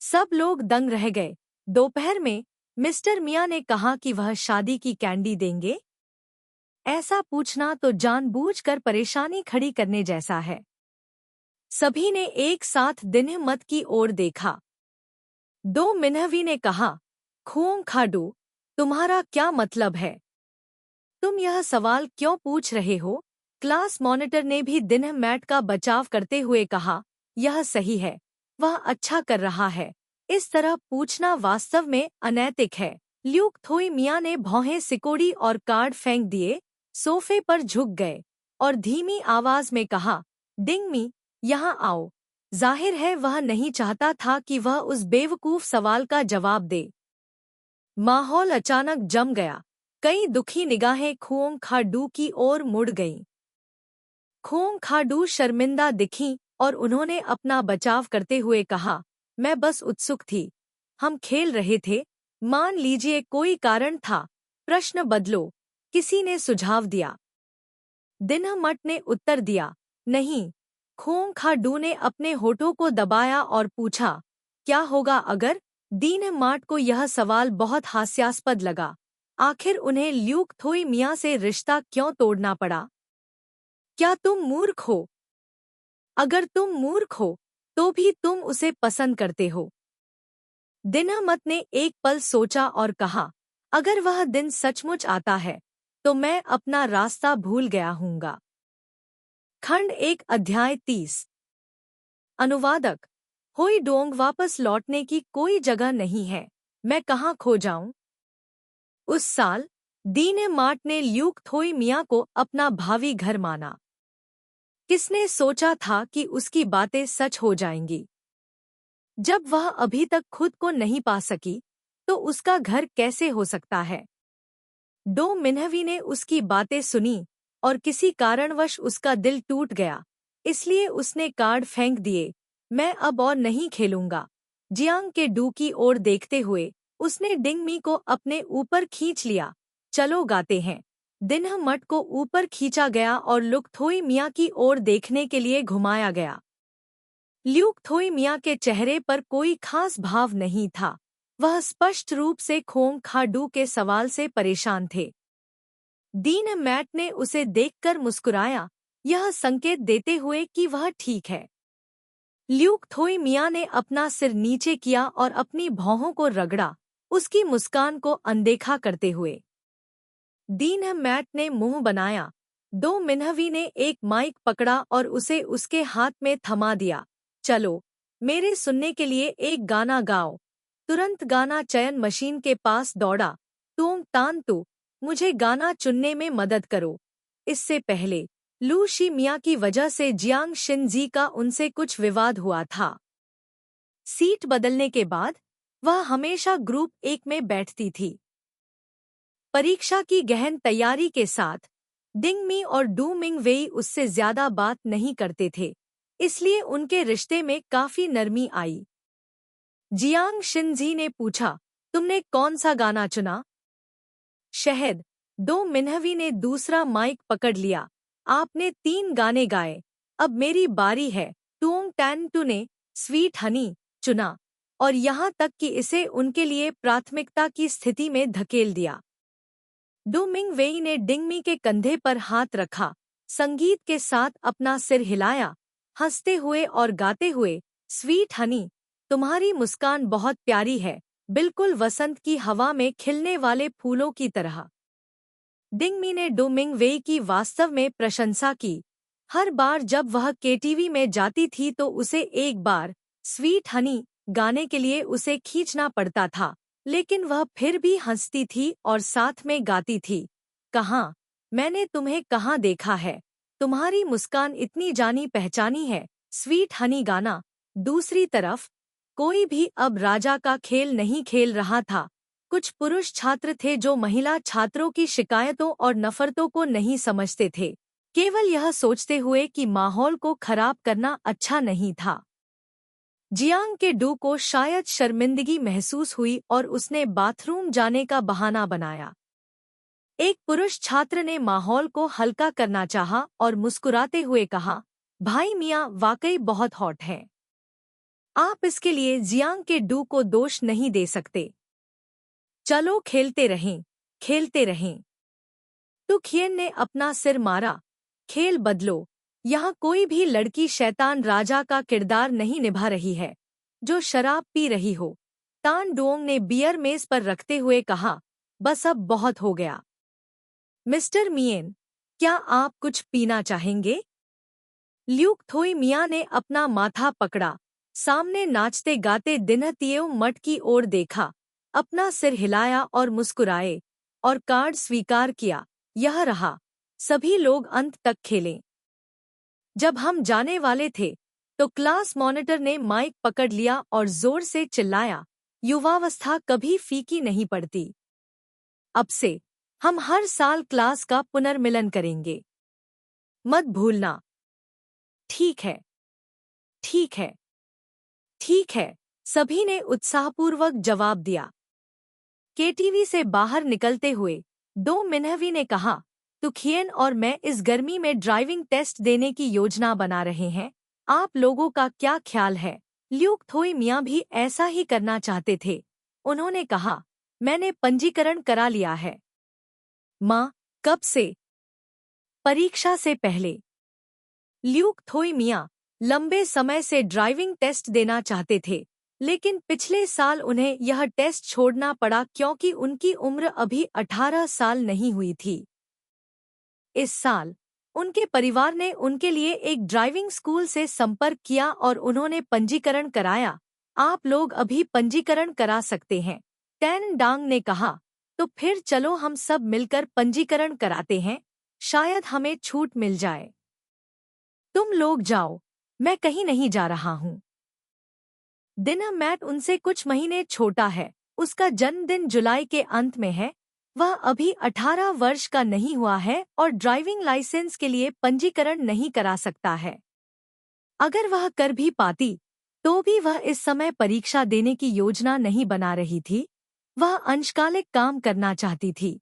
सब लोग दंग रह गए। दोपहर में मिस्टर मियां ने कहा कि वह शादी की कैंडी देंगे। ऐसा पूछना तो जानबूझकर परेशानी खड़ी करने जैसा है। सभी ने एक साथ दिन्ह मत की ओर देखा। दो मिन्हवी ने कहा, खुओंग खाडू, तुम्हारा क्या मतलब है? तुम यह सवाल क्यों पूछ रहे हो? क्लास मॉनिटर ने भी दिन्ह मैट का बचाव करते हुए कहा, यह सही है, वह अच्छा कर रहा है। इस तरह पूछना वास्तव में अनैतिक है। ल्यूक थोई मियां ने भौहें सिकोड़ी और कार्ड फेंक दिए, सोफे पर झुक गए और धीमी आवाज में कहा, डिंगमी, यहाँ आओ। जाहिर है वह नहीं चाहता था कि वह उस बेवकूफ सवाल का जवाब दे। माहौल अचानक जम गया। कई दुखी निगाहें खुओंग खाडू की ओर मुड़ गईं। खुओंग खाडू शर्मिंदा दिखीं और उन्होंने अपना बचाव करते हुए कहा, मैं बस उत्सुक थी। हम खेल रहे थे। मान लीजिए कोई कारण था। प्रश्न बदलो, किसी ने सुझाव दिया। दिन्ह मट ने उत्तर दिया, नहीं। खुओंग खाडू ने अपने होठों को दबाया और पूछा, क्या होगा अगर? दिन्ह मट को यह सवाल बहुत हास्यास्पद लगा। आखिर उन्हें ल्यूक थोई मियां से रिश्ता क्यों तोड़ना पड़ा? क्या तुम मूर्ख हो? अगर तुम मूर्ख हो तो भी तुम उसे पसंद करते हो। दिनमत ने एक पल सोचा और कहा, अगर वह दिन सचमुच आता है तो मैं अपना रास्ता भूल गया हूँगा। खंड 1 अध्याय 30। अनुवादक। होई डोंग वापस लौटने की कोई जगह नहीं है, मैं कहाँ खो जाऊं। उस साल दीन मार्ट ने ल्यूक थोई मियाँ को अपना भावी घर माना। किसने सोचा था कि उसकी बातें सच हो जाएंगी। जब वह अभी तक खुद को नहीं पा सकी तो उसका घर कैसे हो सकता है। डो मिन्हवी ने उसकी बातें सुनी और किसी कारणवश उसका दिल टूट गया, इसलिए उसने कार्ड फेंक दिए। मैं अब और नहीं खेलूंगा। जियांग के डू की ओर देखते हुए उसने डिंगमी को अपने ऊपर खींच लिया। चलो गाते हैं। दिनह मठ को ऊपर खींचा गया और लुक थोई मियाँ की ओर देखने के लिए घुमाया गया। ल्यूक थोई मियाँ के चेहरे पर कोई खास भाव नहीं था। वह स्पष्ट रूप से खोंग खाडू के सवाल से परेशान थे। दीन मैट ने उसे देखकर मुस्कुराया, यह संकेत देते हुए कि वह ठीक है। ल्यूक थोई मियाँ ने अपना सिर नीचे किया और अपनी भौहों को रगड़ा, उसकी मुस्कान को अनदेखा करते हुए। दीन मैट ने मुंह बनाया। दो मिन्हवी ने एक माइक पकड़ा और उसे उसके हाथ में थमा दिया। चलो, मेरे सुनने के लिए एक गाना गाओ। तुरंत गाना चयन मशीन के पास दौड़ा। तुम तान तू, मुझे गाना चुनने में मदद करो। इससे पहले लू शी मियाँ की वजह से जियांग शिनजी का उनसे कुछ विवाद हुआ था। सीट बदलने के बाद वह हमेशा ग्रुप 1 में बैठती थी। परीक्षा की गहन तैयारी के साथ डिंगमी और डू मिंग वेई उससे ज्यादा बात नहीं करते थे, इसलिए उनके रिश्ते में काफी नरमी आई। जियांग शिनजी ने पूछा, तुमने कौन सा गाना चुना? शहद। दो मिन्हवी ने दूसरा माइक पकड़ लिया। आपने 3 गाने गाए, अब मेरी बारी है। टूंग टैन टू ने स्वीट हनी चुना और यहाँ तक कि इसे उनके लिए प्राथमिकता की स्थिति में धकेल दिया। डू मिंग वेई ने डिंगमी के कंधे पर हाथ रखा, संगीत के साथ अपना सिर हिलाया, हंसते हुए और गाते हुए, स्वीट हनी, तुम्हारी मुस्कान बहुत प्यारी है, बिल्कुल वसंत की हवा में खिलने वाले फूलों की तरह। डिंगमी ने डू मिंग वेई की वास्तव में प्रशंसा की। हर बार जब वह केटीवी में जाती थी तो उसे एक बार स्वीट हनी गाने के लिए उसे खींचना पड़ता था, लेकिन वह फिर भी हंसती थी और साथ में गाती थी। कहाँ, मैंने तुम्हें कहाँ देखा है, तुम्हारी मुस्कान इतनी जानी पहचानी है। स्वीट हनी गाना। दूसरी तरफ कोई भी अब राजा का खेल नहीं खेल रहा था। कुछ पुरुष छात्र थे जो महिला छात्रों की शिकायतों और नफरतों को नहीं समझते थे, केवल यह सोचते हुए कि माहौल को खराब करना अच्छा नहीं था। जियांग के डू को शायद शर्मिंदगी महसूस हुई और उसने बाथरूम जाने का बहाना बनाया। एक पुरुष छात्र ने माहौल को हल्का करना चाहा और मुस्कुराते हुए कहा, भाई मियाँ वाकई बहुत हॉट हैं। आप इसके लिए जियांग के डू को दोष नहीं दे सकते। चलो खेलते रहें, खेलते रहें। टू खियन ने अपना सिर मारा। खेल बदलो। यहाँ कोई भी लड़की शैतान राजा का किरदार नहीं निभा रही है, जो शराब पी रही हो। तान डोंग ने बियर मेज पर रखते हुए कहा, बस अब बहुत हो गया। मिस्टर मियन, क्या आप कुछ पीना चाहेंगे? ल्यूक थोई मियाँ ने अपना माथा पकड़ा, सामने नाचते गाते दिनहतिएव मठ की ओर देखा, अपना सिर हिलाया और मुस्कुराए, और कार्ड स्वीकार किया। यह रहा, सभी लोग अंत तक खेलें। जब हम जाने वाले थे तो क्लास मॉनिटर ने माइक पकड़ लिया और जोर से चिल्लाया, युवावस्था कभी फीकी नहीं पड़ती। अब से हम हर साल क्लास का पुनर्मिलन करेंगे, मत भूलना। ठीक है, ठीक है, ठीक है, सभी ने उत्साहपूर्वक जवाब दिया। केटीवी से बाहर निकलते हुए डो मिन्हवी ने कहा, तुखियन और मैं इस गर्मी में ड्राइविंग टेस्ट देने की योजना बना रहे हैं, आप लोगों का क्या ख्याल है? ल्यूक थोई मियाँ भी ऐसा ही करना चाहते थे। उन्होंने कहा, मैंने पंजीकरण करा लिया है। माँ, कब से? परीक्षा से पहले। ल्यूक थोई मियाँ, लंबे समय से ड्राइविंग टेस्ट देना चाहते थे, लेकिन पिछले साल उन्हें यह टेस्ट छोड़ना पड़ा क्योंकि उनकी उम्र अभी 18 साल नहीं हुई थी। इस साल उनके परिवार ने उनके लिए एक ड्राइविंग स्कूल से संपर्क किया और उन्होंने पंजीकरण कराया। आप लोग अभी पंजीकरण करा सकते हैं, टैन डांग ने कहा। तो फिर चलो हम सब मिलकर पंजीकरण कराते हैं, शायद हमें छूट मिल जाए। तुम लोग जाओ, मैं कहीं नहीं जा रहा हूँ। दिना मैट उनसे कुछ महीने छोटा है। उसका जन्मदिन जुलाई के अंत में है। वह अभी 18 वर्ष का नहीं हुआ है और ड्राइविंग लाइसेंस के लिए पंजीकरण नहीं करा सकता है। अगर वह कर भी पाती तो भी वह इस समय परीक्षा देने की योजना नहीं बना रही थी। वह अंशकालिक काम करना चाहती थी।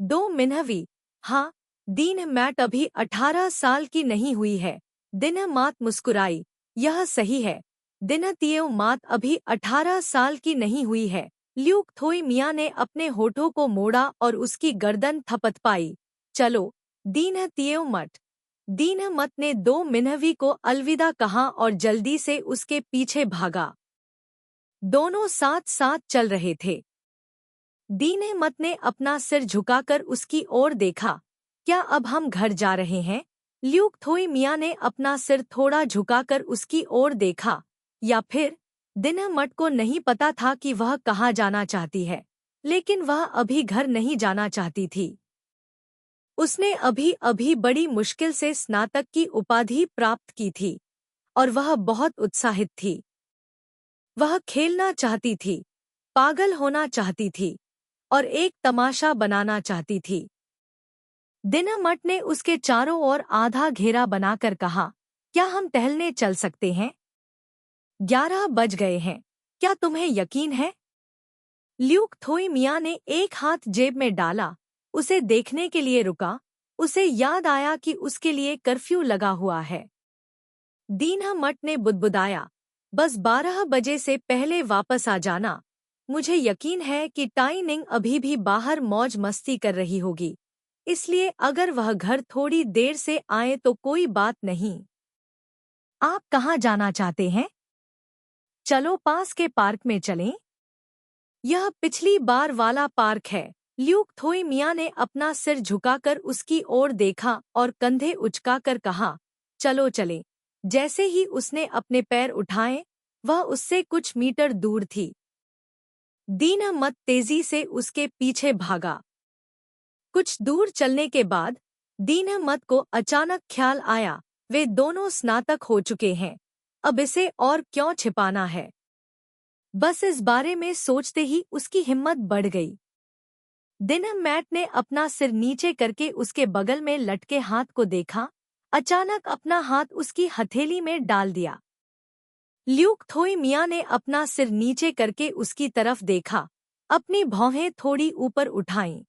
2 मिनहवी, हाँ, दीन मैट अभी 18 साल की नहीं हुई है। दिन मात मुस्कुराई, यह सही है। दिन तिएव मात अभी 18 साल की नहीं हुई है। ल्यूक थोई मियाँ ने अपने होठों को मोड़ा और उसकी गर्दन थपथपाई। चलो, दीन तिएव मत। दीन मत ने 2 मिनहवी को अलविदा कहा और जल्दी से उसके पीछे भागा। दोनों साथ साथ चल रहे थे। दीने मत ने अपना सिर झुकाकर उसकी ओर देखा। क्या अब हम घर जा रहे हैं? ल्यूक थोई मियाँ ने अपना सिर थोड़ा झुकाकर उसकी ओर देखा। या फिर? दिना मट को नहीं पता था कि वह कहाँ जाना चाहती है, लेकिन वह अभी घर नहीं जाना चाहती थी। उसने अभी अभी बड़ी मुश्किल से स्नातक की उपाधि प्राप्त की थी और वह बहुत उत्साहित थी। वह खेलना चाहती थी, पागल होना चाहती थी और एक तमाशा बनाना चाहती थी। दिना मट ने उसके चारों ओर आधा घेरा बनाकर कहा, क्या हम टहलने चल सकते हैं? 11 बज गए हैं, क्या तुम्हें यकीन है? ल्यूक थोई मियाँ ने एक हाथ जेब में डाला, उसे देखने के लिए रुका। उसे याद आया कि उसके लिए कर्फ्यू लगा हुआ है। दीना मट ने बुदबुदाया, बस 12 बजे से पहले वापस आ जाना। मुझे यकीन है कि टाई निंग अभी भी बाहर मौज मस्ती कर रही होगी, इसलिए अगर वह घर थोड़ी देर से आए तो कोई बात नहीं। आप कहाँ जाना चाहते हैं? चलो पास के पार्क में चलें। यह पिछली बार वाला पार्क है। ल्यूक थोई मियाँ ने अपना सिर झुकाकर उसकी ओर देखा और कंधे उचकाकर कहा, चलो चलें। जैसे ही उसने अपने पैर उठाए, वह उससे कुछ मीटर दूर थी। दीना मत तेजी से उसके पीछे भागा। कुछ दूर चलने के बाद दीना मत को अचानक ख्याल आया, वे दोनों स्नातक हो चुके हैं, अब इसे और क्यों छिपाना है। बस इस बारे में सोचते ही उसकी हिम्मत बढ़ गई। दिना मैट ने अपना सिर नीचे करके उसके बगल में लटके हाथ को देखा, अचानक अपना हाथ उसकी हथेली में डाल दिया। ल्यूक थोई मियाँ ने अपना सिर नीचे करके उसकी तरफ देखा, अपनी भौहें थोड़ी ऊपर उठाईं।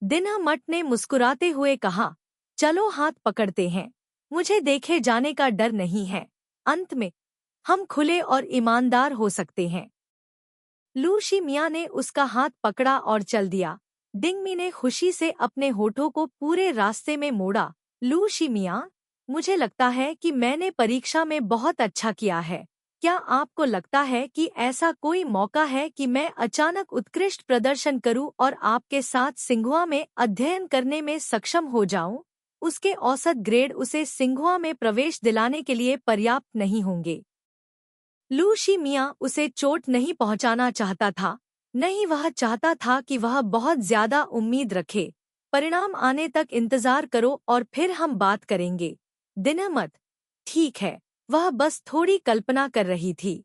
दिना मट ने मुस्कुराते हुए कहा, चलो हाथ पकड़ते हैं, मुझे देखे जाने का डर नहीं है। अंत में हम खुले और ईमानदार हो सकते हैं। लू शी मियाँ ने उसका हाथ पकड़ा और चल दिया। डिंगमी ने खुशी से अपने होठों को पूरे रास्ते में मोड़ा। लू शी मियाँ, मुझे लगता है कि मैंने परीक्षा में बहुत अच्छा किया है। क्या आपको लगता है कि ऐसा कोई मौका है कि मैं अचानक उत्कृष्ट प्रदर्शन करूं और आपके साथ सिंघुआ में अध्ययन करने में सक्षम हो जाऊं? उसके औसत ग्रेड उसे सिंघुआ में प्रवेश दिलाने के लिए पर्याप्त नहीं होंगे। लू शी मियाँ उसे चोट नहीं पहुंचाना चाहता था, नहीं, वह चाहता था कि वह बहुत ज्यादा उम्मीद रखे। परिणाम आने तक इंतजार करो और फिर हम बात करेंगे। दिना मत, ठीक है, वह बस थोड़ी कल्पना कर रही थी।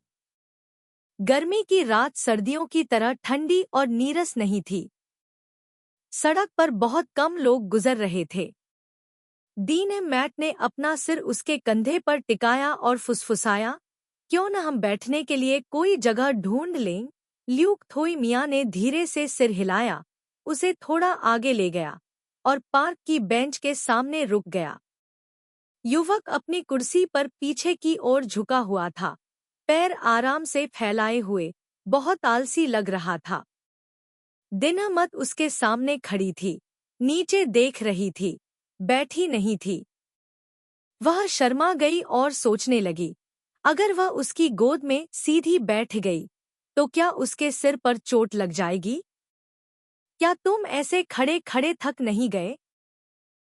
गर्मी की रात सर्दियों की तरह ठंडी और नीरस नहीं थी। सड़क पर बहुत कम लोग गुजर रहे थे। दीन मैट ने अपना सिर उसके कंधे पर टिकाया और फुसफुसाया, क्यों न हम बैठने के लिए कोई जगह ढूंढ लें? ल्यूक थोई मियाँ ने धीरे से सिर हिलाया, उसे थोड़ा आगे ले गया और पार्क की बेंच के सामने रुक गया। युवक अपनी कुर्सी पर पीछे की ओर झुका हुआ था, पैर आराम से फैलाए हुए, बहुत आलसी लग रहा था। दिना मत उसके सामने खड़ी थी, नीचे देख रही थी, बैठी नहीं थी। वह शर्मा गई और सोचने लगी, अगर वह उसकी गोद में सीधी बैठ गई तो क्या उसके सिर पर चोट लग जाएगी? क्या तुम ऐसे खड़े खड़े थक नहीं गए?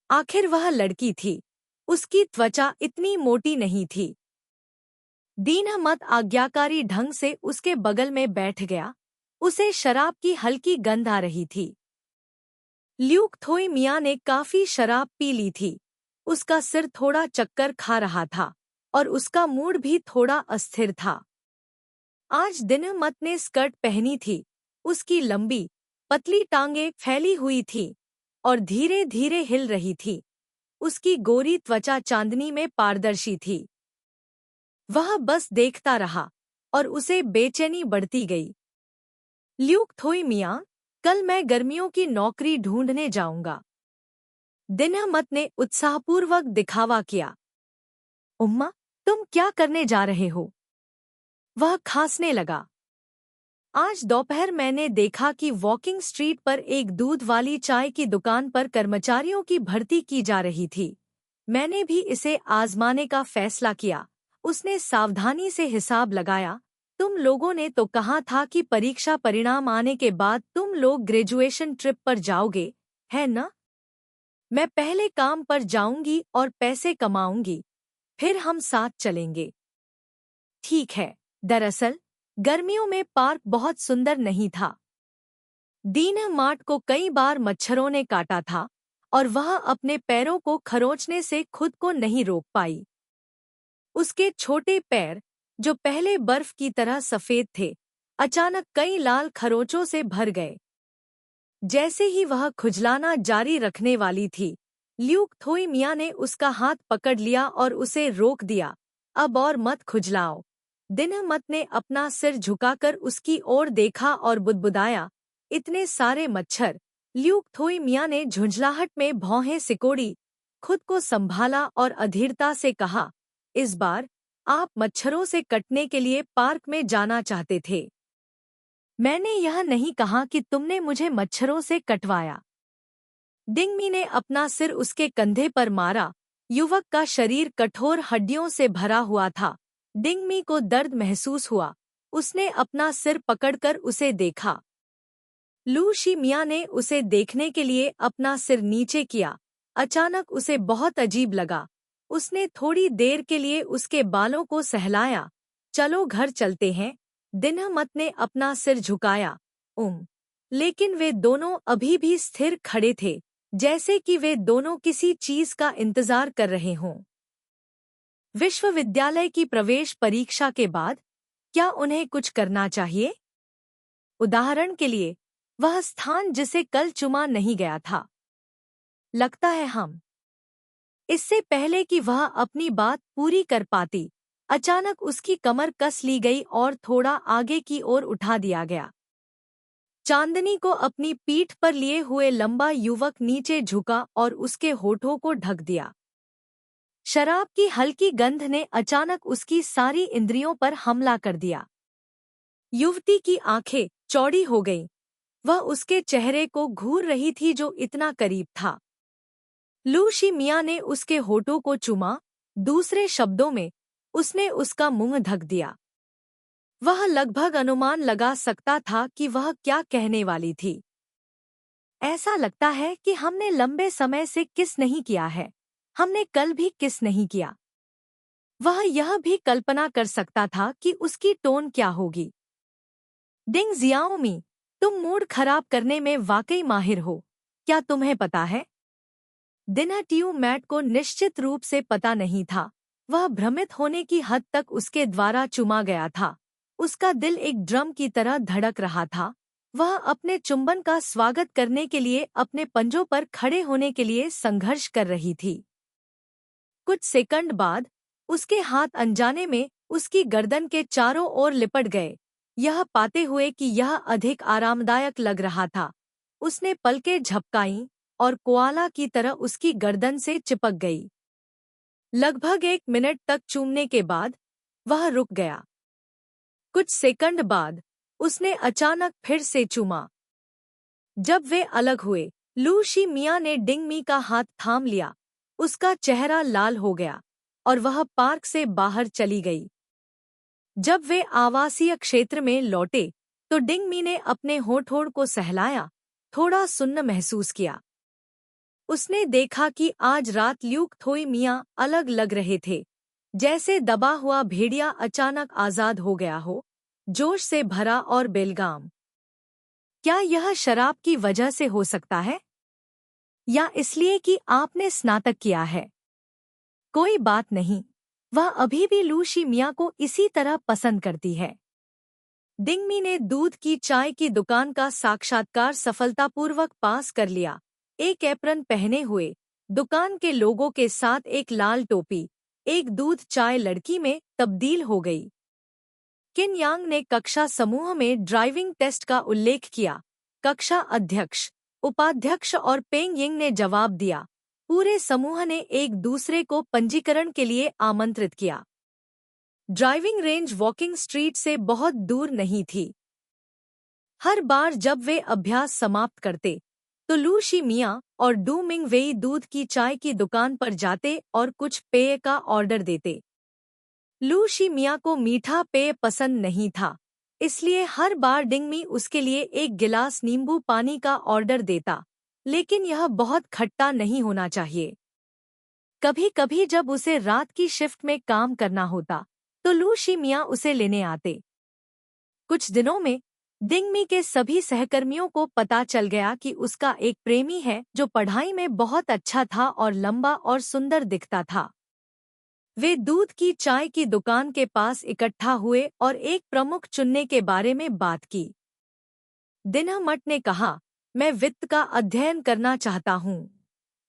आखिर वह लड़की थी, उसकी त्वचा इतनी मोटी नहीं थी। दीनमत आज्ञाकारी ढंग से उसके बगल में बैठ गया। उसे शराब की हल्की गंध आ रही थी। ल्यूक थोई मियाँ ने काफी शराब पी ली थी। उसका सिर थोड़ा चक्कर खा रहा था और उसका मूड भी थोड़ा अस्थिर था। आज दीनमत ने स्कर्ट पहनी थी। उसकी लंबी पतली टांगें फैली हुई थी और धीरे धीरे हिल रही थी। उसकी गोरी त्वचा चांदनी में पारदर्शी थी। वह बस देखता रहा और उसे बेचैनी बढ़ती गई। ल्यूक थोई मियाँ, कल मैं गर्मियों की नौकरी ढूंढने जाऊंगा। दीनमत ने उत्साहपूर्वक दिखावा किया। उम्मा, तुम क्या करने जा रहे हो? वह खांसने लगा। आज दोपहर मैंने देखा कि वॉकिंग स्ट्रीट पर एक दूध वाली चाय की दुकान पर कर्मचारियों की भर्ती की जा रही थी। मैंने भी इसे आजमाने का फैसला किया। उसने सावधानी से हिसाब लगाया। तुम लोगों ने तो कहा था कि परीक्षा परिणाम आने के बाद तुम लोग ग्रेजुएशन ट्रिप पर जाओगे, है ना? मैं पहले काम पर जाऊंगी और पैसे कमाऊंगी, फिर हम साथ चलेंगे। ठीक है। दरअसल गर्मियों में पार्क बहुत सुंदर नहीं था। दीनमार्ट को कई बार मच्छरों ने काटा था और वह अपने पैरों को खरोंचने से खुद को नहीं रोक पाई। उसके छोटे पैर, जो पहले बर्फ की तरह सफेद थे, अचानक कई लाल खरोंचों से भर गए। जैसे ही वह खुजलाना जारी रखने वाली थी, ल्यूक थोई मियाँ ने उसका हाथ पकड़ लिया और उसे रोक दिया। अब और मत खुजलाओ। दीनमत ने अपना सिर झुकाकर उसकी ओर देखा और बुदबुदाया, इतने सारे मच्छर। ल्यूक थोई मियाँ ने झुंझलाहट में भौहें सिकोड़ी, खुद को संभाला और अधीरता से कहा, इस बार आप मच्छरों से कटने के लिए पार्क में जाना चाहते थे। मैंने यह नहीं कहा कि तुमने मुझे मच्छरों से कटवाया। डिंगमी ने अपना सिर उसके कंधे पर मारा। युवक का शरीर कठोर हड्डियों से भरा हुआ था। डिंगमी को दर्द महसूस हुआ। उसने अपना सिर पकड़कर उसे देखा। लू शी मियाँ ने उसे देखने के लिए अपना सिर नीचे किया। अचानक उसे बहुत अजीब लगा। उसने थोड़ी देर के लिए उसके बालों को सहलाया। चलो घर चलते हैं। दीनमत ने अपना सिर झुकाया। लेकिन वे दोनों अभी भी स्थिर खड़े थे, जैसे कि वे दोनों किसी चीज का इंतजार कर रहे हों। विश्वविद्यालय की प्रवेश परीक्षा के बाद क्या उन्हें कुछ करना चाहिए? उदाहरण के लिए, वह स्थान जिसे कल चुमा नहीं गया था। लगता है हम। इससे पहले कि वह अपनी बात पूरी कर पाती, अचानक उसकी कमर कस ली गई और थोड़ा आगे की ओर उठा दिया गया। चांदनी को अपनी पीठ पर लिए हुए लंबा युवक नीचे झुका और उसके होठों को ढक दिया। शराब की हल्की गंध ने अचानक उसकी सारी इंद्रियों पर हमला कर दिया। युवती की आंखें चौड़ी हो गईं। वह उसके चेहरे को घूर रही थी जो इतना करीब था। लू शी मियाँ ने उसके होठों को चूमा। दूसरे शब्दों में, उसने उसका मुंह ढक दिया। वह लगभग अनुमान लगा सकता था कि वह क्या कहने वाली थी। ऐसा लगता है कि हमने लंबे समय से किस नहीं किया है। हमने कल भी किस नहीं किया। वह यह भी कल्पना कर सकता था कि उसकी टोन क्या होगी। डिंग जियाओमी, तुम मूड खराब करने में वाकई माहिर हो, क्या तुम्हें पता है? दिनाटियू मैट को निश्चित रूप से पता नहीं था। वह भ्रमित होने की हद तक उसके द्वारा चुमा गया था। उसका दिल एक ड्रम की तरह धड़क रहा था। वह अपने चुंबन का स्वागत करने के लिए अपने पंजों पर खड़े होने के लिए संघर्ष कर रही थी। कुछ सेकंड बाद उसके हाथ अनजाने में उसकी गर्दन के चारों ओर लिपट गए, यह पाते हुए कि यह अधिक आरामदायक लग रहा था। उसने पलकें झपकाईं और कोआला की तरह उसकी गर्दन से चिपक गई। लगभग 1 मिनट तक चूमने के बाद वह रुक गया। कुछ सेकंड बाद उसने अचानक फिर से चूमा। जब वे अलग हुए, लू शी मियाँ ने डिंगमी का हाथ थाम लिया। उसका चेहरा लाल हो गया। और वह पार्क से बाहर चली गई। जब वे आवासीय क्षेत्र में लौटे तो डिंगमी ने अपने होंठ को सहलाया, थोड़ा सुन्न महसूस किया। उसने देखा कि आज रात ल्यूक थोई मियाँ अलग लग रहे थे, जैसे दबा हुआ भेड़िया अचानक आजाद हो गया हो, जोश से भरा और बेलगाम। क्या यह शराब की वजह से हो सकता है, या इसलिए कि आपने स्नातक किया है? कोई बात नहीं, वह अभी भी लू शी मियाँ को इसी तरह पसंद करती है। डिंगमी ने दूध की चाय की दुकान का साक्षात्कार सफलतापूर्वक पास कर लिया। एक एप्रन पहने हुए, दुकान के लोगों के साथ एक लाल टोपी, एक दूध चाय लड़की में तब्दील हो गई। किन यांग ने कक्षा समूह में ड्राइविंग टेस्ट का उल्लेख किया। कक्षा अध्यक्ष, उपाध्यक्ष और पेंग यिंग ने जवाब दिया। पूरे समूह ने एक दूसरे को पंजीकरण के लिए आमंत्रित किया। ड्राइविंग रेंज वॉकिंग स्ट्रीट से बहुत दूर नहीं थी। हर बार जब वे अभ्यास समाप्त करते तो लू शी मियाँ और डू मिंग वेई दूध की चाय की दुकान पर जाते और कुछ पेय का ऑर्डर देते। लू शी मियाँ को मीठा पेय पसंद नहीं था, इसलिए हर बार डिंगमी उसके लिए एक गिलास नींबू पानी का ऑर्डर देता, लेकिन यह बहुत खट्टा नहीं होना चाहिए। कभी-कभी जब उसे रात की शिफ्ट में काम करना होता तो लू शी मियाँ उसे लेने आते। कुछ दिनों में डिंगमी के सभी सहकर्मियों को पता चल गया कि उसका एक प्रेमी है जो पढ़ाई में बहुत अच्छा था और लंबा और सुंदर दिखता था। वे दूध की चाय की दुकान के पास इकट्ठा हुए और एक प्रमुख चुनने के बारे में बात की। दिनहमट ने कहा, मैं वित्त का अध्ययन करना चाहता हूँ।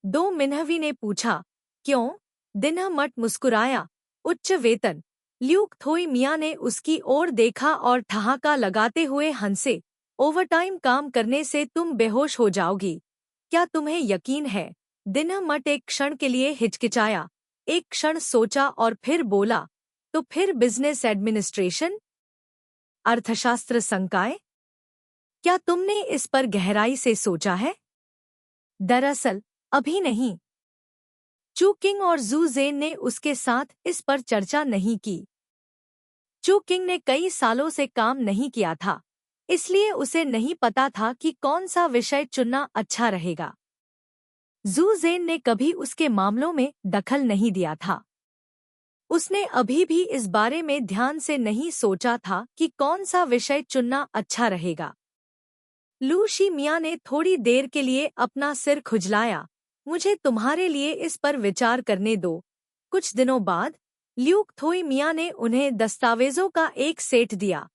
दो मिन्हवी ने पूछा, क्यों? दिनहमट मुस्कुराया, उच्च वेतन। ल्यूक थोई मियाँ ने उसकी ओर देखा और ठहाका लगाते हुए हंसे, ओवरटाइम काम करने से तुम बेहोश हो जाओगी। क्या तुम्हें यकीन है? दिनहमट एक क्षण के लिए हिचकिचाया, एक क्षण सोचा और फिर बोला, तो फिर बिजनेस एडमिनिस्ट्रेशन, अर्थशास्त्र संकाय? क्या तुमने इस पर गहराई से सोचा है? दरअसल अभी नहीं। चू किंग और जू जेन ने उसके साथ इस पर चर्चा नहीं की। चू किंग ने कई सालों से काम नहीं किया था, इसलिए उसे नहीं पता था कि कौन सा विषय चुनना अच्छा रहेगा। जू जेन ने कभी उसके मामलों में दखल नहीं दिया था। उसने अभी भी इस बारे में ध्यान से नहीं सोचा था कि कौन सा विषय चुनना अच्छा रहेगा। लू शी मियाँ ने थोड़ी देर के लिए अपना सिर खुजलाया, मुझे तुम्हारे लिए इस पर विचार करने दो। कुछ दिनों बाद ल्यूक थोई मियाँ ने उन्हें दस्तावेजों का एक सेट दिया,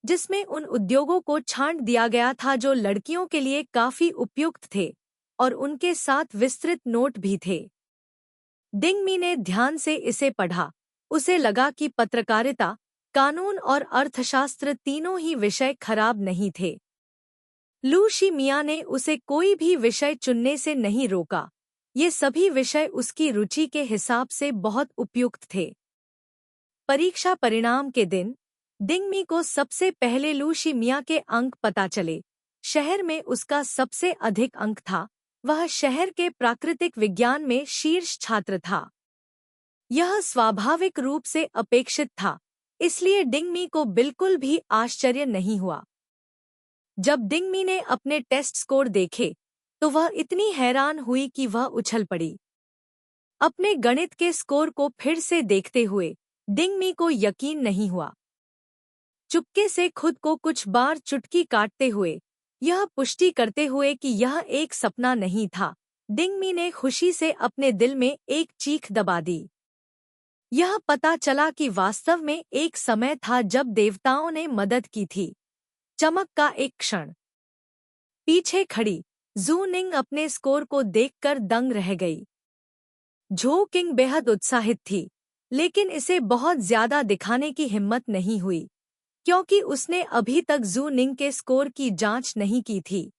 जिसमें उन उद्योगों को छांट दिया गया था जो लड़कियों के लिए काफी उपयुक्त थे, और उनके साथ विस्तृत नोट भी थे। डिंगमी ने ध्यान से इसे पढ़ा। उसे लगा कि पत्रकारिता, कानून और अर्थशास्त्र तीनों ही विषय खराब नहीं थे। लू शी मियाँ ने उसे कोई भी विषय चुनने से नहीं रोका। ये सभी विषय उसकी रुचि के हिसाब से बहुत उपयुक्त थे। परीक्षा परिणाम के दिन डिंगमी को सबसे पहले लू शी मियाँ के अंक पता चले। शहर में उसका सबसे अधिक अंक था। वह शहर के प्राकृतिक विज्ञान में शीर्ष छात्र था। यह स्वाभाविक रूप से अपेक्षित था, इसलिए डिंगमी को बिल्कुल भी आश्चर्य नहीं हुआ। जब डिंगमी ने अपने टेस्ट स्कोर देखे तो वह इतनी हैरान हुई कि वह उछल पड़ी। अपने गणित के स्कोर को फिर से देखते हुए डिंगमी को यकीन नहीं हुआ। चुपके से खुद को कुछ बार चुटकी काटते हुए, यह पुष्टि करते हुए कि यह एक सपना नहीं था, डिंगमी ने खुशी से अपने दिल में एक चीख दबा दी। यह पता चला कि वास्तव में एक समय था जब देवताओं ने मदद की थी। चमक का एक क्षण। पीछे खड़ी जू निंग अपने स्कोर को देखकर दंग रह गई। झो किंग बेहद उत्साहित थी, लेकिन इसे बहुत ज्यादा दिखाने की हिम्मत नहीं हुई, क्योंकि उसने अभी तक जू निंग के स्कोर की जांच नहीं की थी।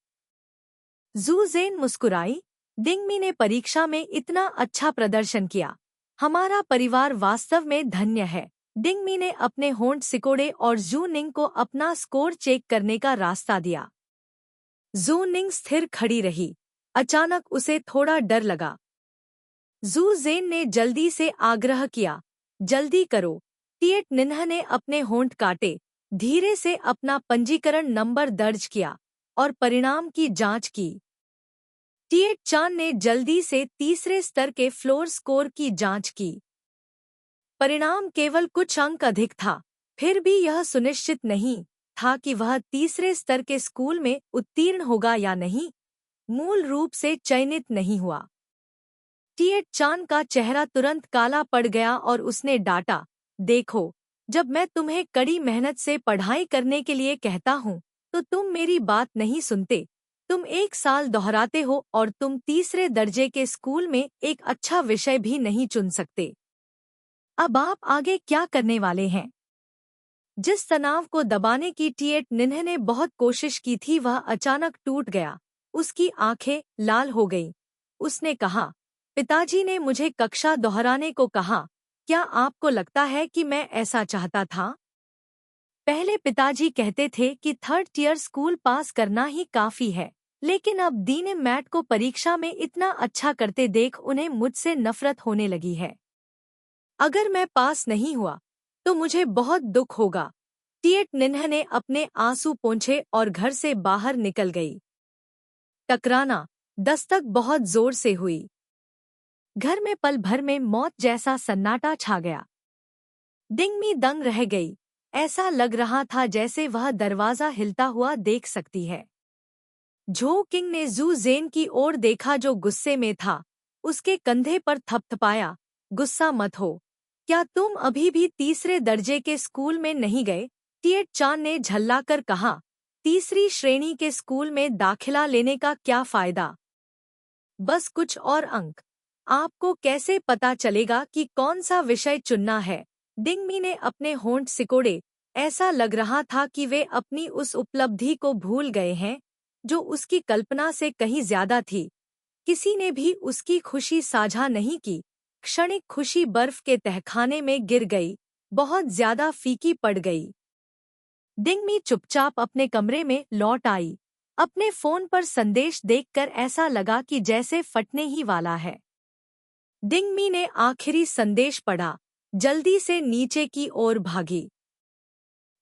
जू जेन मुस्कुराई, डिंगमी ने परीक्षा में इतना अच्छा प्रदर्शन किया। हमारा परिवार वास्तव में धन्य है। डिंगमी ने अपने होंठ सिकोड़े और जू निंग को अपना स्कोर चेक करने का रास्ता दिया। जू निंग स्थिर खड़ी रही। अचानक उसे थोड़ा डर लगा। जू जेन ने जल्दी से आग्रह किया। जल्दी करो। टिएट निन्ह ने अपने होंठ काटे, धीरे से अपना पंजीकरण नंबर दर्ज किया और परिणाम की जांच की। टिएट चान ने जल्दी से तीसरे स्तर के फ्लोर स्कोर की जांच की। परिणाम केवल कुछ अंक अधिक था, फिर भी यह सुनिश्चित नहीं था कि वह तीसरे स्तर के स्कूल में उत्तीर्ण होगा या नहीं। मूल रूप से चयनित नहीं हुआ। टिएट चान का चेहरा तुरंत काला पड़ गया और उसने डांटा, देखो, जब मैं तुम्हें कड़ी मेहनत से पढ़ाई करने के लिए कहता हूँ तो तुम मेरी बात नहीं सुनते। तुम 1 साल दोहराते हो और तुम तीसरे दर्जे के स्कूल में एक अच्छा विषय भी नहीं चुन सकते। अब आप आगे क्या करने वाले हैं? जिस तनाव को दबाने की टिएट निन्ह ने बहुत कोशिश की थी वह अचानक टूट गया। उसकी आंखें लाल हो गईं। उसने कहा, पिताजी ने मुझे कक्षा दोहराने को कहा। क्या आपको लगता है कि मैं ऐसा चाहता था? पहले पिताजी कहते थे कि 3rd ईयर स्कूल पास करना ही काफी है, लेकिन अब दीन मैट को परीक्षा में इतना अच्छा करते देख उन्हें मुझसे नफरत होने लगी है। अगर मैं पास नहीं हुआ तो मुझे बहुत दुख होगा। टिएट निन्ह ने अपने आंसू पोंछे और घर से बाहर निकल गई। टकराना, दस्तक बहुत जोर से हुई। घर में पल भर में मौत जैसा सन्नाटा छा गया। डिंगमी दंग रह गई। ऐसा लग रहा था जैसे वह दरवाजा हिलता हुआ देख सकती है। झो किंग ने जू जेन की ओर देखा जो गुस्से में था। उसके कंधे पर थपथपाया, गुस्सा मत हो। क्या तुम अभी भी तीसरे दर्जे के स्कूल में नहीं गए? टिएट चान ने झल्लाकर कहा, तीसरी श्रेणी के स्कूल में दाखिला लेने का क्या फायदा? बस कुछ और अंक। आपको कैसे पता चलेगा कि कौन सा विषय चुनना है? डिंगमी ने अपने होंठ सिकोड़े। ऐसा लग रहा था कि वे अपनी उस उपलब्धि को भूल गए हैं जो उसकी कल्पना से कहीं ज्यादा थी। किसी ने भी उसकी खुशी साझा नहीं की। क्षणिक खुशी बर्फ के तहखाने में गिर गई, बहुत ज्यादा फीकी पड़ गई। डिंगमी चुपचाप अपने कमरे में लौट आई। अपने फोन पर संदेश देखकर ऐसा लगा कि जैसे फटने ही वाला है। डिंगमी ने आखिरी संदेश पढ़ा, जल्दी से नीचे की ओर भागी।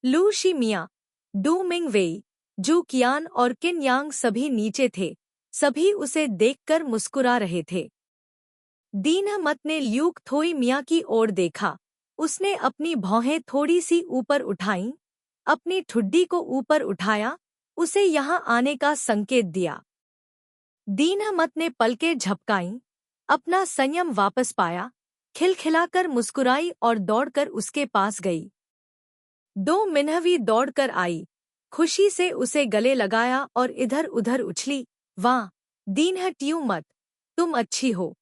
लू शी मिया, डू मिंग वेई, जू कियान और किन यांग सभी नीचे थे। सभी उसे देखकर मुस्कुरा रहे थे। दीन मत ने ल्यूक थोई मिया की ओर देखा। उसने अपनी भौहें थोड़ी सी ऊपर उठाईं, अपनी ठुड्डी को ऊपर उठाया, उसे यहाँ आने का संकेत दिया। दीन मत ने पलकें झपकाईं, अपना संयम वापस पाया, खिलखिलाकर मुस्कुराई और दौड़कर उसके पास गई। 2 मिनहवी दौड़कर आई, खुशी से उसे गले लगाया और इधर उधर उछली। वाह, दीन ट्यू मत, तुम अच्छी हो।